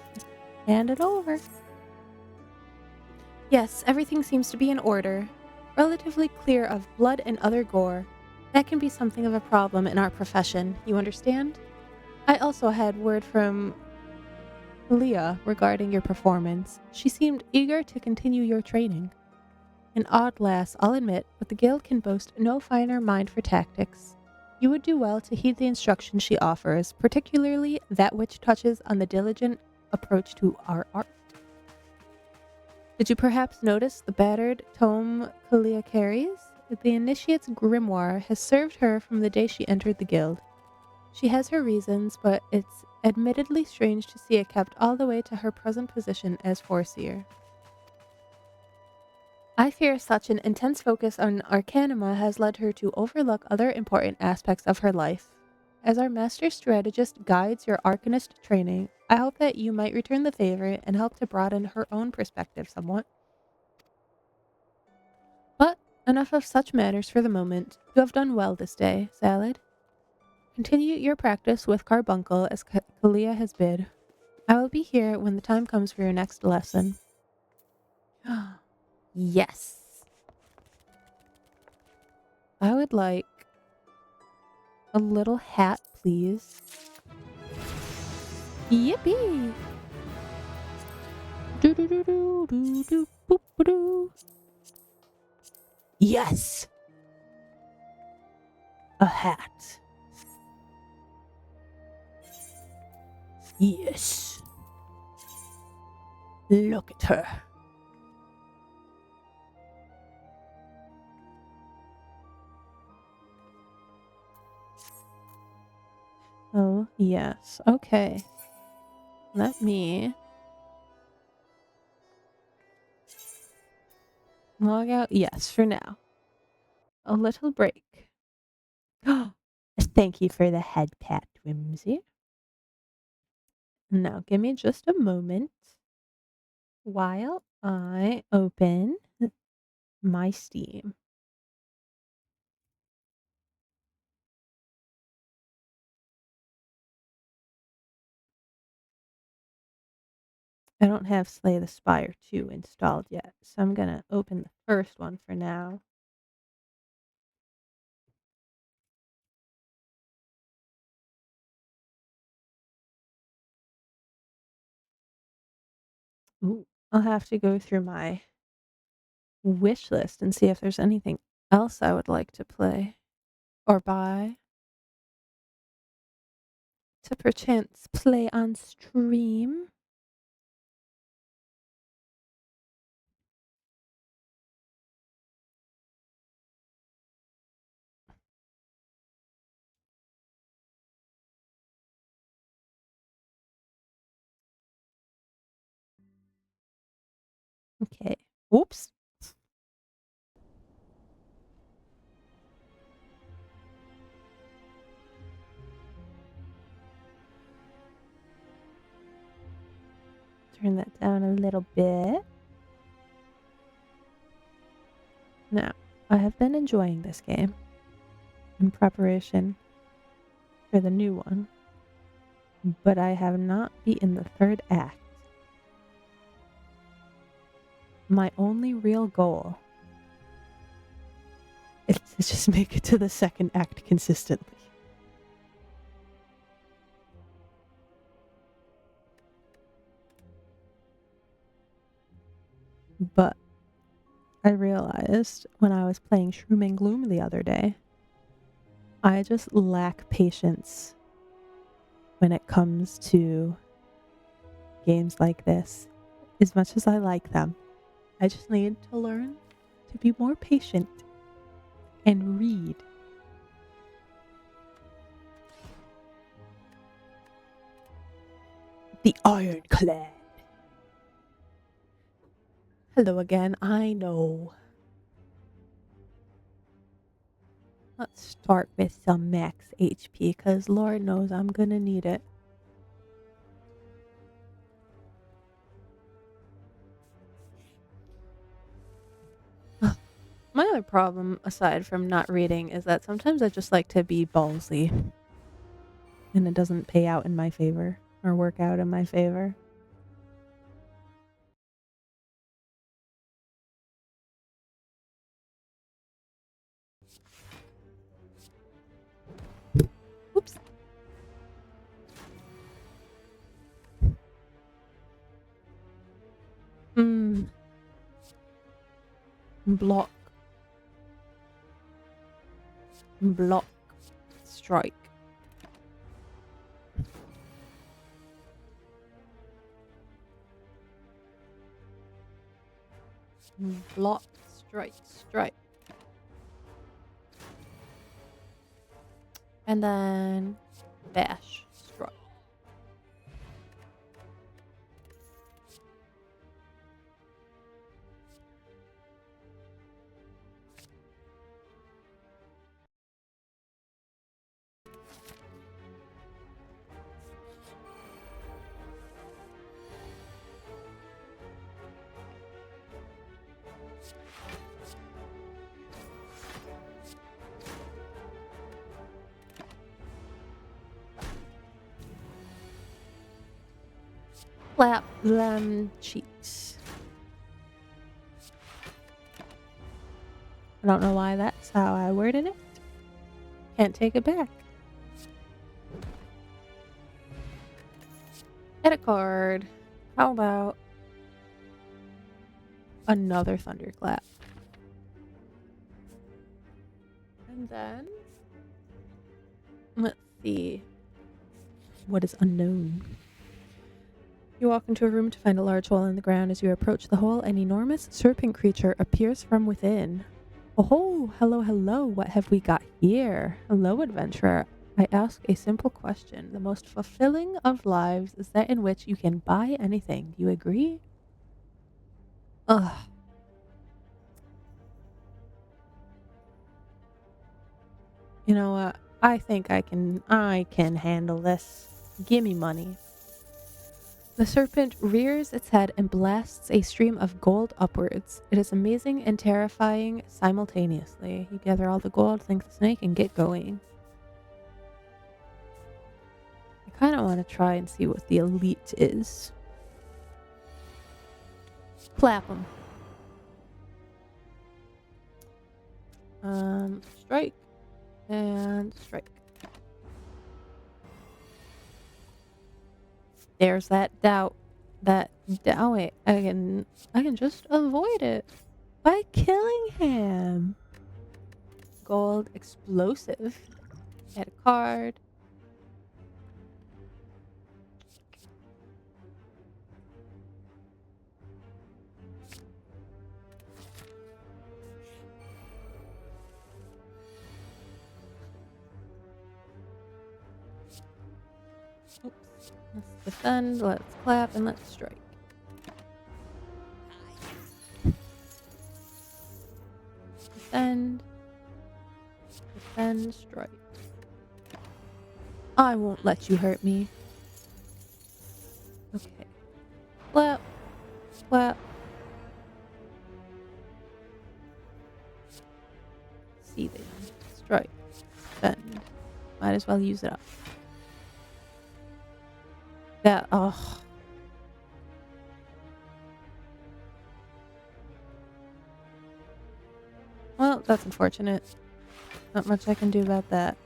Hand it over. Yes, everything seems to be in order. Relatively clear of blood and other gore. That can be something of a problem in our profession, you understand? I also had word from Leah regarding your performance. She seemed eager to continue your training. An odd lass, I'll admit, but the guild can boast no finer mind for tactics. You would do well to heed the instruction she offers, particularly that which touches on the diligent approach to our art. Did you perhaps notice the battered tome Kalia carries? The initiate's grimoire has served her from the day she entered the guild. She has her reasons, but it's admittedly strange to see it kept all the way to her present position as Foreseer. I fear such an intense focus on Arcanima has led her to overlook other important aspects of her life. As our master strategist guides your Arcanist training, I hope that you might return the favor and help to broaden her own perspective somewhat. But enough of such matters for the moment. You have done well this day, Salad. Continue your practice with Carbuncle as Kalia has bid. I will be here when the time comes for your next lesson. Yes. I would like a little hat, please. Yippee! Do do do do do do boop doo. Yes! A hat. Yes. Look at her. Oh, yes. Okay. Let me log out. Yes, for now. A little break. Thank you for the head pat, Whimsy. Now, give me just a moment while I open my Steam. I don't have Slay the Spire 2 installed yet, so I'm going to open the first one for now. Ooh, I'll have to go through my wish list and see if there's anything else I would like to play or buy to perchance play on stream. Okay. Oops. Turn that down a little bit. Now, I have been enjoying this game in preparation for the new one, but I have not beaten the third act. My only real goal is to just make it to the second act consistently. But I realized when I was playing Shroom and Gloom the other day, I just lack patience when it comes to games like this. As much as I like them, I just need to learn to be more patient and read. The Ironclad. Hello again, I know. Let's start with some max HP, because Lord knows I'm gonna need it. My other problem, aside from not reading, is that sometimes I just like to be ballsy. and it doesn't pay out in my favor or work out in my favor. Oops. Block. Block. Strike. Block. Strike. Strike. And then bash. Strike. Slap them cheeks. I don't know why that's how I worded it. Can't take it back. Edit card. How about another thunderclap? And then let's see. What is unknown? You walk into a room to find a large hole in the ground. As you approach the hole, an enormous serpent creature appears from within. Oh, hello, hello. What have we got here? Hello, adventurer. I ask a simple question. The most fulfilling of lives is that in which you can buy anything. Do you agree? Ugh. You know what? I think I can handle this. Gimme money. The serpent rears its head and blasts a stream of gold upwards. It is amazing and terrifying simultaneously. You gather all the gold, thank the snake, and get going. I kind of want to try and see what the elite is. Clap them. Strike. And strike. There's that doubt. Oh wait, I can just avoid it by killing him. Gold explosive. Add a card. Oops. Let's defend, let's clap, and let's strike. Defend. Defend, strike. I won't let you hurt me. Okay. Clap. Clap. Seething. Strike. Defend. Might as well use it up. That, oh. Well, that's unfortunate. Not much I can do about that.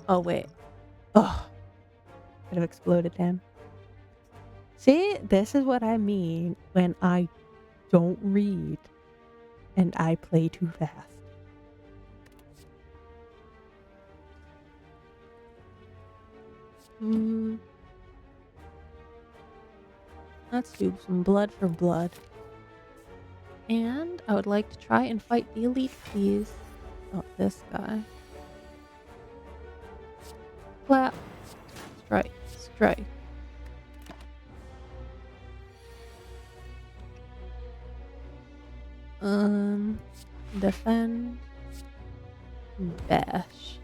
Oh, wait. Oh. Could have exploded him. See, this is what I mean when I don't read and I play too fast. Let's do some blood for blood. And I would like to try and fight the elite, please. Oh, this guy. Clap. Strike. Strike. Defend. Bash.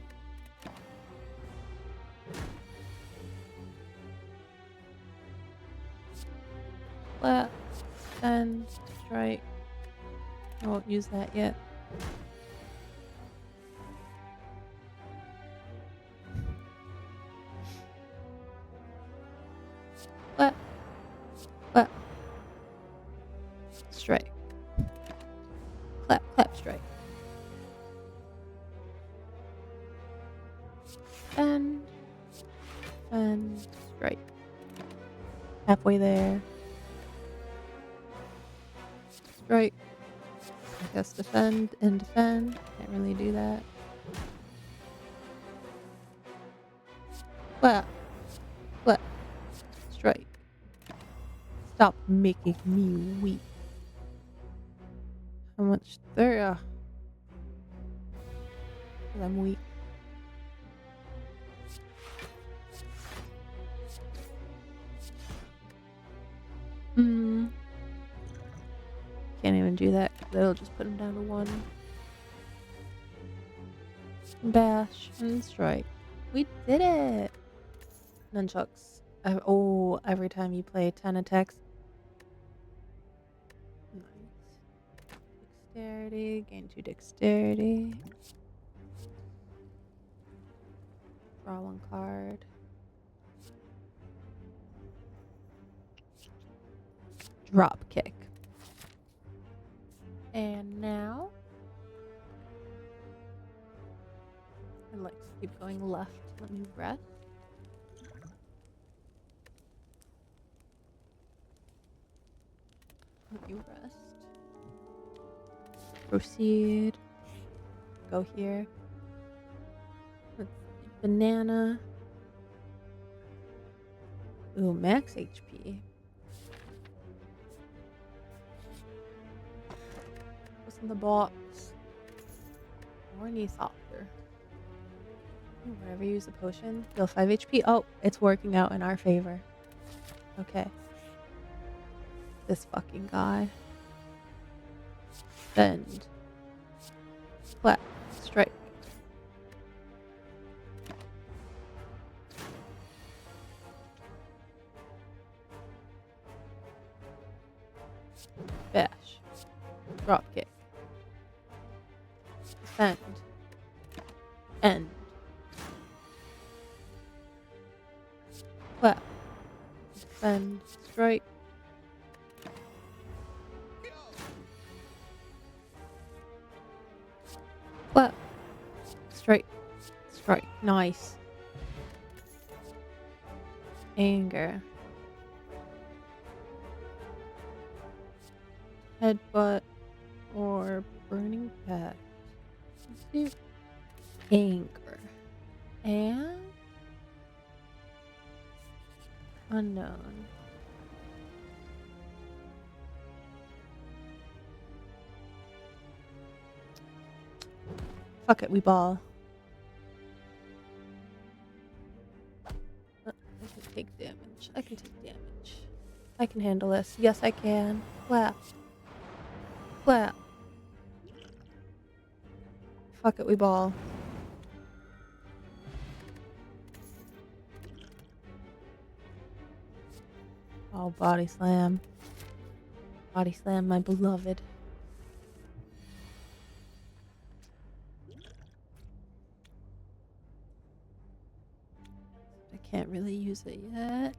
Clap. Defend. Strike. I won't use that yet. Defend. And strike. Halfway there. Strike. I guess defend and defend. Can't really do that. What? What? Strike. Stop making me weak. How much there? 'Cause I'm weak. Can't even do that. That'll just put him down to 1. Bash and strike. We did it! Nunchucks. Every time you play 10 attacks. Nice. Dexterity. Gain 2 dexterity. Draw 1 card. Drop kick. And now I'd like to keep going left. Let me rest. Let you rest. Proceed. Go here. Let's see. Banana. Ooh, max HP. What's in the box? Horny softer. Whenever you use a potion, heal 5 HP. Oh, it's working out in our favor. Okay. This fucking guy. Bend. Flat. Strike. Bash. Drop kick. Defend. End. Flat. Defend. Strike. Flat. Strike. Strike. Nice. Anger. Headbutt or burning pact. Let's do anger. And unknown. Fuck it, we ball. I can take damage. I can take damage. I can handle this. Yes, I can. Wow. Wow. Fuck it, we ball. Oh, body slam. Body slam, my beloved. I can't really use it yet.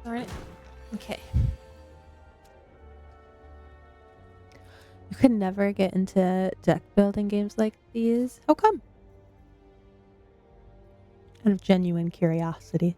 Darn it. Okay. You could never get into deck building games like these. How come? Out of genuine curiosity.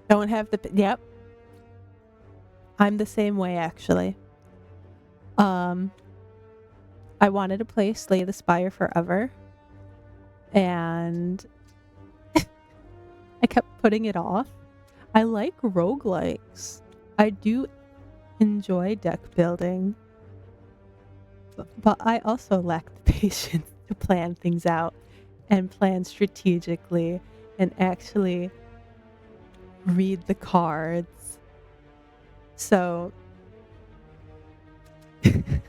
Don't have the... Yep. I'm the same way, actually. I wanted to play Slay the Spire forever. And I kept putting it off. I like roguelikes. I do enjoy deck building. But I also lack the patience to plan things out and plan strategically and actually read the cards. So I'm in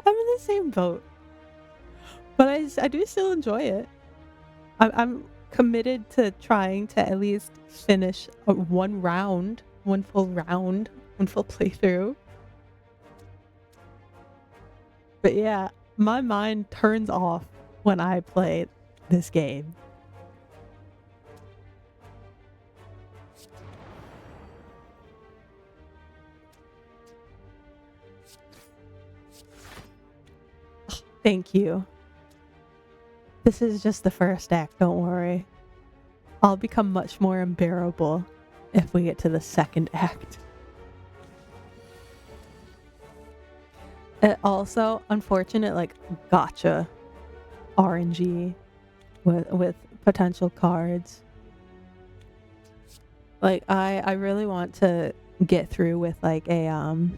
the same boat, but I do still enjoy it. I'm committed to trying to at least finish one full playthrough. But yeah, my mind turns off when I play this game. Thank you. This is just the first act, don't worry. I'll become much more unbearable if we get to the second act. It also, unfortunate, like, gotcha RNG with potential cards. Like, I really want to get through with, like, a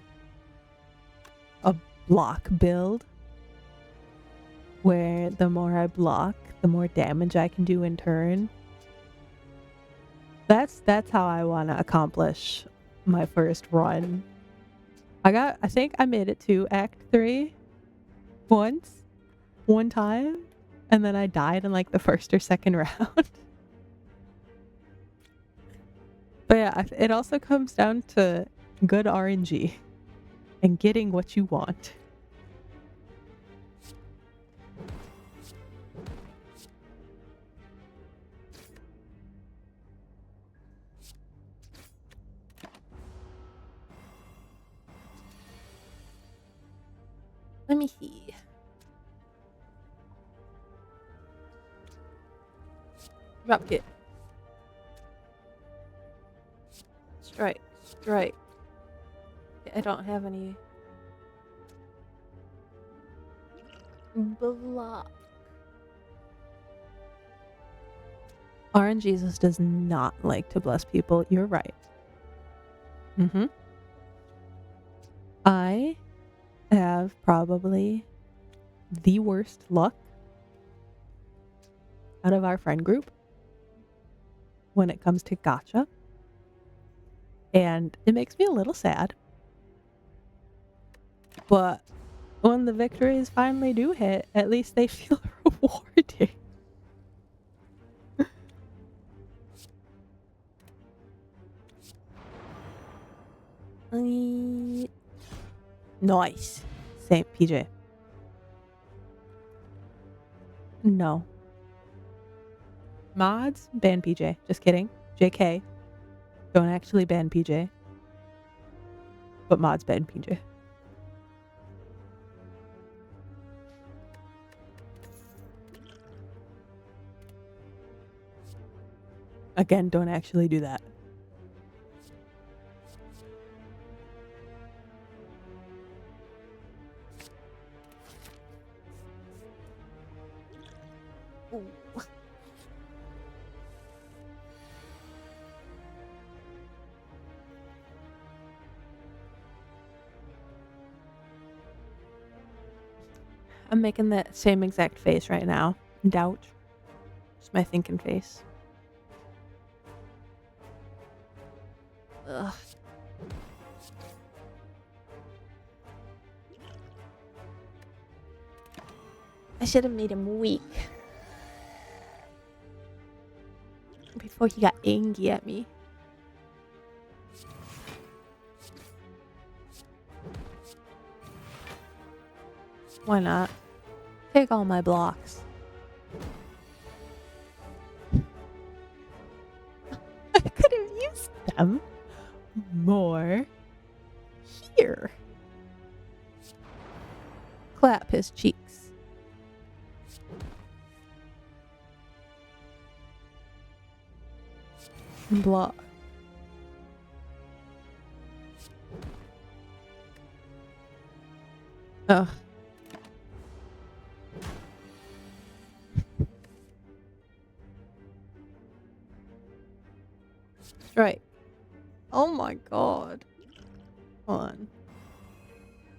block build, where the more I block, the more damage I can do in turn. That's how I want to accomplish my first run. I think I made it to Act 3 one time, and then I died in like the first or second round. But yeah, it also comes down to good RNG and getting what you want. Let me see. Drop kick. Strike. Strike. I don't have any block. RNGesus does not like to bless people. You're right. I have probably the worst luck out of our friend group when it comes to gacha. And it makes me a little sad. But when the victories finally do hit, at least they feel rewarding. Nice. Same, PJ. No. Mods? Ban PJ. Just kidding. JK. Don't actually ban PJ. But mods ban PJ. Again, don't actually do that. Ooh. I'm making that same exact face right now. Doubt. Just my thinking face. Ugh. I should have made him weak before he got angry at me. Why not? Take all my blocks. I could have used them more here. Clap his cheeks. Block. Ugh. Strike. Oh my god. Hold on.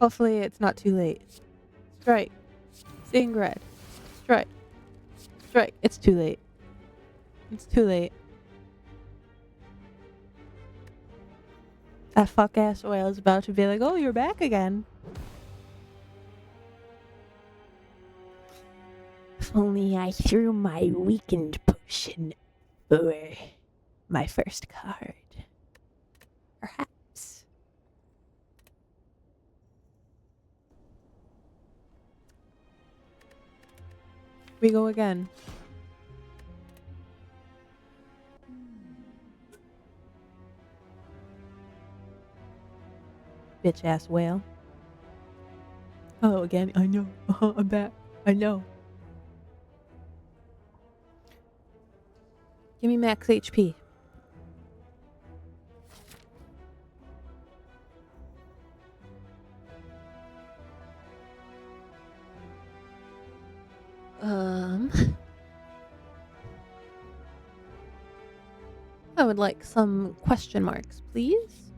Hopefully it's not too late. Strike. Seeing red. Strike. Strike. It's too late. It's too late. That fuck ass whale is about to be like, oh, you're back again. If only I threw my weakened potion for my first card. Perhaps. We go again. Bitch ass whale. Oh, again. I know. I'm back. I know. Give me max HP. I would like some question marks, please.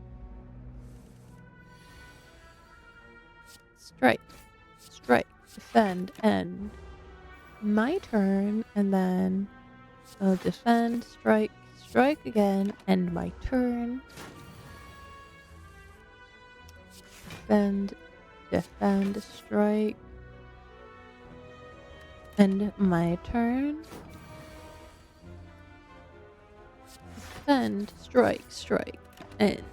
Strike. Strike. Defend. End. My turn, and then I'll defend, strike, strike again, end my turn. Defend, defend, strike, end my turn. Defend, strike, strike, end.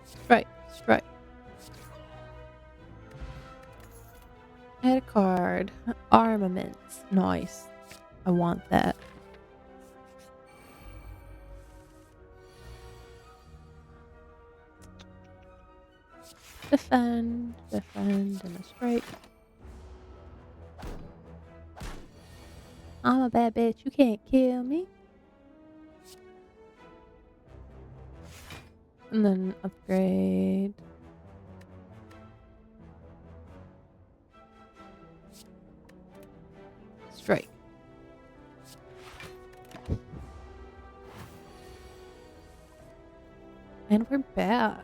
Strike, strike. Add a card. Armaments. Nice. I want that. Defend, defend, and a strike. I'm a bad bitch. You can't kill me. And then upgrade. Strike. And we're back.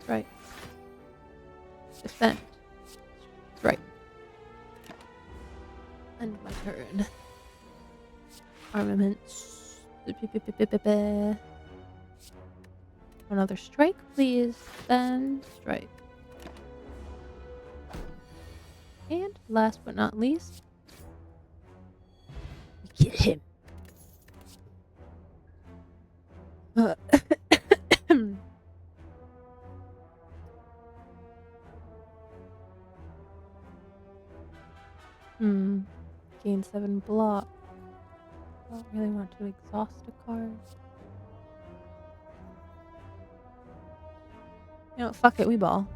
Strike. Defend. Strike. End my turn. Armaments. Another strike, please. Then strike. And last but not least, we get him. Gain 7 block. I don't really want to exhaust a card. You know, fuck it, we ball.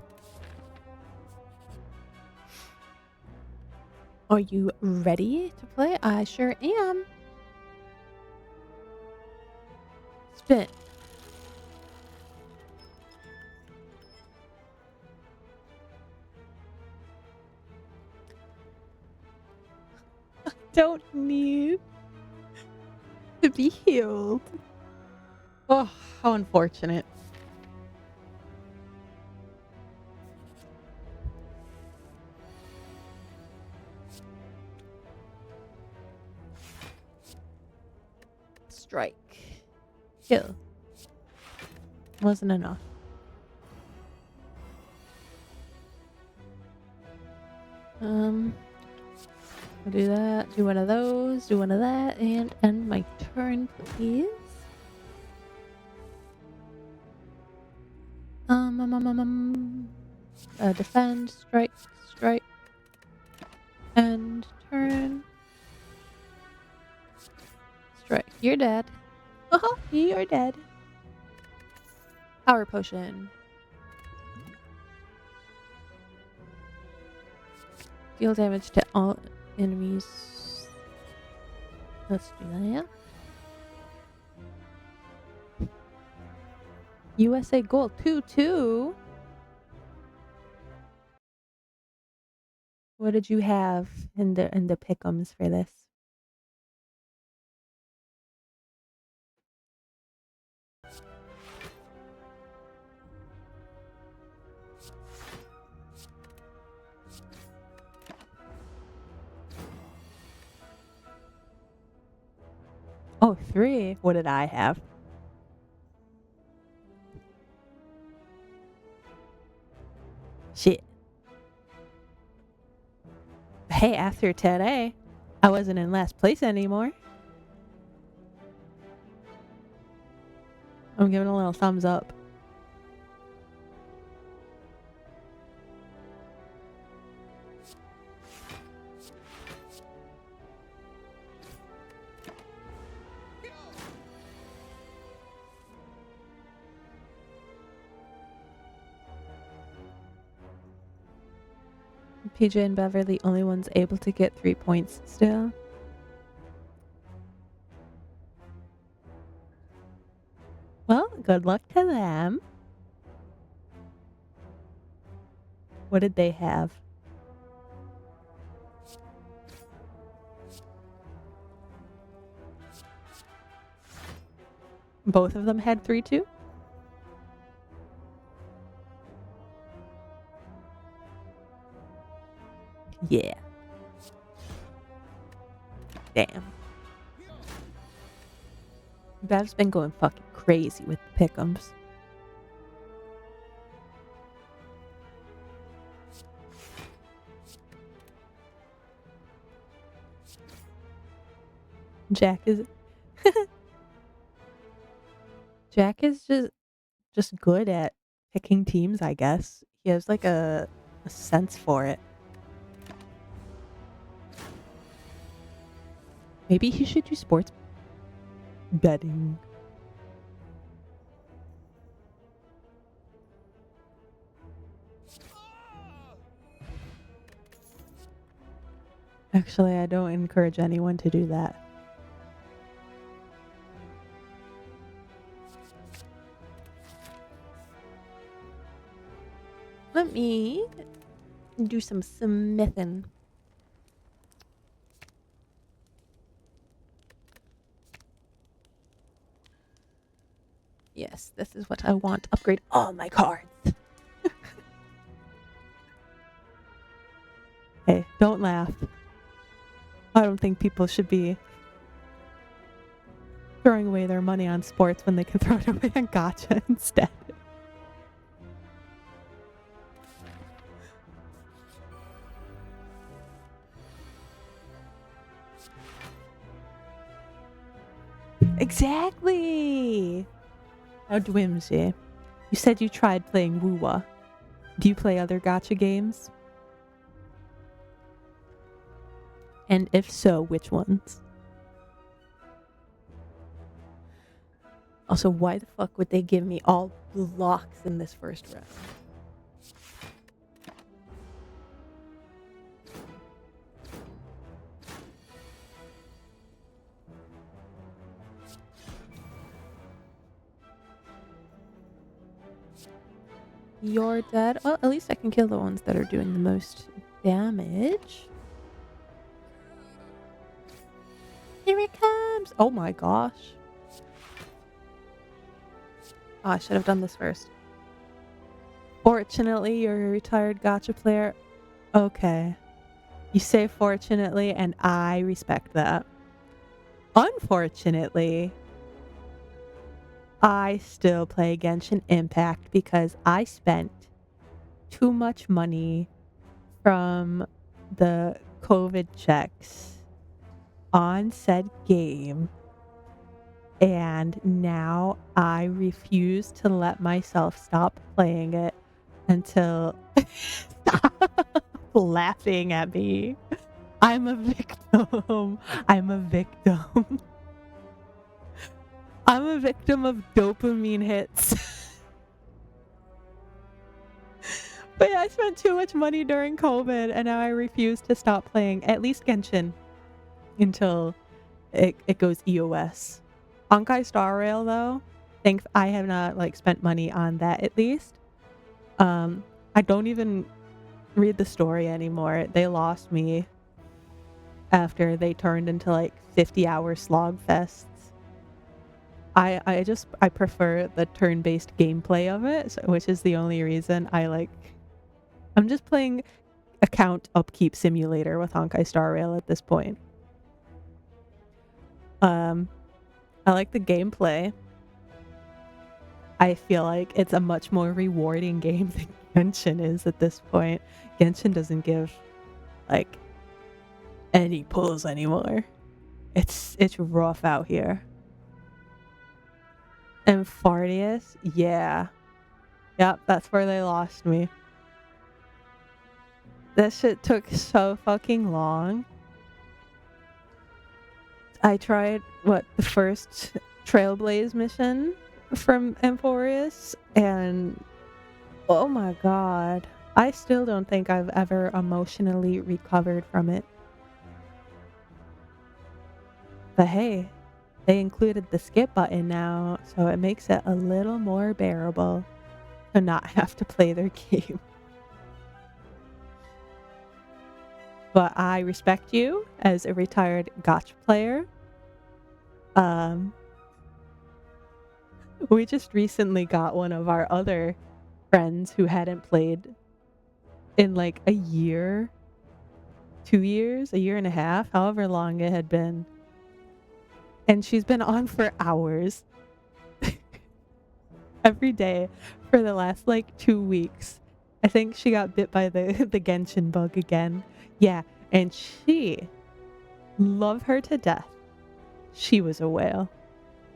Are you ready to play? I sure am. Spin. I don't need to be healed. Oh, how unfortunate. Strike. Kill. Wasn't enough. I'll do that, do one of those, do one of that, and end my turn, please. Defend, strike, strike, end turn. Strike. You're dead. Oh, you're dead. Power potion. Deal damage to all enemies. Let's do that. USA Gold 2-2. What did you have in the pick'ems for this? Oh, 3. What did I have? Shit. Hey, after today, I wasn't in last place anymore. I'm giving a little thumbs up. PJ and Beverly only ones able to get 3 points still. Well, good luck to them. What did they have? Both of them had 3 too? Yeah. Damn. Bev's been going fucking crazy with the pick'ems. Jack is Jack is just good at picking teams, I guess. He has like a sense for it. Maybe he should do sports betting. Actually, I don't encourage anyone to do that. Let me do some smithing. Yes, this is what I want. Upgrade all my cards. Hey, don't laugh. I don't think people should be throwing away their money on sports when they can throw it away on gacha instead. Exactly! Now, Dwimsy, you said you tried playing Woowa. Do you play other gacha games? And if so, which ones? Also, why the fuck would they give me all blocks in this first round? You're dead? Well, at least I can kill the ones that are doing the most damage. Here it comes! Oh my gosh. Oh, I should have done this first. Fortunately, you're a retired gacha player. Okay. You say fortunately, and I respect that. Unfortunately, I still play Genshin Impact because I spent too much money from the COVID checks on said game, and now I refuse to let myself stop playing it until stop laughing at me. I'm a victim. I'm a victim. I'm a victim of dopamine hits. But yeah, I spent too much money during COVID, and now I refuse to stop playing at least Genshin until it goes EOS. Honkai Star Rail, though, I have not spent money on that at least. I don't even read the story anymore. They lost me after they turned into 50-hour slog fests. I prefer the turn-based gameplay of it, which is the only reason I'm just playing account upkeep simulator with Honkai Star Rail at this point. I like the gameplay. I feel like it's a much more rewarding game than Genshin is at this point. Genshin doesn't give like any pulls anymore. It's rough out here. And Fardius, yeah. Yep, that's where they lost me. That shit took so fucking long. I tried, the first Trailblaze mission from Emporius, and oh my god. I still don't think I've ever emotionally recovered from it. But hey, they included the skip button now, so it makes it a little more bearable to not have to play their game. But I respect you as a retired gotcha player. We just recently got one of our other friends who hadn't played in like a year, 2 years, a year and a half, however long it had been. And she's been on for hours every day for the last like 2 weeks. I think she got bit by the Genshin bug again. Yeah, and she loved her to death. She was a whale.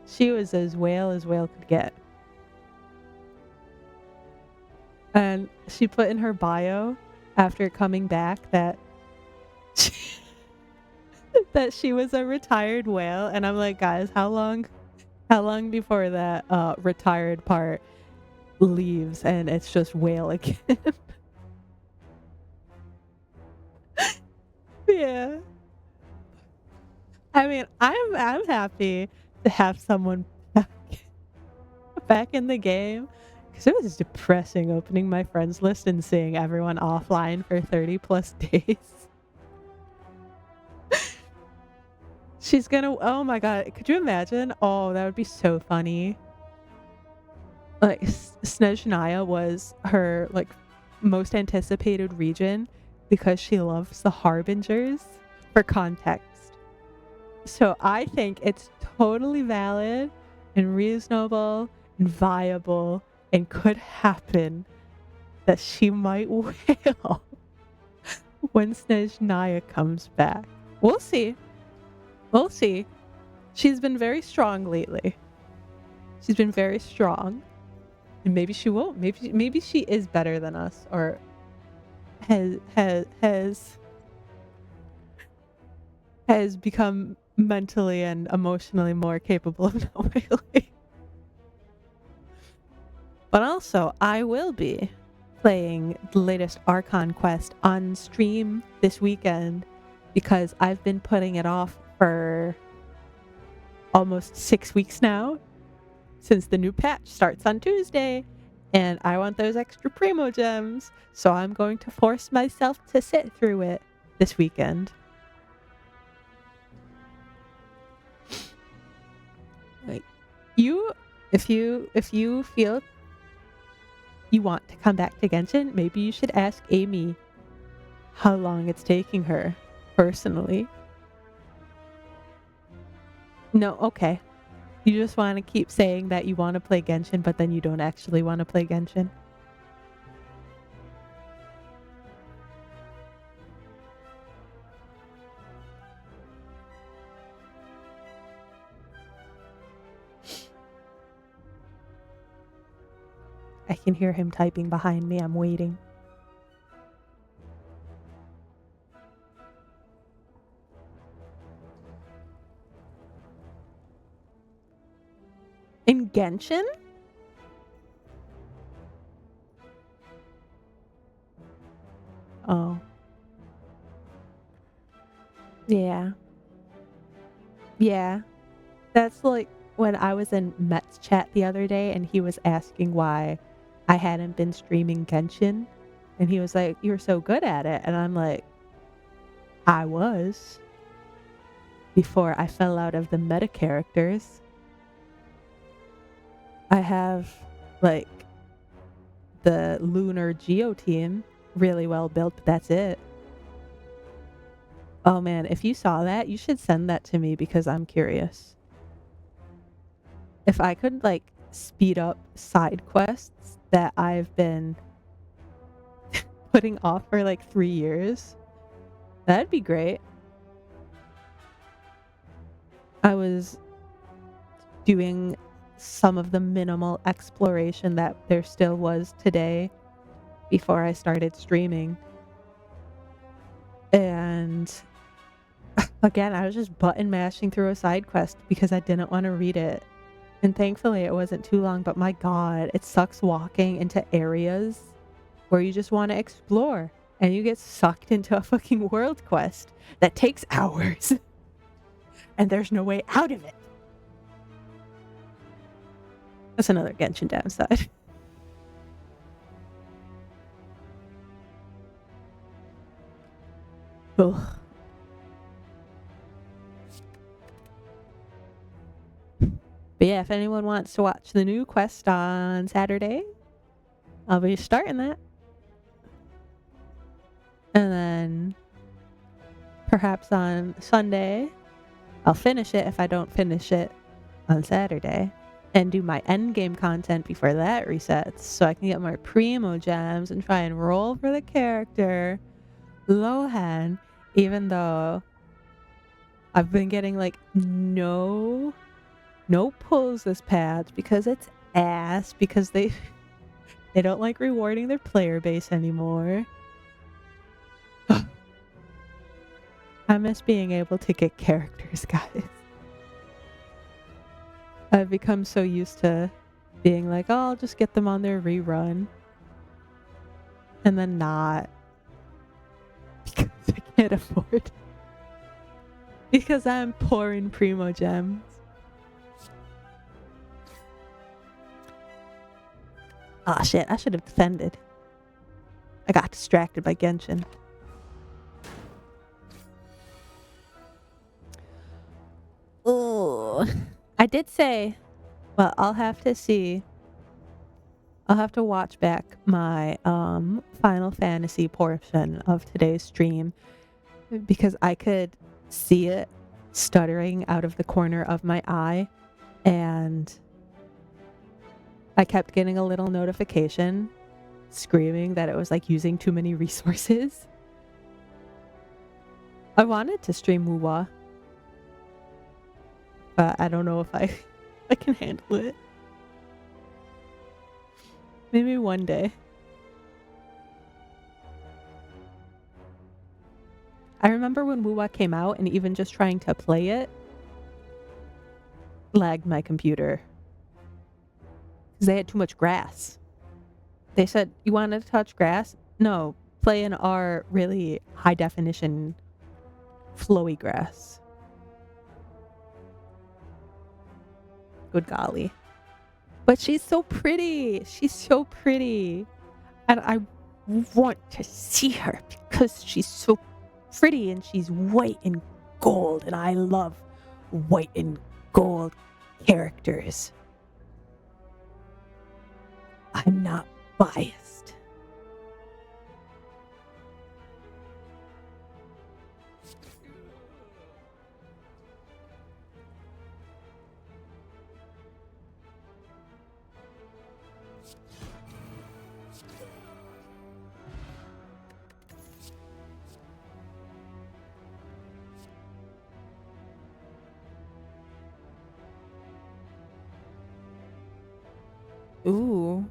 She was as whale could get. And she put in her bio after coming back that that she was a retired whale, and I'm like, guys, how long before that retired part leaves and it's just whale again? Yeah. I mean, I'm happy to have someone back in the game, because it was depressing opening my friends list and seeing everyone offline for 30 plus days. She's gonna, oh my god, could you imagine? Oh, that would be so funny. Like, Snezhnaya was her, like, most anticipated region because she loves the Harbingers, for context. So I think it's totally valid and reasonable and viable and could happen that she might wail when Snezhnaya comes back. We'll see. We'll see. She's been very strong lately. She's been very strong. And maybe she won't. Maybe she is better than us, or has become mentally and emotionally more capable of not wailing. But also, I will be playing the latest Archon quest on stream this weekend because I've been putting it off for almost 6 weeks now, since the new patch starts on Tuesday, and I want those extra Primo gems, so I'm going to force myself to sit through it this weekend. Like, if you feel you want to come back to Genshin, maybe you should ask Amy how long it's taking her personally. No, okay. You just want to keep saying that you want to play Genshin, but then you don't actually want to play Genshin. I can hear him typing behind me. I'm waiting. In Genshin? Oh. Yeah. Yeah. That's like when I was in Met's chat the other day and he was asking why I hadn't been streaming Genshin. And he was like, "You're so good at it." And I'm like, I was. Before I fell out of the meta characters. I have, like, the Lunar Geo team really well built, but that's it. Oh man, if you saw that, you should send that to me because I'm curious. if I could like speed up side quests that I've been putting off for like 3 years, that'd be great. I was doing some of the minimal exploration that there still was today before I started streaming. And again, I was just button mashing through a side quest because I didn't want to read it. And thankfully it wasn't too long, but my God, it sucks walking into areas where you just want to explore and you get sucked into a fucking world quest that takes hours and there's no way out of it. That's another Genshin downside. Ugh. But yeah, if anyone wants to watch the new quest on Saturday, I'll be starting that. And then perhaps on Sunday, I'll finish it if I don't finish it on Saturday. And do my endgame content before that resets so I can get more primo gems and try and roll for the character Lohan, even though I've been getting like no pulls this patch because it's ass, because they don't like rewarding their player base anymore. I miss being able to get characters, guys. I've become so used to being like, oh, I'll just get them on their rerun. And then not. Because I can't afford. Because I'm poor in primo gems. Ah, shit, I should have defended. I got distracted by Genshin. Oh, I did say, well, I'll have to see. I'll have to watch back my Final Fantasy portion of today's stream because I could see it stuttering out of the corner of my eye, and I kept getting a little notification screaming that it was like using too many resources. I wanted to stream Wuwa, but I don't know if I can handle it. Maybe one day. I remember when Wuwa came out and even just trying to play it lagged my computer. Because they had too much grass. They said, you wanted to touch grass? No, play in our really high definition flowy grass. Good golly. But she's so pretty. She's so pretty. And I want to see her because she's so pretty and she's white and gold. And I love white and gold characters. I'm not biased. Ooh.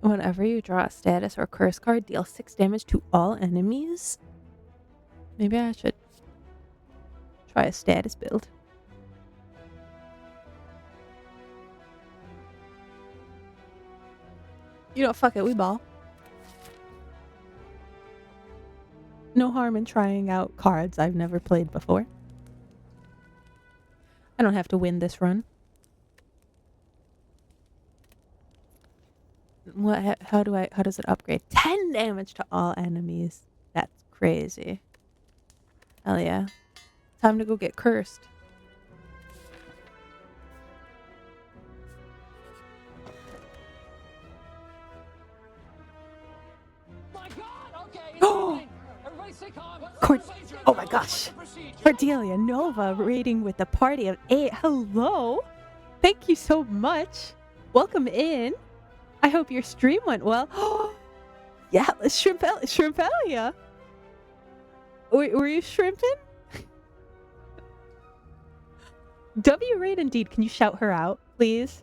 Whenever you draw a status or curse card, deal 6 damage to all enemies? Maybe I should try a status build. You know, fuck it, we ball. No harm in trying out cards I've never played before. I don't have to win this run. What? How does it upgrade? 10 damage to all enemies. That's crazy. Hell yeah. Time to go get cursed. My God, okay. Everybody stay calm. Oh my gosh. Cordelia Nova raiding with the party of 8. Hello. Thank you so much. Welcome in. I hope your stream went well. Yeah, Shrimpelia. Were you shrimping? W Raid indeed. Can you shout her out, please?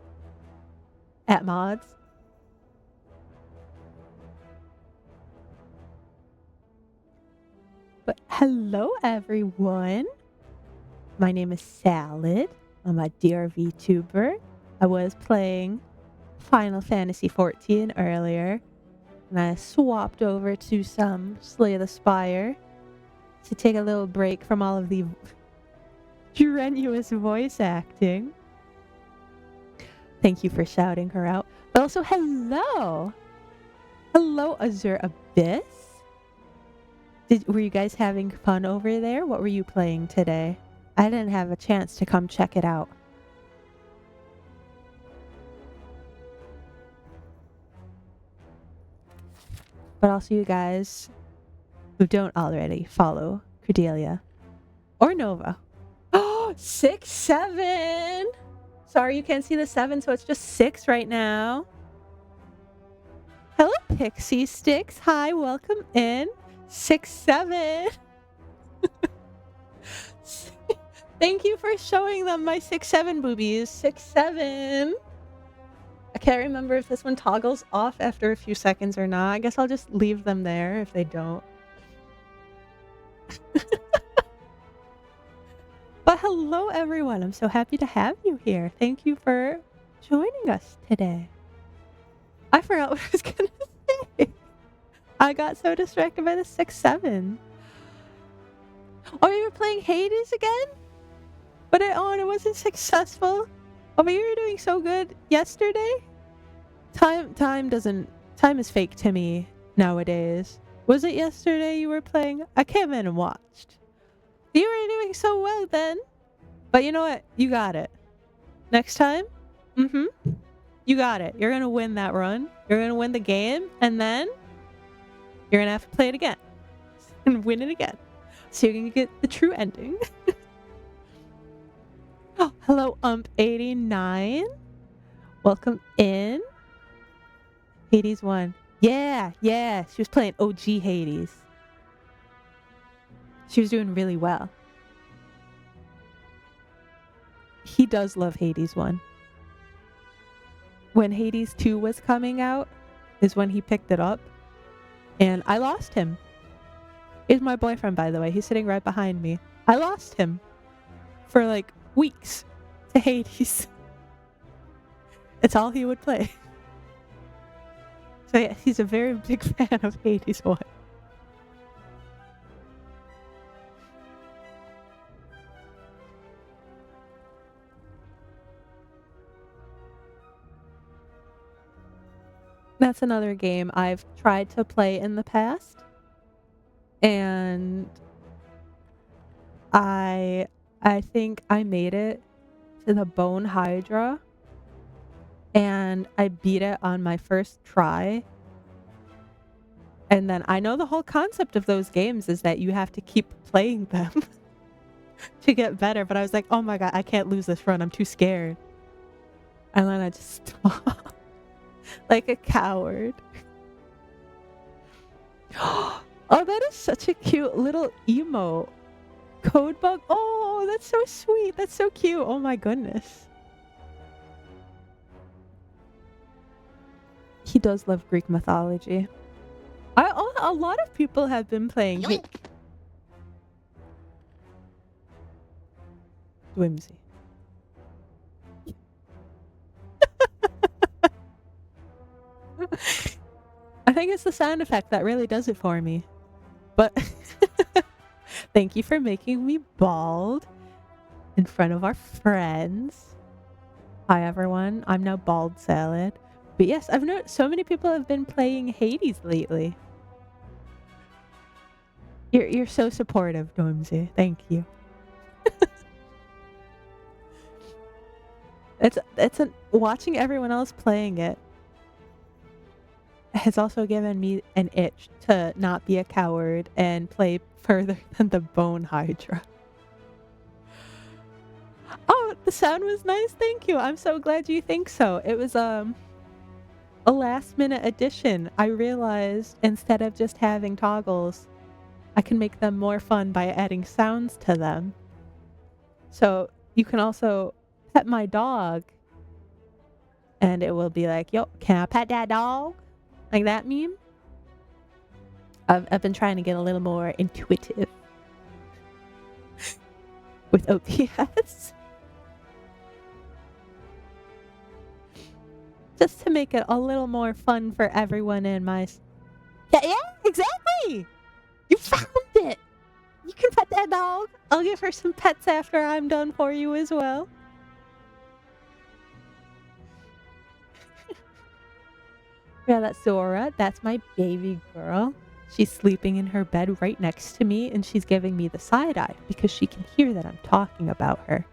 At mods. But hello, everyone. My name is Salad. I'm a Deer VTuber. I was playing Final Fantasy XIV earlier, and I swapped over to some Slay the Spire to take a little break from all of the strenuous voice acting. Thank you for shouting her out. But also, hello! Hello, Azure Abyss. Were you guys having fun over there? What were you playing today? I didn't have a chance to come check it out. But also, you guys who don't already follow Cordelia or Nova. Oh, 6, 7. Sorry you can't see the 7, so it's just 6 right now. Hello, Pixie Sticks. Hi, welcome in. 6, 7. Thank you for showing them my 6, 7 boobies. 6, 7. I can't remember if this one toggles off after a few seconds or not. I guess I'll just leave them there if they don't. But hello, everyone. I'm so happy to have you here. Thank you for joining us today. I forgot what I was going to say. I got so distracted by the 6, 7. Oh, you were playing Hades again? But it wasn't successful. Oh, but you were doing so good yesterday? Time is fake to me nowadays. Was it yesterday you were playing? I came in and watched. You were doing so well then. But you know what? You got it. Next time? You got it. You're gonna win that run. You're gonna win the game, and then you're gonna have to play it again. And win it again. So you're gonna get the true ending. Oh, hello, Ump89. Welcome in. Hades won. Yeah. She was playing OG Hades. She was doing really well. He does love Hades 1. When Hades 2 was coming out is when he picked it up. And I lost him. He's my boyfriend, by the way. He's sitting right behind me. I lost him for like weeks to Hades. It's all he would play. So yeah, he's a very big fan of Hades 1. That's another game I've tried to play in the past. And I think I made it to the Bone Hydra. And I beat it on my first try. And then I know the whole concept of those games is that you have to keep playing them to get better. But I was like, oh my god, I can't lose this run. I'm too scared. And then I just stopped. Like a coward. Oh, that is such a cute little emo code bug. Oh, that's so sweet. That's so cute. Oh my goodness. He does love Greek mythology. A lot of people have been playing Whimsy. I think it's the sound effect that really does it for me. But thank you for making me bald in front of our friends. Hi everyone, I'm now Bald Salad. But yes, I've noticed so many people have been playing Hades lately. You're so supportive, Normsy. Thank you. Watching everyone else playing it has also given me an itch to not be a coward and play further than the Bone Hydra. Oh, the sound was nice. Thank you. I'm so glad you think so. It was a last minute addition. I realized instead of just having toggles, I can make them more fun by adding sounds to them. So you can also pet my dog and it will be like, yo, can I pet that dog? Like that meme. I've been trying to get a little more intuitive with OBS. Just to make it a little more fun for everyone in my... Yeah, exactly! You found it! You can pet that dog. I'll give her some pets after I'm done for you as well. Yeah, that's Zora. That's my baby girl. She's sleeping in her bed right next to me, and she's giving me the side eye because she can hear that I'm talking about her.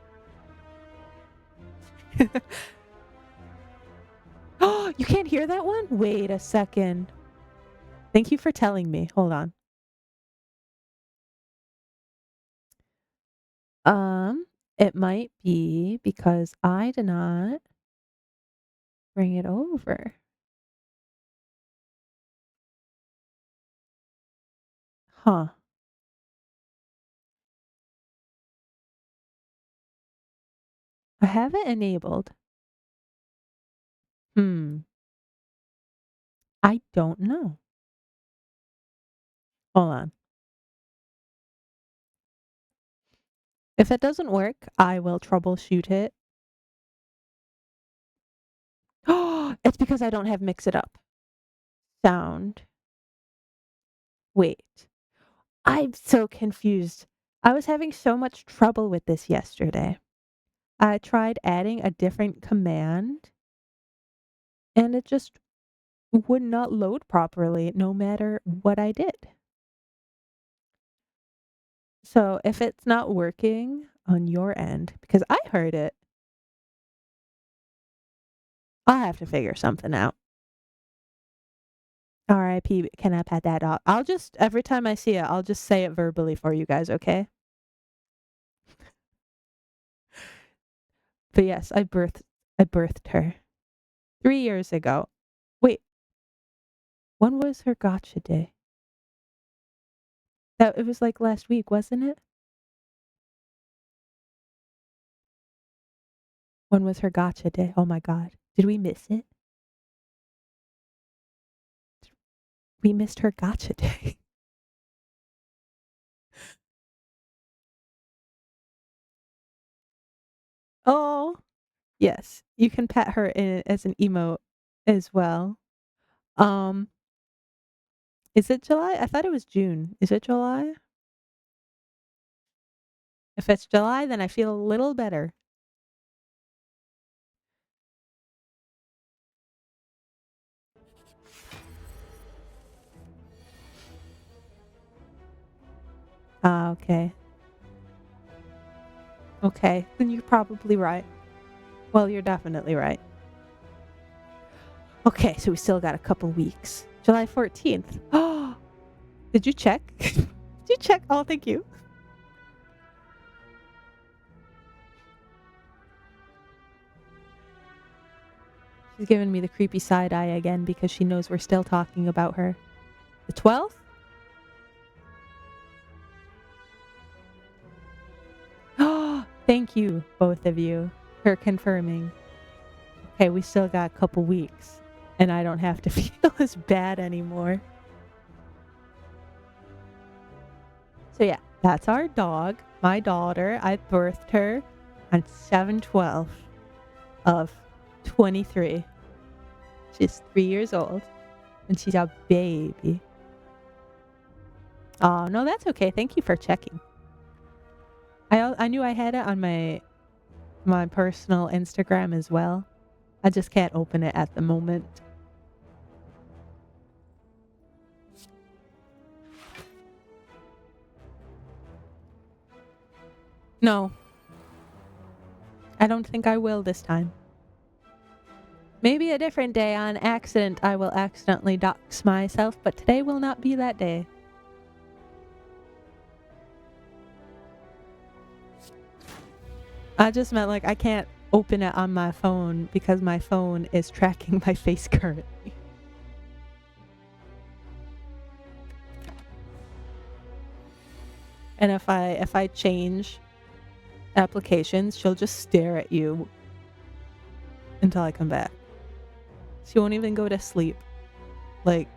Oh, you can't hear that one? Wait a second. Thank you for telling me. Hold on. It might be because I did not bring it over. Huh. I have it enabled. I don't know. Hold on. If it doesn't work, I will troubleshoot it. Oh, it's because I don't have mix it up. Sound. Wait. I'm so confused. I was having so much trouble with this yesterday. I tried adding a different command and it just would not load properly no matter what I did. So if it's not working on your end, because I heard it, I'll have to figure something out. RIP, can I pet that dog? I'll just, every time I see it, I'll just say it verbally for you guys, okay? But yes, I birthed her 3 years ago. Wait, when was her gotcha day? It was like last week, wasn't it? When was her gotcha day? Oh my god. Did we miss it? We missed her gotcha day. Oh, yes. You can pet her as an emote as well. Um, is it July? I thought it was June. Is it July? If it's July, then I feel a little better. Ah, okay. Okay, then you're probably right. Well, you're definitely right. Okay, so we still got a couple weeks. July 14th. Oh, did you check? Did you check? Oh, thank you. She's giving me the creepy side eye again because she knows we're still talking about her. The 12th? Oh, thank you, both of you, for confirming. Okay, we still got a couple weeks, and I don't have to feel as bad anymore. So yeah, that's our dog, my daughter. I birthed her on 7/12 of 23. She's 3 years old, and she's a baby. Oh, no, that's okay. Thank you for checking. I knew I had it on my personal Instagram as well. I just can't open it at the moment. No. I don't think I will this time. Maybe a different day on accident I will accidentally dox myself, but today will not be that day. I just meant like I can't open it on my phone because my phone is tracking my face currently. And if I change applications, she'll just stare at you until I come back. She won't even go to sleep. Like,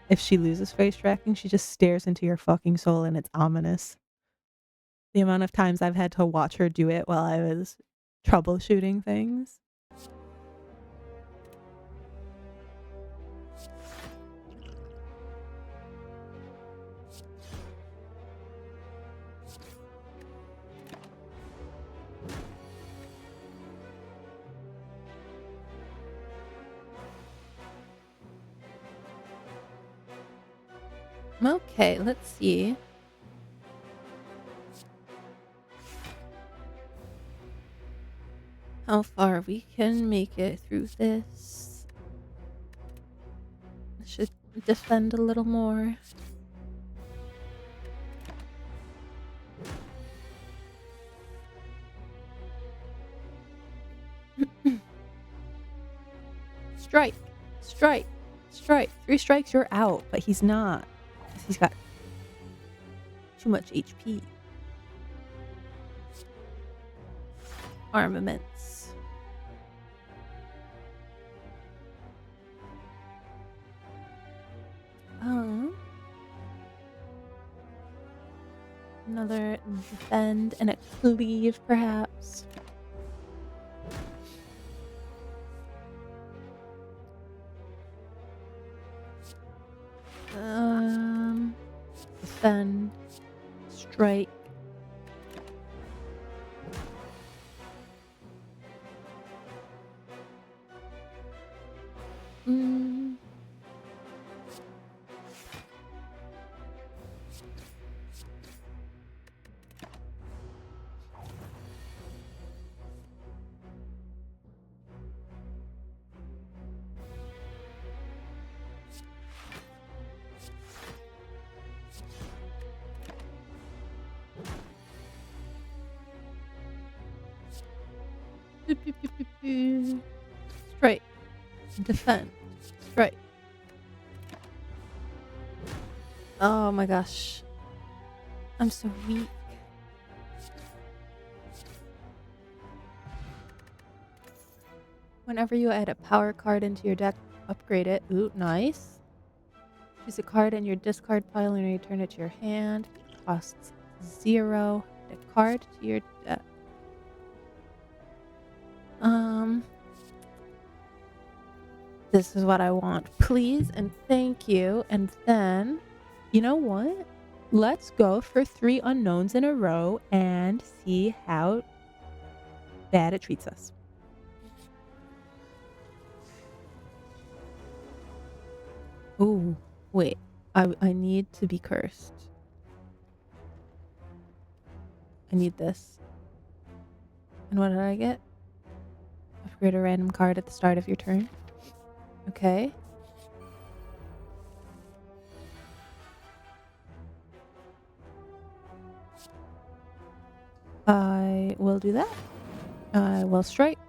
if she loses face tracking, she just stares into your fucking soul and it's ominous. The amount of times I've had to watch her do it while I was troubleshooting things. Okay, let's see. How far we can make it through this. I should defend a little more. Strike! Strike! Strike! 3 strikes, you're out. But he's not. 'Cause he's got too much HP. Armaments. Another defend and a cleave, perhaps. Defend, strike. Strike. Defend. Strike. Oh my gosh. I'm so weak. Whenever you add a power card into your deck, upgrade it. Ooh, nice. Choose a card in your discard pile and return it to your hand. Costs 0. Add a card to your deck. This is what I want. Please and thank you. And then, you know what? Let's go for 3 unknowns in a row and see how bad it treats us. Ooh, wait. I need to be cursed. I need this. And what did I get? Upgrade a random card at the start of your turn. Okay. I will do that. I will strike.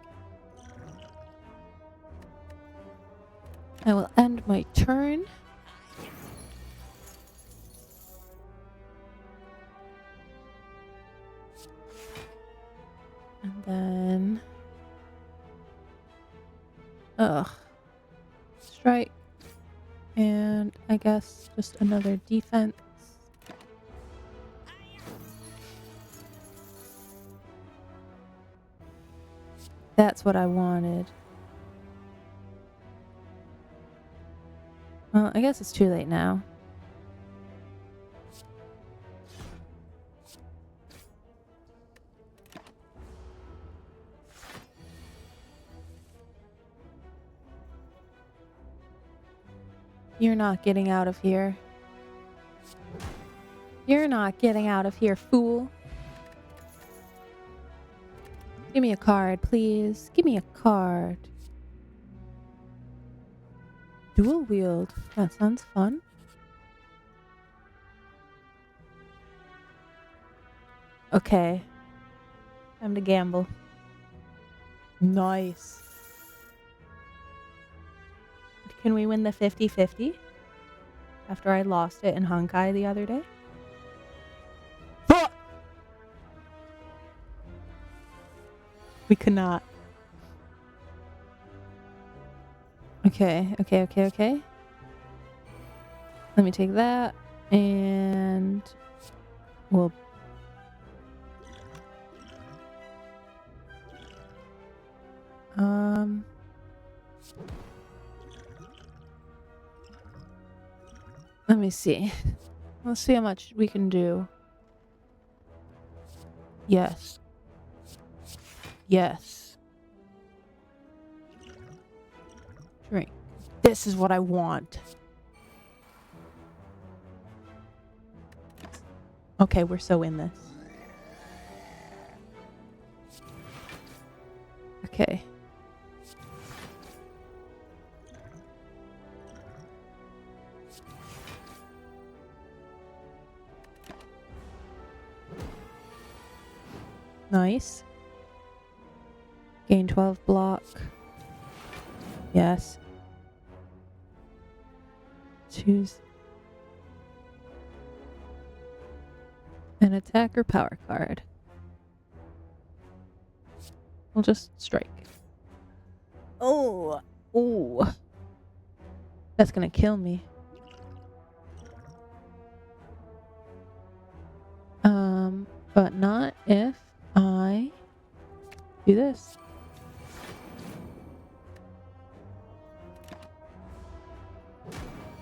I will end my turn. And then... strike. And I guess just another defense. That's what I wanted. Well, I guess it's too late now. You're not getting out of here. You're not getting out of here, fool. Give me a card, please. Give me a card. Dual wield. That sounds fun. Okay. Time to gamble. Nice. Can we win the 50-50? After I lost it in Honkai the other day? Fuck! We could not. Okay. Let me take that, and we'll... Let me see. Let's see how much we can do. Yes. Drink. This is what I want. Okay, we're so in this. Okay. Nice. Gain 12 block. Yes. Choose an attacker power card. We'll just strike. Oh. That's gonna kill me. But not if I do this.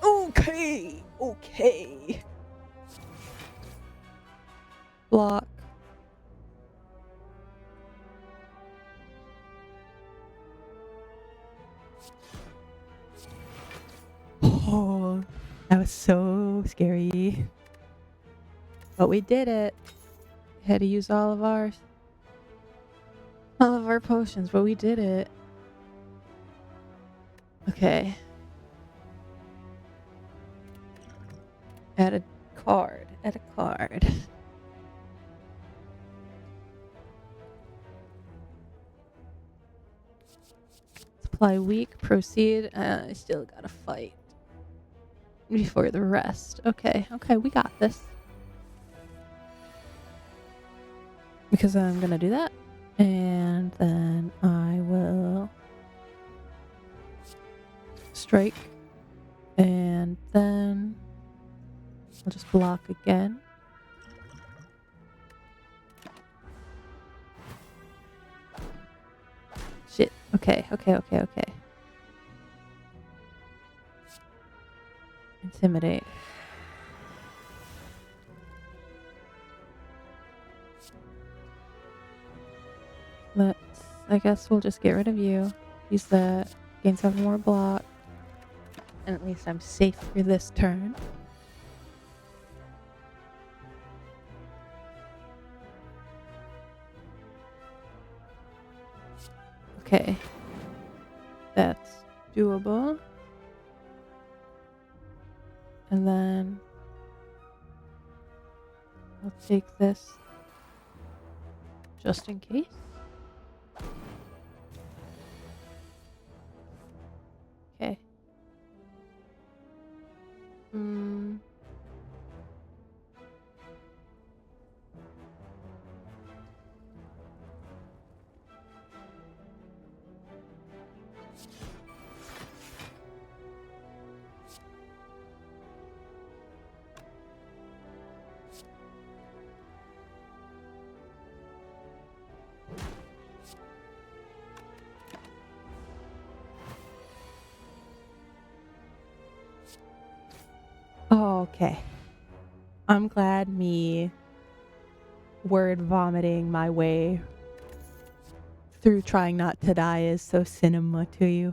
Okay. Block. Oh, that was so scary. But we did it. Had to use all of our potions, but we did it. Okay. Add a card. Supply weak. Proceed. I still gotta fight before the rest. Okay, we got this. Because I'm gonna do that. And then I will strike. And then I'll just block again. Shit. Okay. Intimidate. I guess we'll just get rid of you. Use that. Gain 7 more block. And at least I'm safe for this turn. Okay. That's doable. And then I'll take this just in case. Okay. Oh, okay. I'm glad me word vomiting my way through trying not to die is so cinema to you.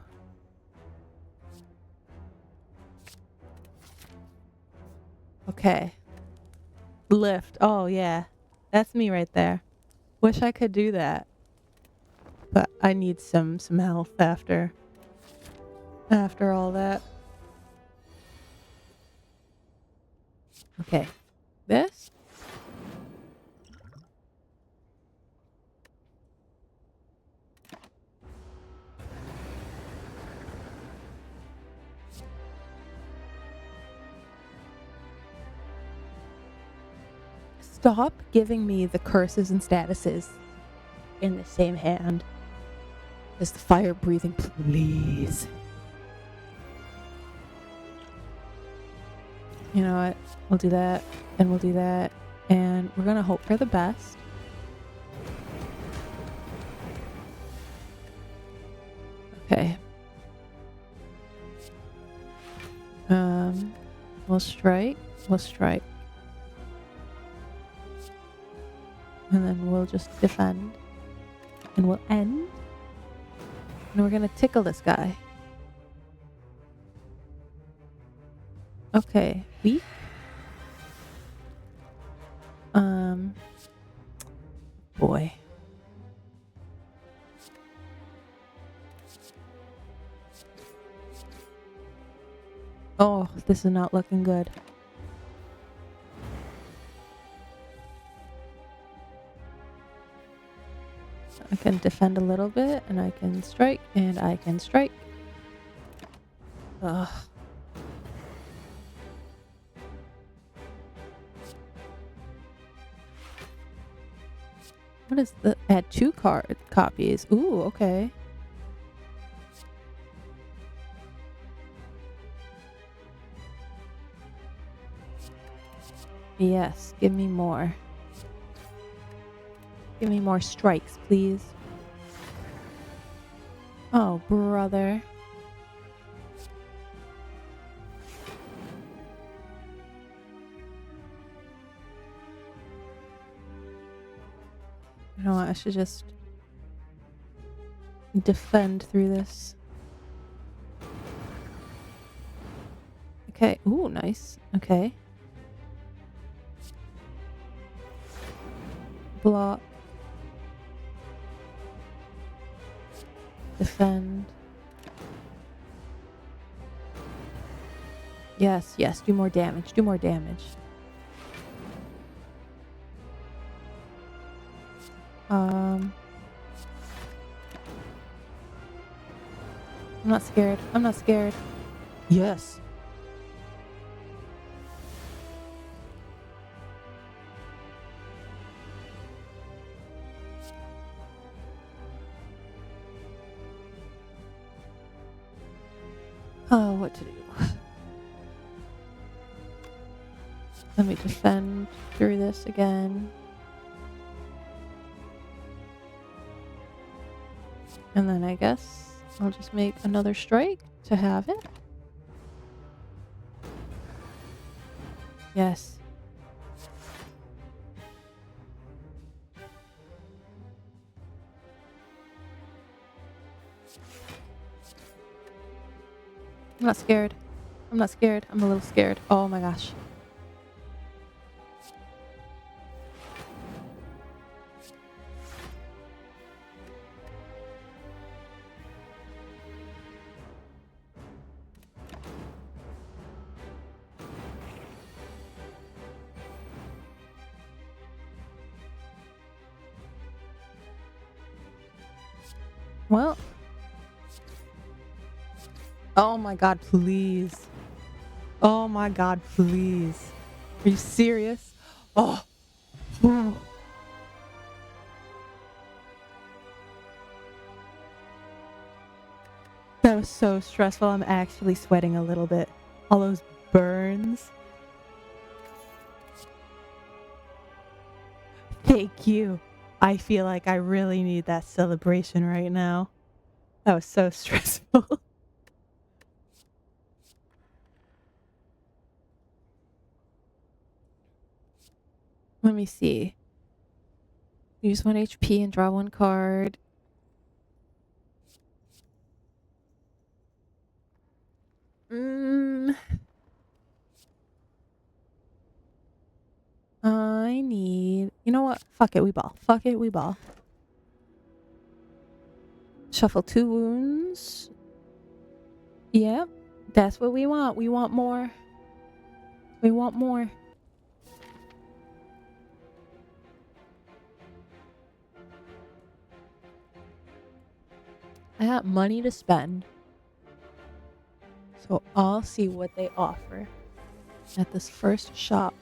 Okay. Lift. Oh, yeah. That's me right there. Wish I could do that. But I need some health after all that. Okay. This? Stop giving me the curses and statuses in the same hand as the fire breathing, please. You know what? We'll do that, and we'll do that, and we're gonna hope for the best. Okay. We'll strike. We'll strike. And then we'll just defend. And we'll end. And we're gonna tickle this guy. Okay. Weak. Boy. Oh, this is not looking good. I can defend a little bit, and I can strike, and I can strike. Ugh. What is the... Add 2 card copies. Ooh, okay. Yes, give me more. Give me more strikes, please. Oh, brother. You know what? I should just defend through this. Okay. Ooh, nice. Okay. Block. Defend. Yes, yes. Do more damage. Do more damage. I'm not scared. I'm not scared. Yes. Oh, what to do? Let me defend through this again. And then I guess I'll just make another strike to have it. Yes. I'm not scared. I'm not scared. I'm a little scared. Oh my gosh. Well. Oh my god, please. Oh my god, please. Are you serious? Oh. Oh. That was so stressful. I'm actually sweating a little bit. All those burns. Thank you. I feel like I really need that celebration right now. That was so stressful. Let me see. Use 1 HP and draw 1 card. I need... You know what? Fuck it, we ball. Fuck it, we ball. Shuffle 2 wounds. Yep. That's what we want. We want more. We want more. I got money to spend. So I'll see what they offer at this first shop.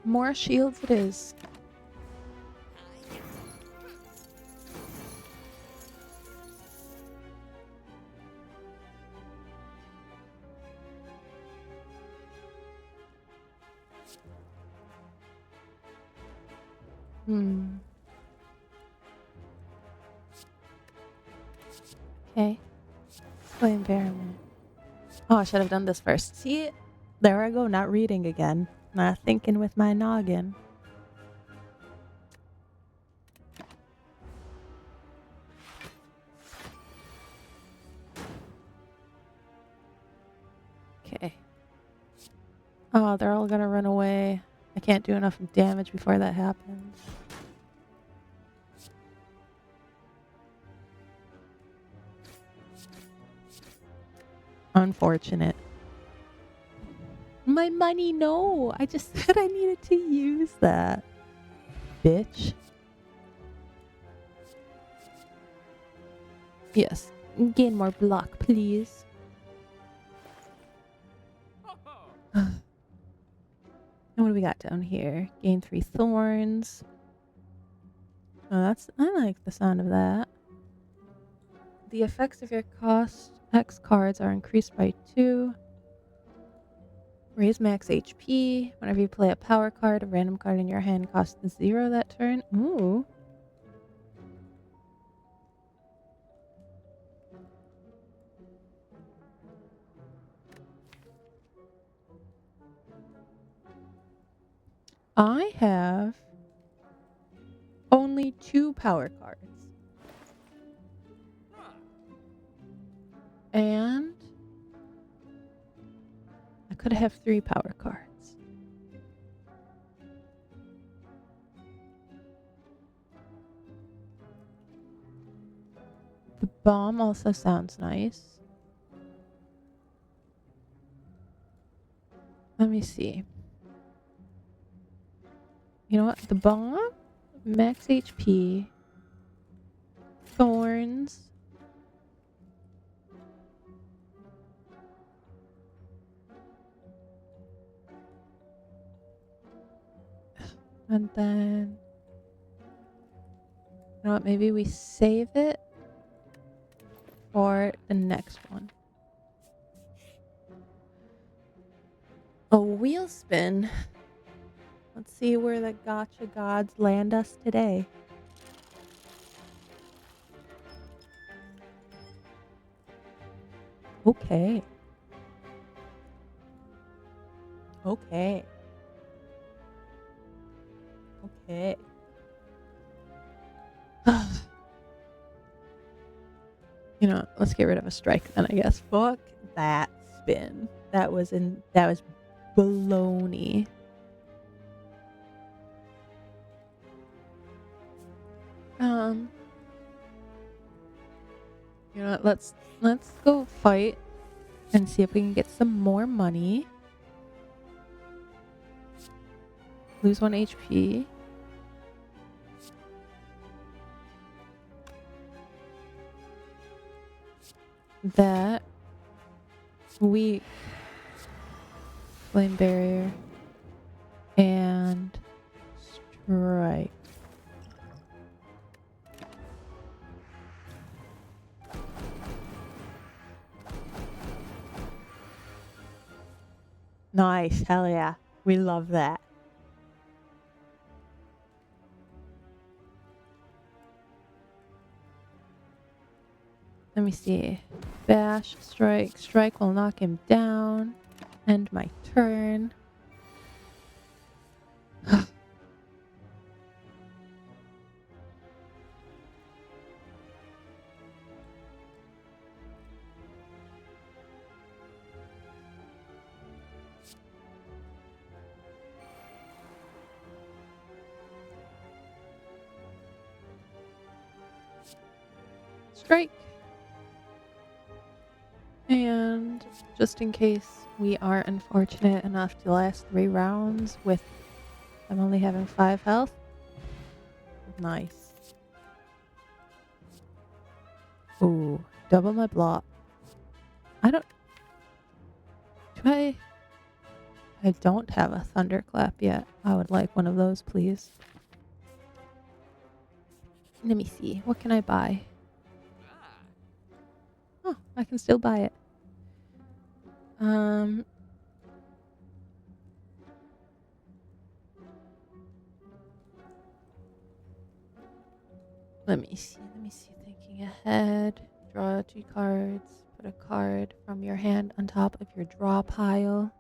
More shields it is. Okay. Play environment. Oh, I should have done this first. See? There I go, not reading again. Not thinking with my noggin. Okay. Oh, they're all gonna run away. I can't do enough damage before that happens. Unfortunate. My money, no! I just said I needed to use that. Bitch. Yes. Gain more block, please. And what do we got down here? Gain 3 thorns. Oh, I like the sound of that. The effects of your cost X cards are increased by 2. Raise max HP. Whenever you play a power card, a random card in your hand costs 0 that turn. Ooh. I have only 2 power cards. And I could have 3 power cards. The bomb also sounds nice. Let me see. You know what? The bomb, max HP, thorns, and then, you know what? Maybe we save it for the next one. A wheel spin. Let's see where the gotcha gods land us today. Okay. Okay. Okay. You know, let's get rid of a strike then, I guess. Fuck that spin. That was baloney. You know what, let's go fight and see if we can get some more money. Lose 1 HP. That weak flame barrier and strike. Nice, hell yeah. We love that. Let me see. Bash, strike. Strike will knock him down. End my turn. Strike. And just in case we are unfortunate enough to last 3 rounds with I'm only having 5 health. Nice. Ooh, double my block. Do I I don't have a thunderclap yet. I would like one of those, please. Let me see. What can I buy? Oh, I can still buy it. Let me see. Thinking ahead. Draw 2 cards. Put a card from your hand on top of your draw pile.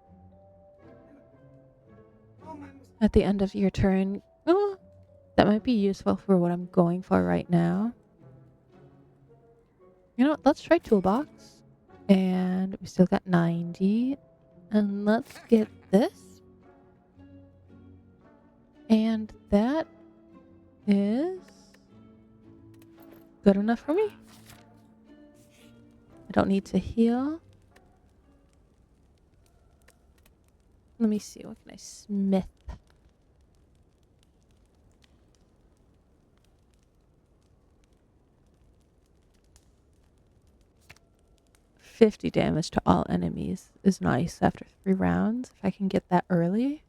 At the end of your turn. Oh, that might be useful for what I'm going for right now. You know what? Let's try toolbox. And we still got 90. And let's get this. And that is good enough for me. I don't need to heal. Let me see. What can I smith? $50 damage to all enemies is nice after 3 rounds. If I can get that early.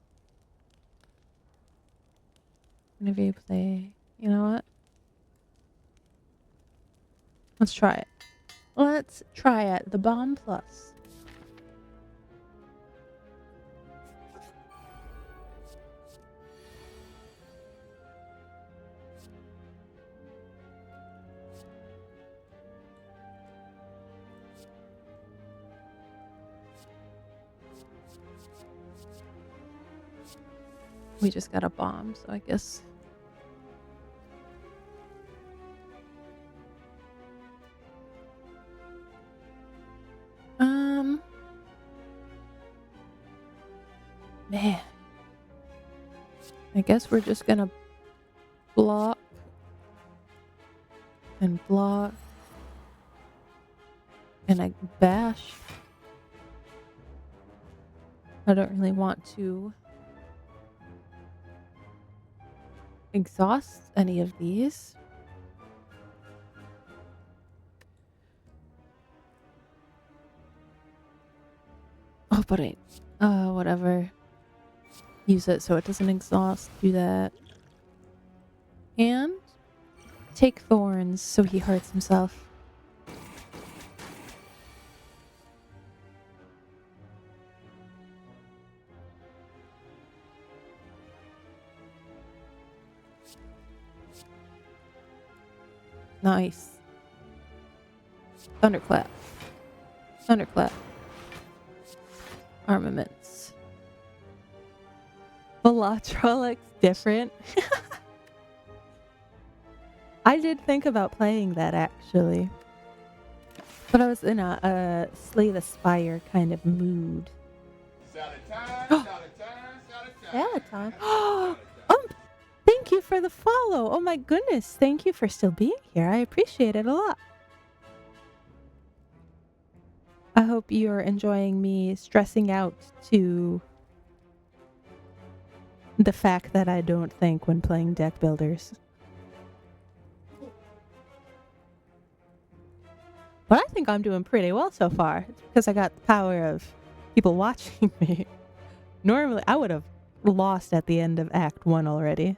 Whenever you play. You know what? Let's try it. Let's try it. The bomb plus. We just got a bomb, so I guess. Man. I guess we're just gonna block and block and I bash. I don't really want to exhaust any of these. Oh, but whatever. Use it so it doesn't exhaust. Do that. And take thorns so he hurts himself. Nice. Thunderclap. Thunderclap. Armaments. Velatra looks different. I did think about playing that actually. But I was in a Slay the Spire kind of mood. Salad time. Thank you for the follow. Oh my goodness. Thank you for still being here. I appreciate it a lot. I hope you're enjoying me stressing out to the fact that I don't think when playing deck builders. But I think I'm doing pretty well so far. It's because I got the power of people watching me. Normally, I would have lost at the end of Act 1 already.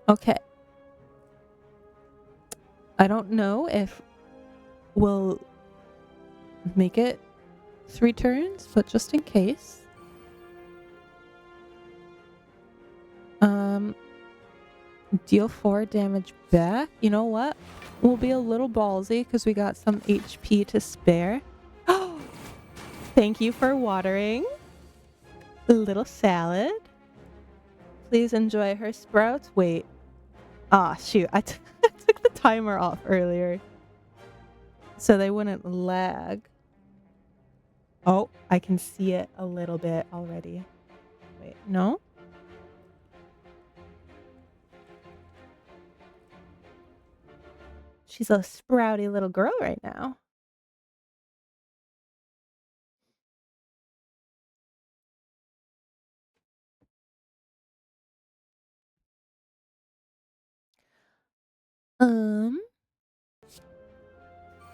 Okay. I don't know if we'll make it 3 turns, but just in case. Deal 4 damage back. You know what? We'll be a little ballsy because we got some HP to spare. Oh, thank you for watering. Little salad. Please enjoy her sprouts. Wait. Ah, shoot. I took the timer off earlier so they wouldn't lag. Oh, I can see it a little bit already. Wait, no? She's a sprouty little girl right now.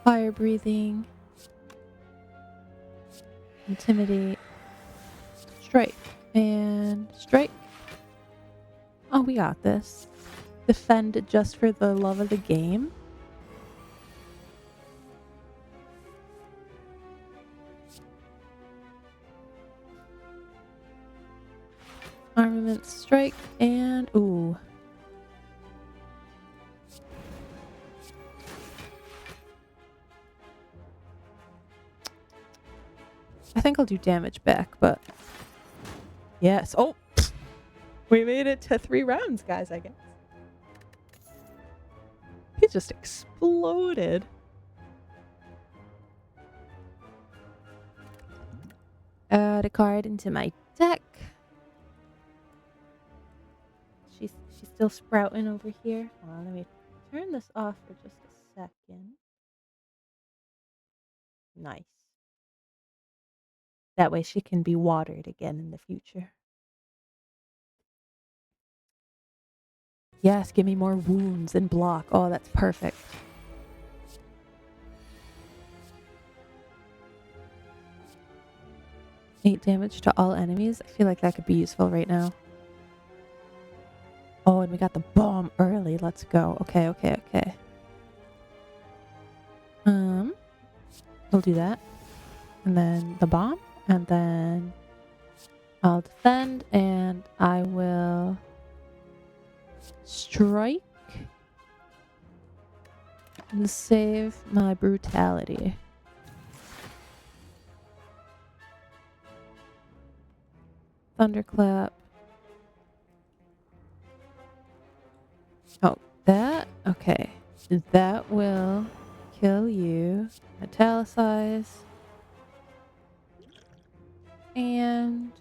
Fire breathing. Intimidate. Strike. And strike. Oh, we got this. Defend just for the love of the game. Armament strike and ooh. I think I'll do damage back, but yes. Oh, we made it to 3 rounds, guys, I guess. He just exploded. Add a card into my deck. She's still sprouting over here. Hold on, let me turn this off for just a second. Nice. That way she can be watered again in the future. Yes, give me more wounds and block. Oh, that's perfect. Eight damage to all enemies. I feel like that could be useful right now. Oh, and we got the bomb early. Let's go. Okay. We'll do that. And then the bomb. And then I'll defend. And I will strike. And save my brutality. Thunderclap. Oh, that? Okay. That will kill you. Metallicize. And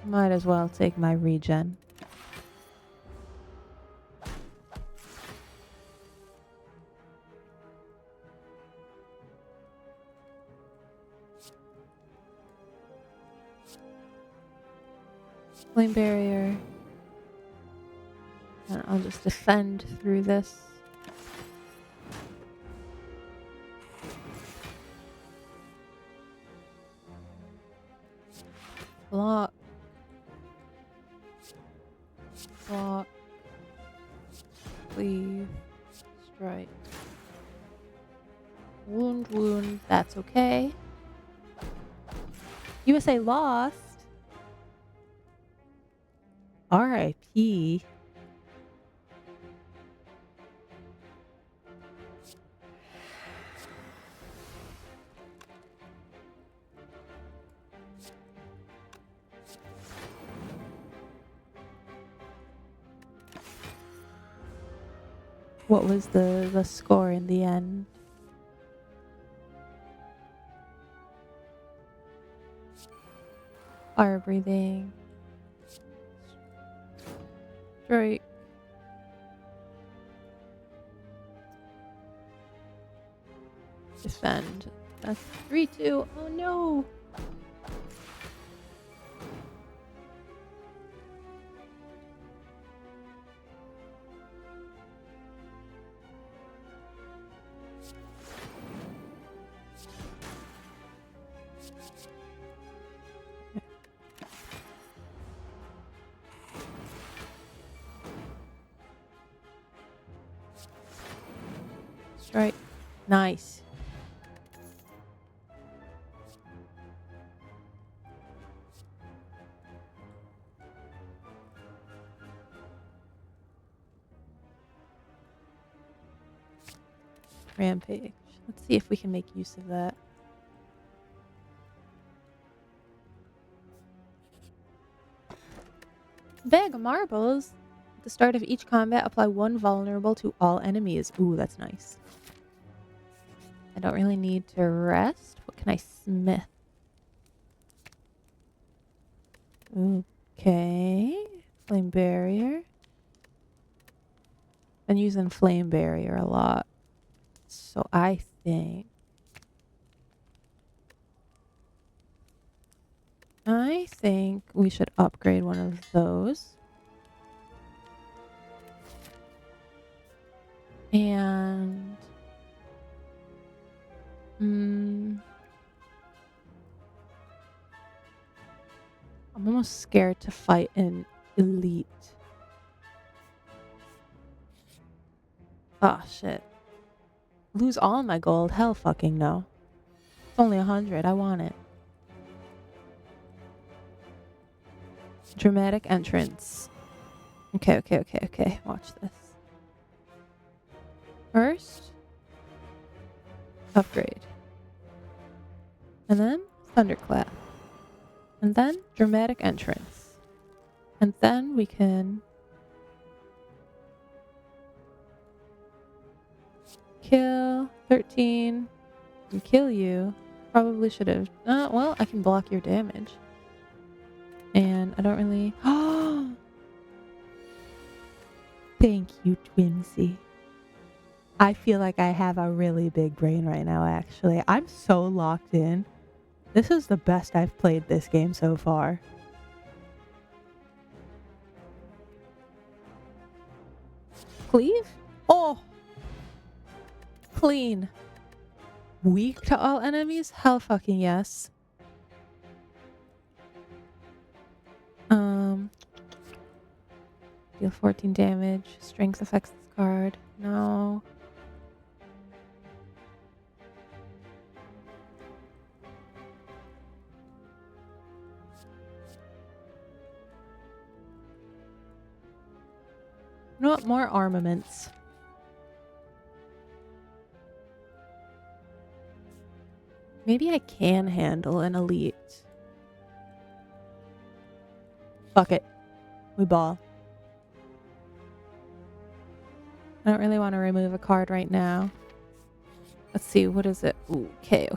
might as well take my regen. Flame barrier. And I'll just defend through this. Block. Block. Cleave. Strike. Wound. That's okay. USA lost. R.I.P. What was the score in the end? Fire breathing. Strike. Defend. That's 3-2. Oh no! Strike. Nice. Rampage. Let's see if we can make use of that. Bag of marbles. At the start of each combat, apply 1 vulnerable to all enemies. Ooh, that's nice. I don't really need to rest. What can I smith? Okay. Flame barrier. Been using flame barrier a lot. So I think we should upgrade one of those. And I'm almost scared to fight an elite. Oh, shit. Lose all my gold? Hell fucking no. It's only 100. I want it. Dramatic entrance. Okay. Watch this. First, upgrade. And then thunderclap. And then dramatic entrance. And then we can kill 13 and kill you. Probably should have. Well, I can block your damage. And I don't really. Oh! Thank you, Twimsy. I feel like I have a really big brain right now, actually. I'm so locked in. This is the best I've played this game so far. Cleave? Oh! Clean. Weak to all enemies? Hell fucking yes. Deal 14 damage. Strength affects this card. No. You know what? More armaments. Maybe I can handle an elite. Fuck it. We ball. I don't really want to remove a card right now. Let's see, what is it? Ooh, okay.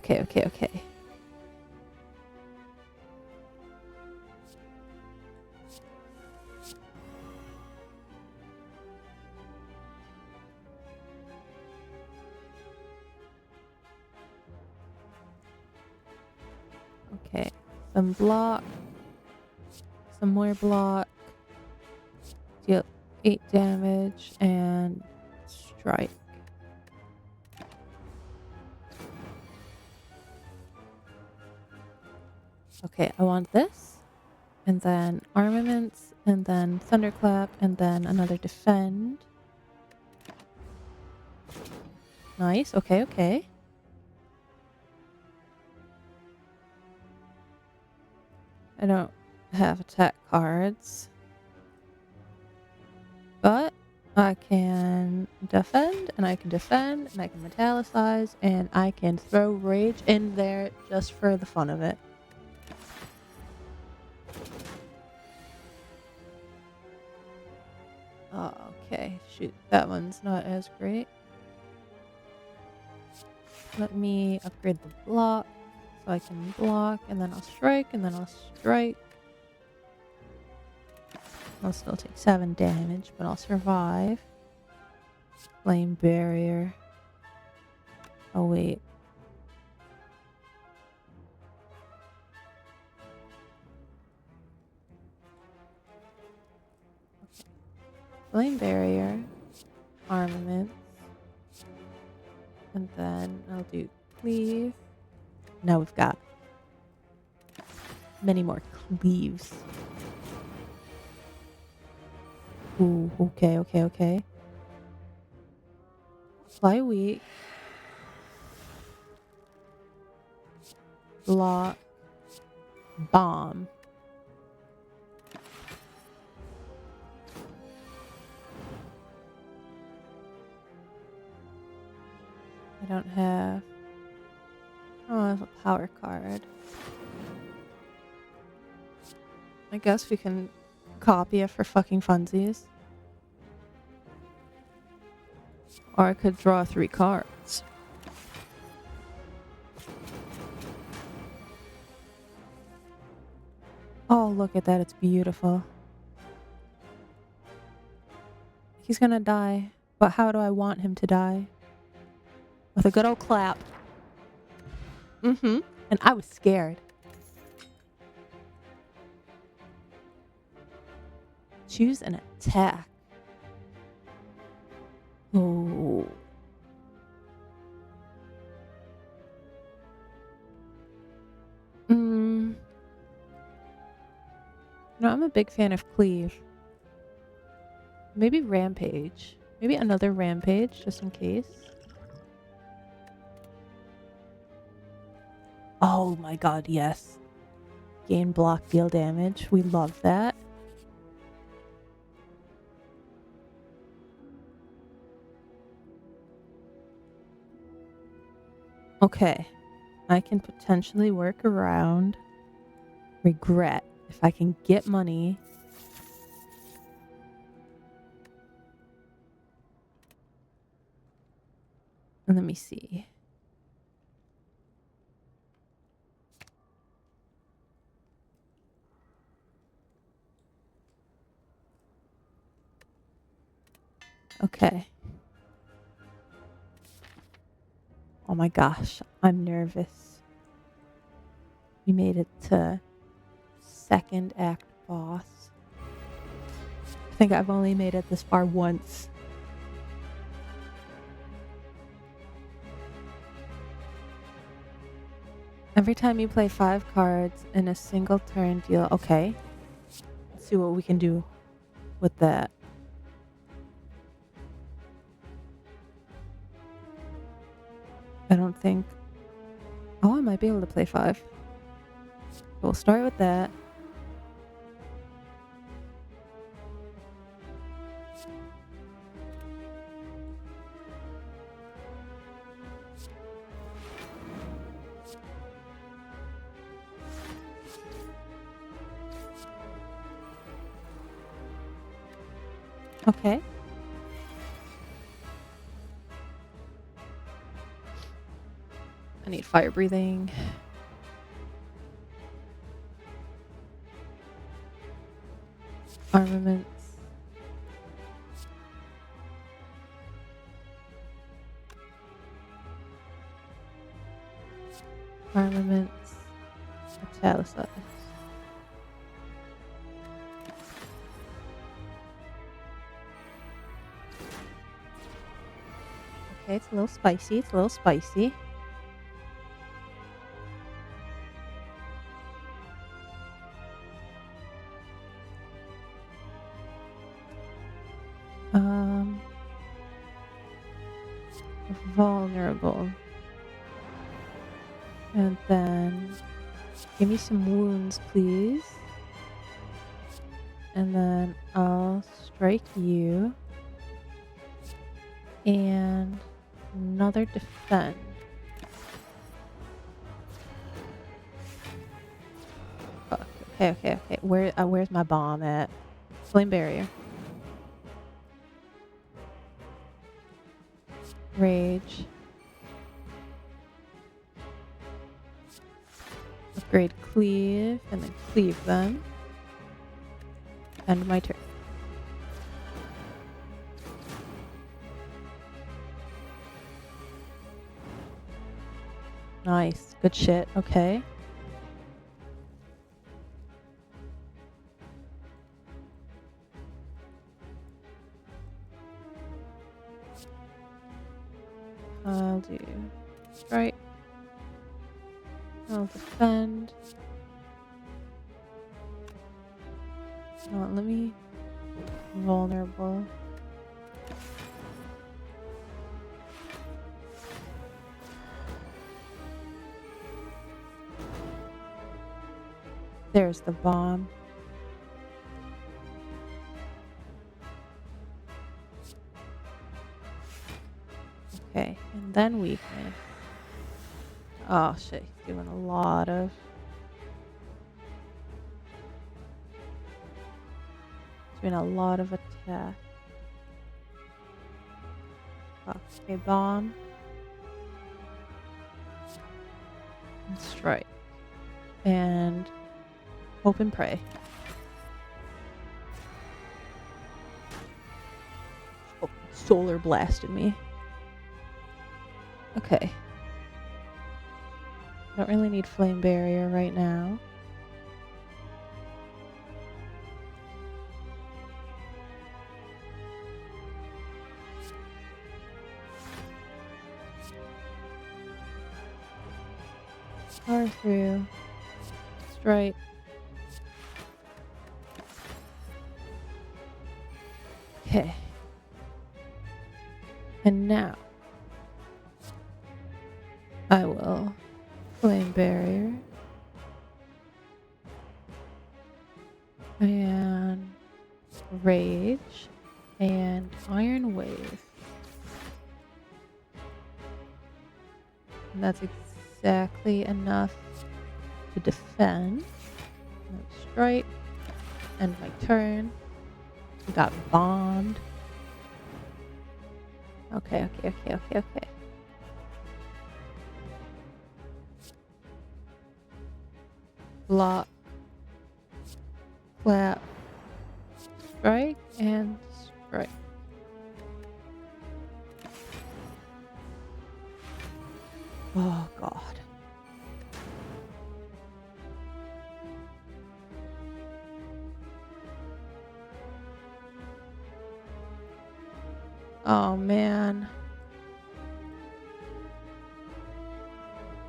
Okay, some block. Some more block. Deal 8 damage and strike. Okay, I want this. And then armaments. And then thunderclap. And then another defend. Nice. Okay. I don't have attack cards. But I can defend, and I can defend, and I can metallicize, and I can throw rage in there just for the fun of it. Oh, okay. Shoot, that one's not as great. Let me upgrade the block so I can block, and then I'll strike, and then I'll strike. I'll still take 7 damage, but I'll survive. Flame barrier. Oh, wait. Okay. Flame barrier. Armaments. And then I'll do cleave. Now we've got many more cleaves. Ooh, okay. Fly weak. Block. Bomb. I don't have... Oh, I have a power card. I guess we can copy it for fucking funsies. Or I could draw 3 cards. Oh, look at that. It's beautiful. He's gonna die. But how do I want him to die? With a good old clap. And I was scared. Choose an attack. Oh. No, I'm a big fan of Cleave. Maybe Rampage. Maybe another Rampage, just in case. Oh my god, yes. Gain block, deal damage. We love that. Okay. I can potentially work around regret if I can get money. And let me see. Okay. Oh my gosh, I'm nervous. We made it to second act boss. I think I've only made it this far once. Every time you play 5 cards in a single turn deal. Okay. Let's see what we can do with that. I don't think... Oh, I might be able to play 5. We'll start with that. Okay. I need fire breathing. Armaments. Armaments. Italicized. Okay, it's a little spicy. It's a little spicy. Vulnerable. And then give me some wounds, please. And then I'll strike you. And another defend. Fuck. Okay. Where's my bomb at? Flame barrier. Rage. Upgrade cleave, and then cleave them. End my turn. Nice. Good shit. Okay. I'll do strike. I'll defend. Oh, let me vulnerable. There's the bomb. Okay, and then weakness. Oh shit, he's doing a lot of... Doing a lot of attack. Okay, bomb. And strike. And hope and pray. Oh, solar blasted me. Okay. Don't really need flame barrier right now. Power through. Strike. Okay. And now I will flame barrier and rage and iron wave. And that's exactly enough to defend. No strike. End my turn. We got bombed. Okay. Block. Clap. Strike and strike. Oh god. Oh man.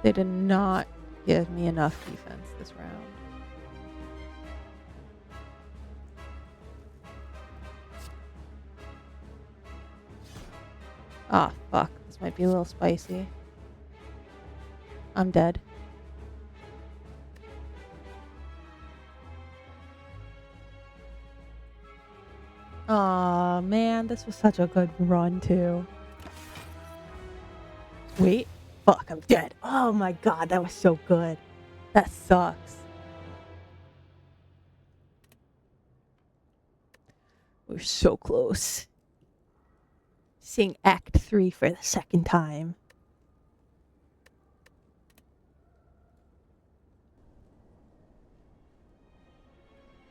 They did not give me enough defense this round. Ah, fuck. This might be a little spicy. I'm dead. Aw, man, this was such a good run, too. Wait. Fuck, I'm dead. Oh my god, that was so good. That sucks. We're so close. Seeing Act 3 for the second time.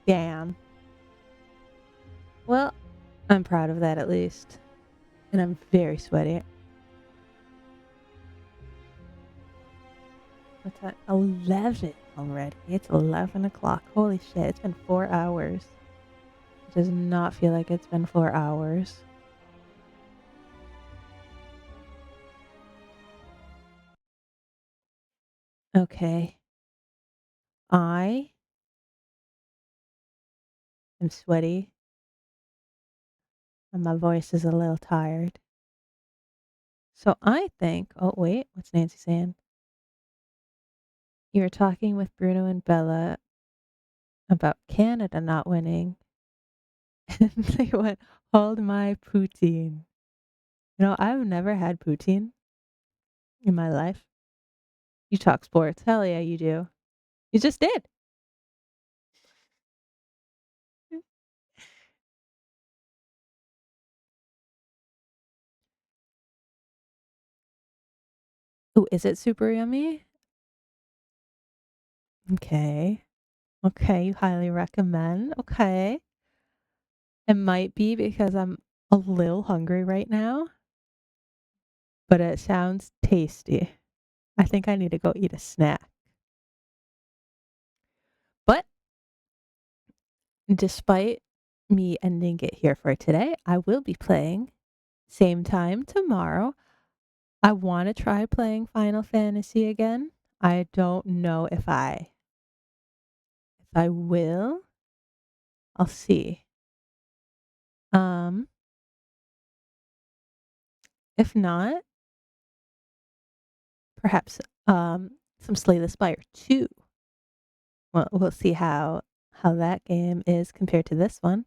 Damn. Well, I'm proud of that at least. And I'm very sweaty. What's that? 11 already. It's 11 o'clock. Holy shit, it's been 4 hours. It does not feel like it's been 4 hours. Okay. I am sweaty. And my voice is a little tired. So I think, oh wait, what's Nancy saying? You were talking with Bruno and Bella about Canada not winning. And they went, hold my poutine. You know, I've never had poutine in my life. You talk sports. Hell yeah, you do. You just did. Ooh, is it super yummy? Okay. Okay, you highly recommend. Okay. It might be because I'm a little hungry right now, but it sounds tasty. I think I need to go eat a snack. But despite me ending it here for today, I will be playing same time tomorrow. I want to try playing Final Fantasy again. I don't know if I will. I'll see. Um if not, perhaps some Slay the Spire 2. Well, we'll see how that game is compared to this one.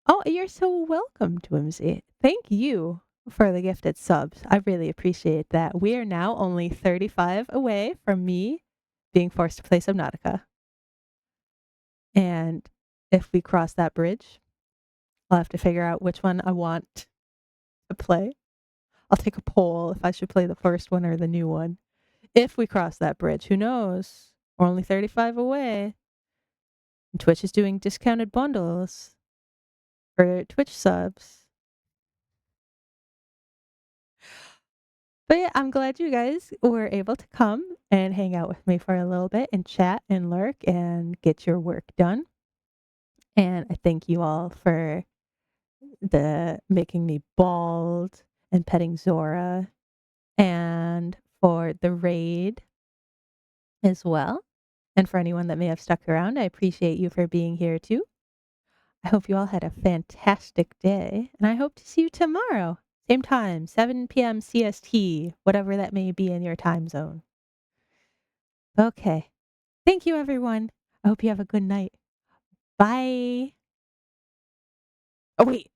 Oh, you're so welcome, Dwimsy. Thank you for the gifted subs. I really appreciate that. We are now only 35 away from me being forced to play Subnautica. And if we cross that bridge, I'll have to figure out which one I want to play. I'll take a poll if I should play the first one or the new one. If we cross that bridge, who knows? We're only 35 away. And Twitch is doing discounted bundles for Twitch subs. But yeah, I'm glad you guys were able to come and hang out with me for a little bit and chat and lurk and get your work done. And I thank you all for the making me bald and petting Zora and for the raid as well. And for anyone that may have stuck around, I appreciate you for being here too. I hope you all had a fantastic day, and I hope to see you tomorrow. Same time, 7 p.m. CST, whatever that may be in your time zone. Okay. Thank you, everyone. I hope you have a good night. Bye. Oh, wait.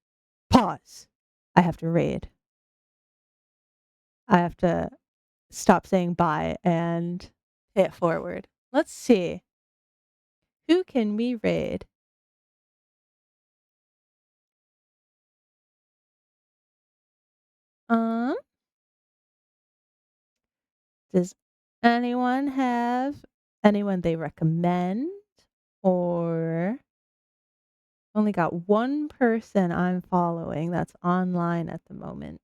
Pause. I have to raid. I have to stop saying bye and hit forward. Let's see. Who can we raid? Um, does anyone have anyone they recommend? Or only got one person I'm following that's online at the moment.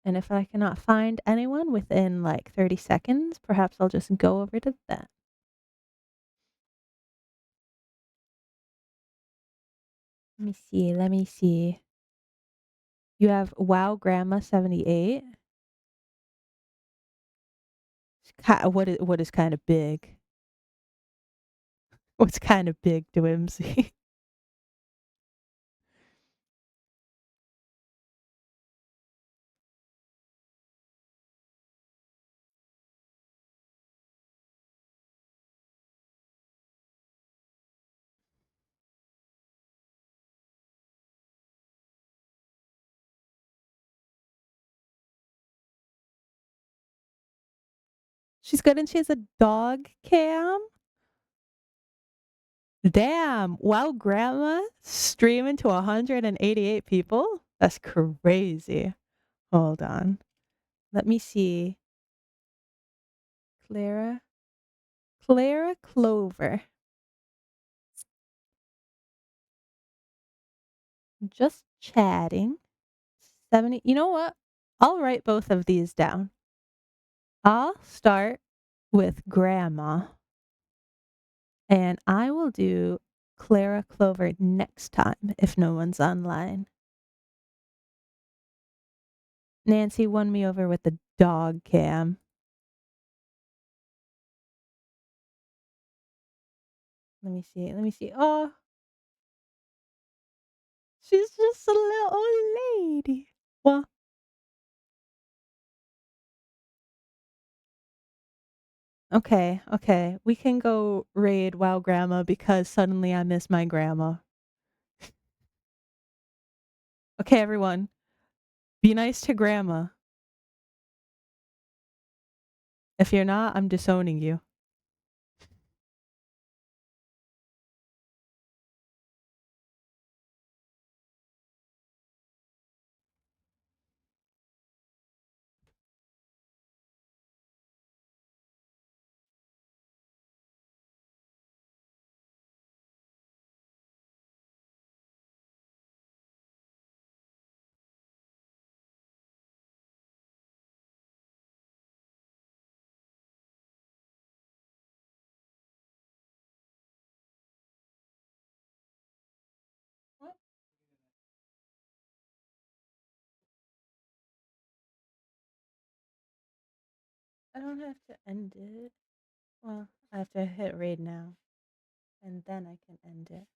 And if I cannot find anyone within like 30 seconds, perhaps I'll just go over to that. Let me see. Let me see. You have Wow Grandma 78. What is kind of big? What's kind of big to MC? She's good and she has a dog cam. Damn. Wow Grandma streaming to 188 people? That's crazy. Hold on. Let me see. Clara Clover. Just chatting. 70. You know what? I'll write both of these down. I'll start with Grandma, and I will do Clara Clover next time if no one's online. Nancy won me over with the dog cam. Let me see. Let me see. Oh, she's just a little old lady. Well, okay, okay. We can go raid Wow Grandma because suddenly I miss my grandma. Okay, everyone. Be nice to Grandma. If you're not, I'm disowning you. What? I don't have to end it. Well, I have to hit raid now, and then I can end it.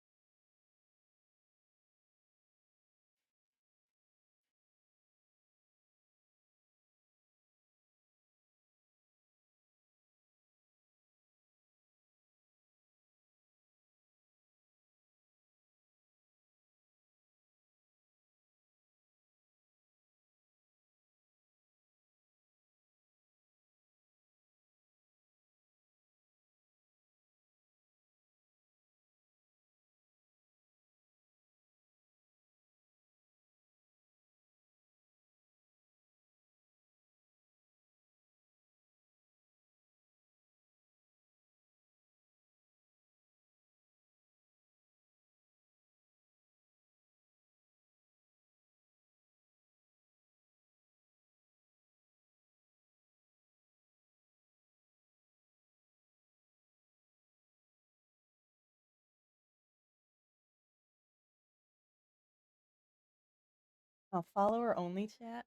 Oh, follower only chat?